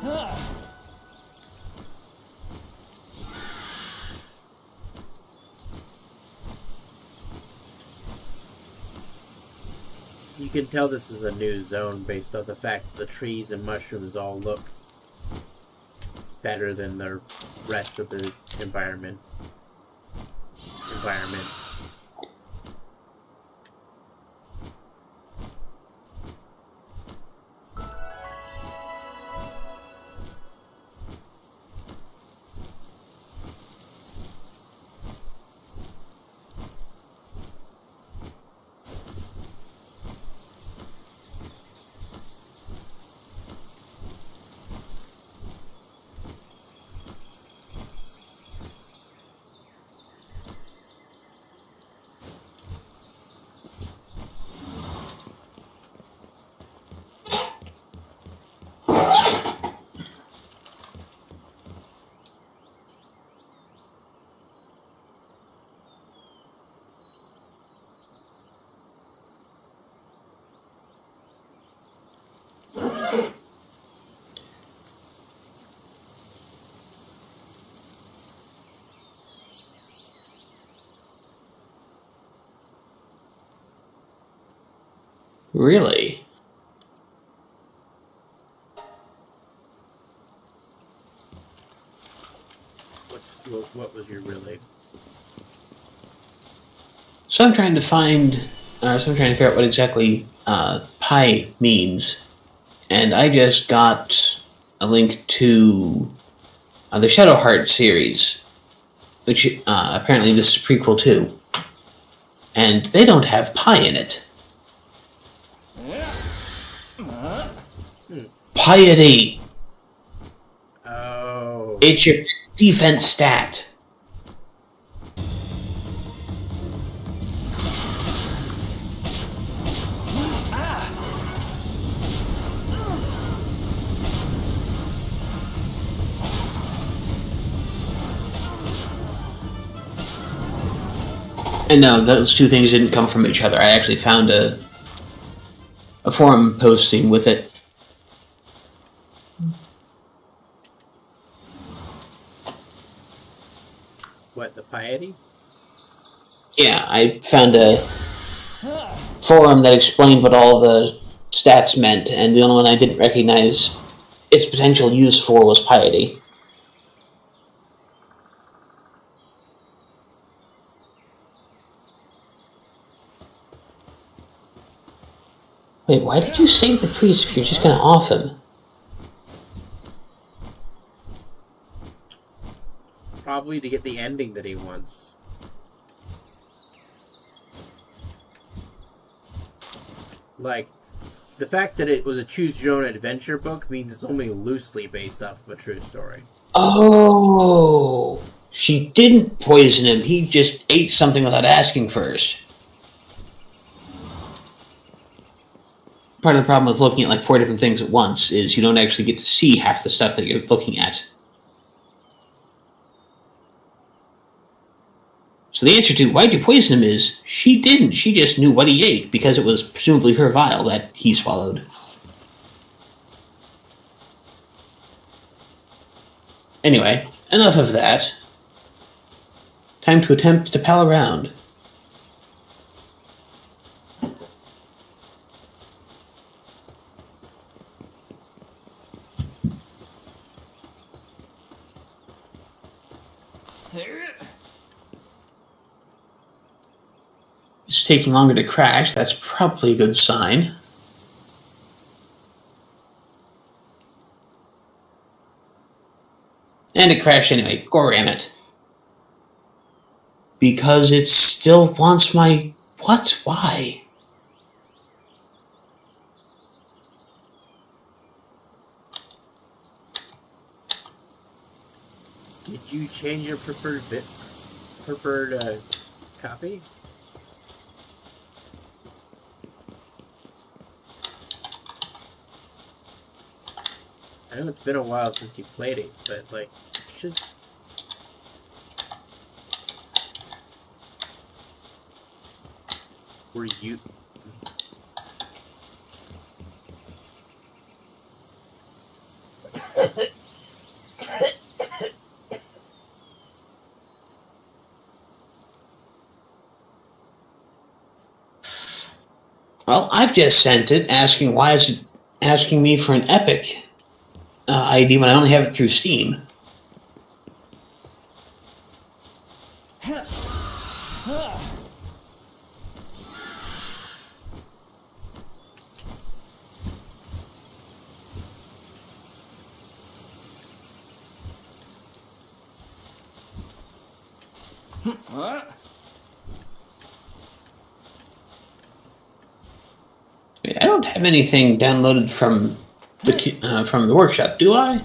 Huh. You can tell this is a new zone based on the fact that the trees and mushrooms all look better than the rest of the environments. Really? What was your really? So I'm trying to figure out what exactly pi means, and I just got a link to the Shadow Heart series, which apparently this is a prequel to, and they don't have pi in it. Piety. Oh. It's your defense stat. And no, those two things didn't come from each other. I actually found a forum posting with it. What, the piety? Yeah, I found a forum that explained what all the stats meant, and the only one I didn't recognize its potential use for was piety. Wait, why did you save the priest if you're just gonna off him? Probably to get the ending that he wants. Like, the fact that it was a choose-your-own adventure book means it's only loosely based off of a true story. Oh, she didn't poison him. He just ate something without asking first. Part of the problem with looking at like 4 different things at once is you don't actually get to see half the stuff that you're looking at. So the answer to why'd you poison him is she didn't. She just knew what he ate because it was presumably her vial that he swallowed. Anyway, enough of that. Time to attempt to pal around. It's taking longer to crash. That's probably a good sign. And it crashed anyway. Goram it. Because it still wants my... What? Why? Did you change your preferred copy? I know it's been a while since you played it, but like, you should. Were you? Well, I've just sent it asking why is it asking me for an Epic ID when I only have it through Steam. What? I don't have anything downloaded from the workshop, do I?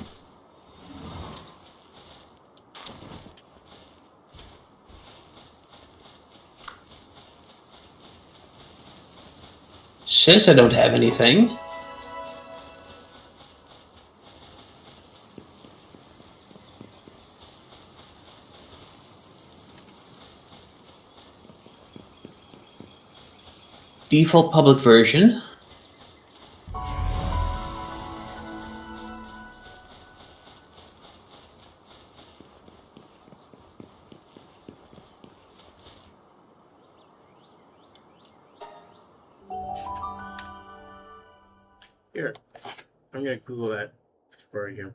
Says I don't have anything. Default public version. Here, I'm gonna Google that for you.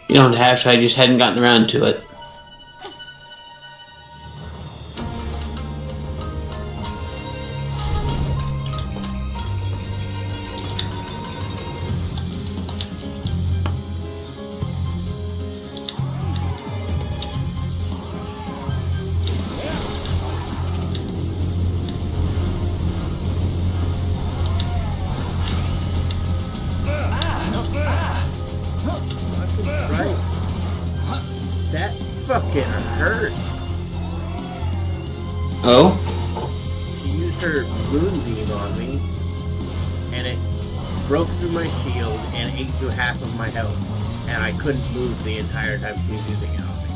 You don't have to, I just hadn't gotten around to it. Right. That fucking hurt. Oh? She used her moonbeam on me, and it broke through my shield and ate through half of my health, and I couldn't move the entire time she was using it on me.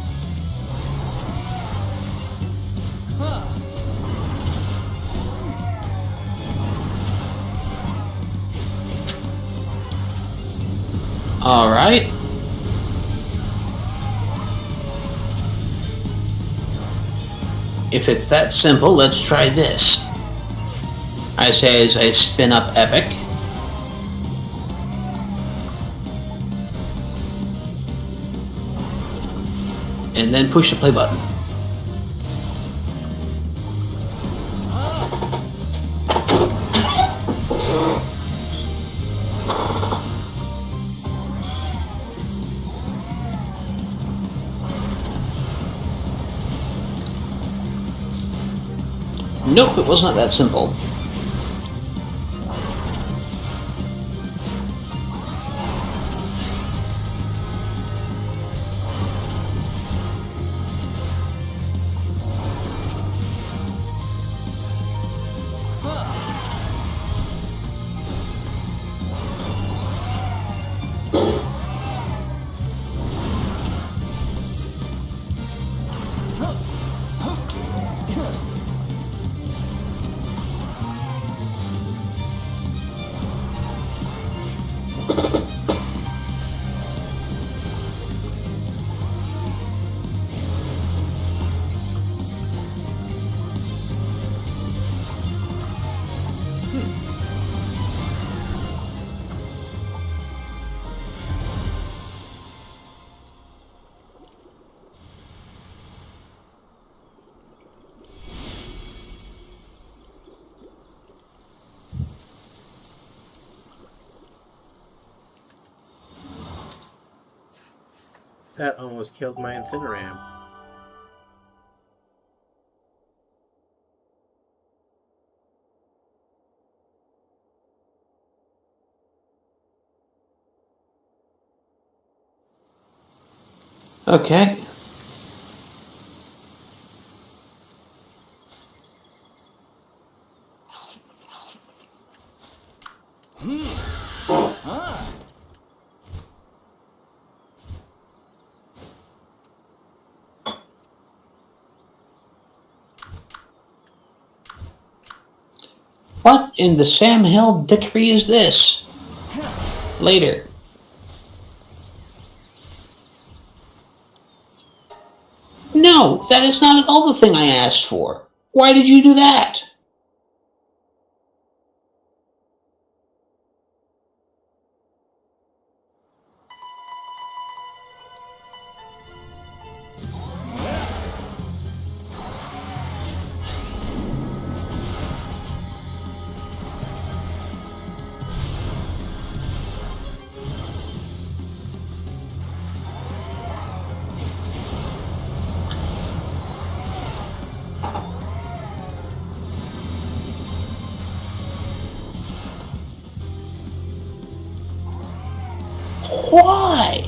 Alright. If it's that simple, let's try this. I say as I spin up Epic. And then push the play button. Nope, it was not that simple. That almost killed my Incineram. Okay. What in the Sam Hill dickery is this? Later. No, that is not at all the thing I asked for. Why did you do that? Why?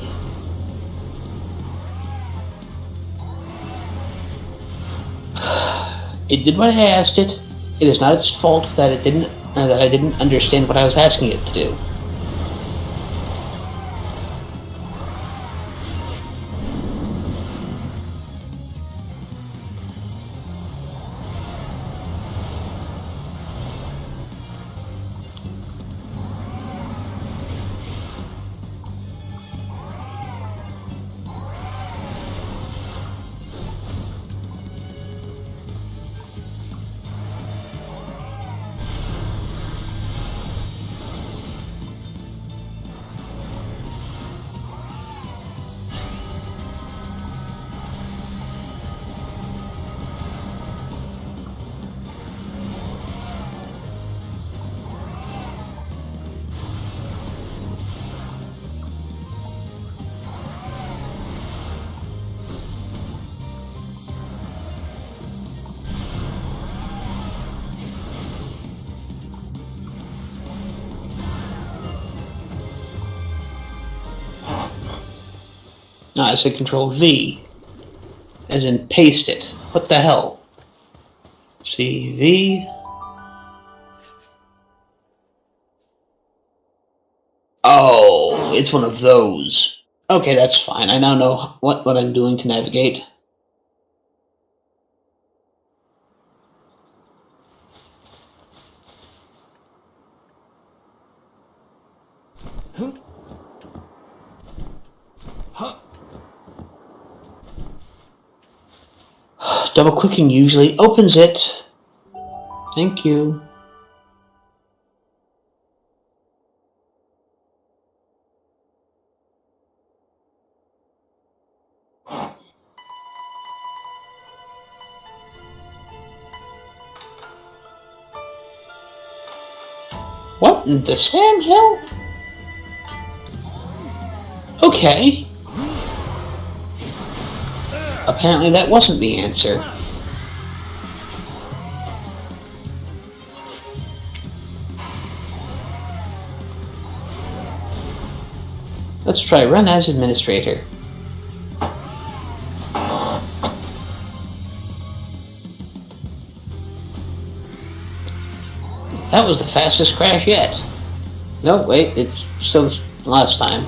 It did what I asked it. It is not its fault that it didn't, or that I didn't understand what I was asking it to do. No, I said Control V. As in paste it. What the hell? C, V. Oh, it's one of those. Okay, that's fine. I now know what I'm doing to navigate. Double-clicking usually opens it. Thank you. What in the Sam Hill? Okay. Apparently that wasn't the answer. Let's try run as administrator. That was the fastest crash yet. No, wait, it's still the last time.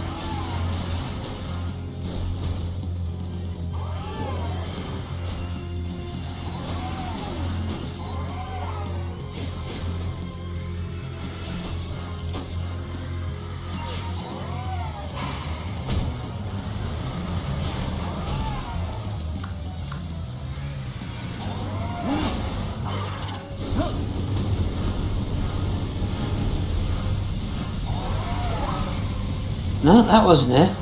No, that wasn't it.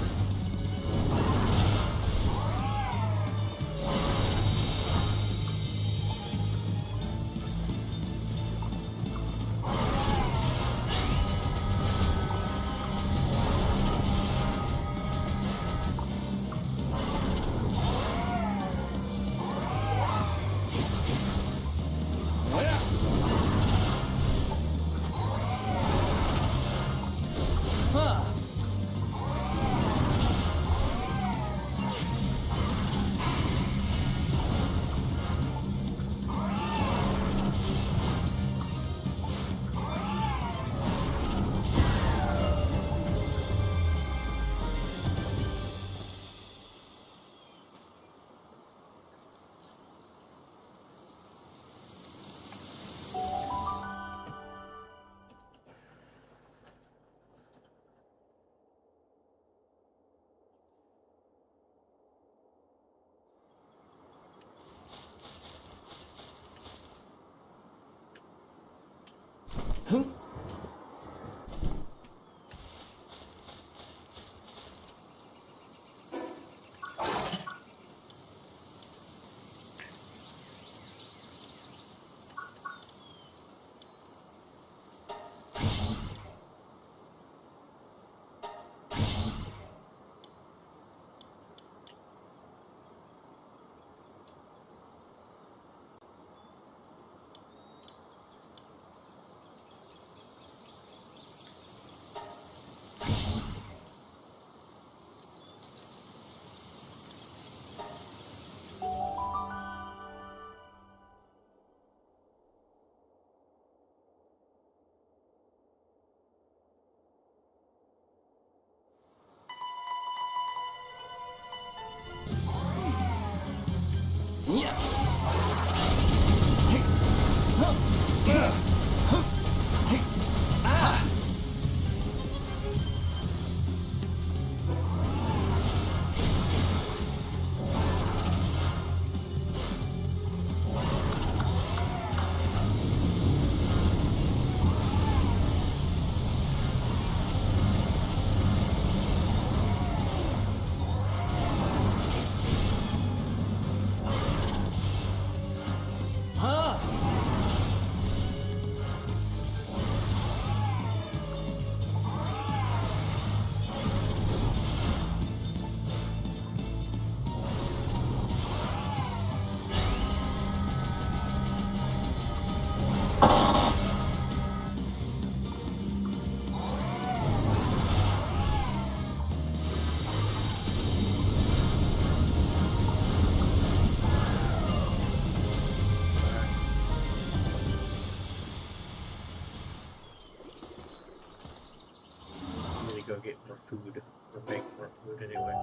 food. Or make more food anyway.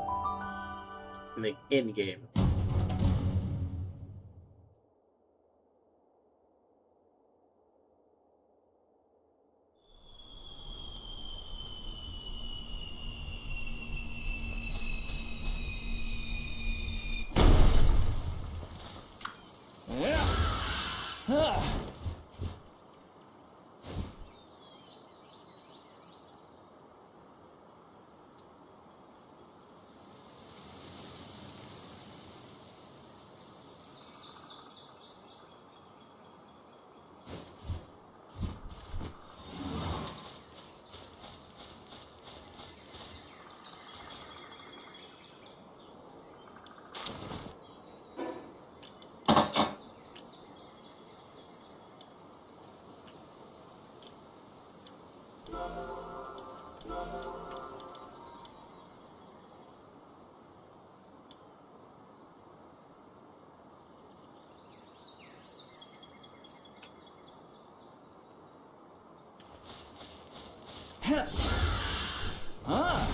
In the end game. Yeah. Huh. Huh.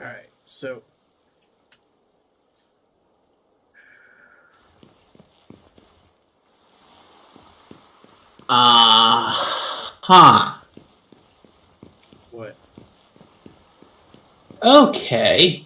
Alright, so Huh. what? Okay.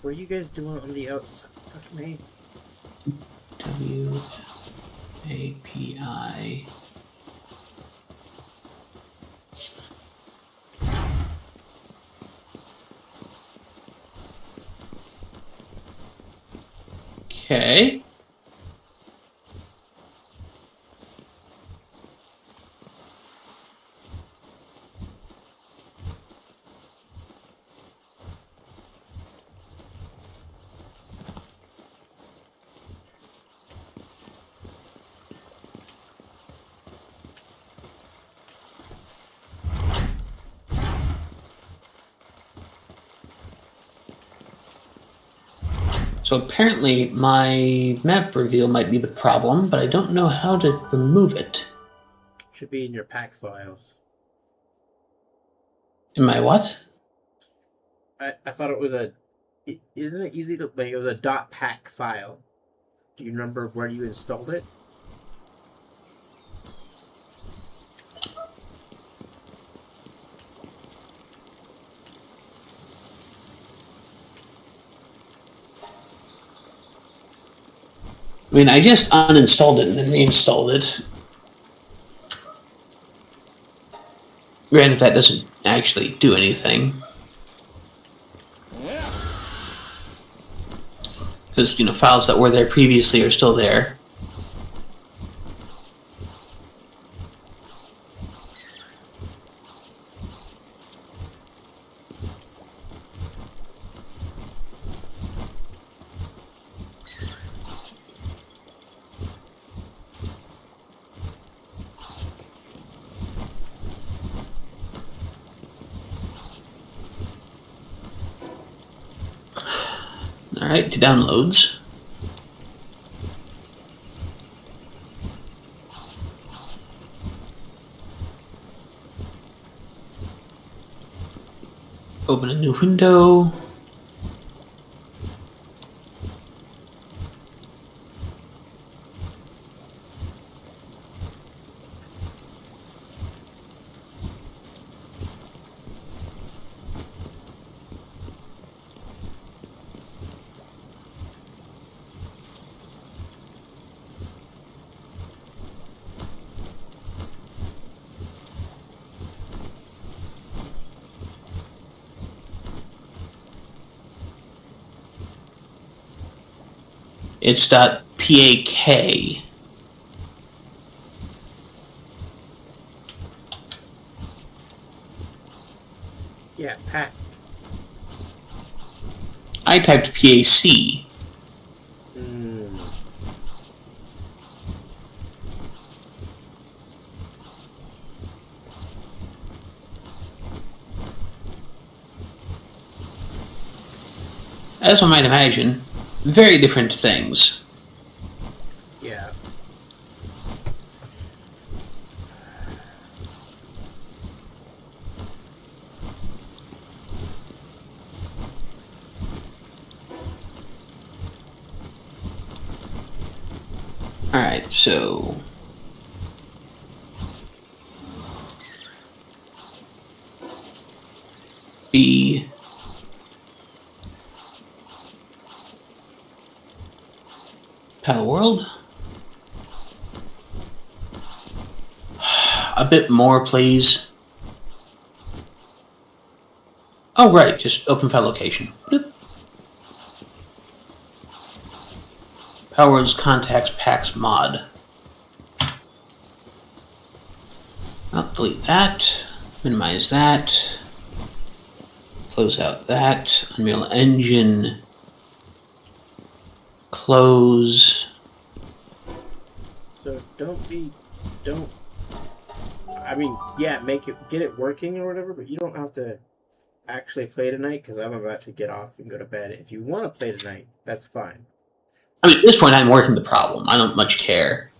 What are you guys doing on the outside? Fucking me. WAPI. Okay. So apparently my map reveal might be the problem, but I don't know how to remove it. Should be in your pack files. In my what? I thought it was isn't it easy to, like, it was a .pack file. Do you remember where you installed it? I mean, I just uninstalled it and then reinstalled it. Granted, that doesn't actually do anything. Yeah. Because, files that were there previously are still there. Alright, to downloads. Open a new window. It's .pak. Yeah, Pat. I typed PAC. Hmm. As one might imagine, very different things. Yeah. Alright, so... B... Palworld? A bit more, please. Oh, right, just open file location. Bloop. Palworld's contacts packs mod. I'll delete that. Minimize that. Close out that. Unreal Engine. Close. So don't. I mean, yeah, get it working or whatever, but you don't have to actually play tonight because I'm about to get off and go to bed. If you want to play tonight, that's fine. I mean, at this point, I'm working the problem. I don't much care.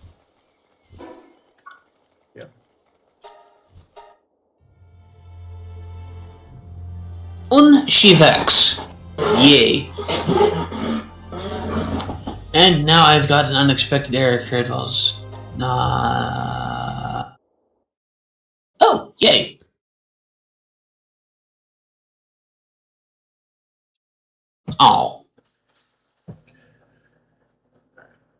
Yep. Shivex. Yay. And now I've got an unexpected error occurred while not... Oh, yay. Oh.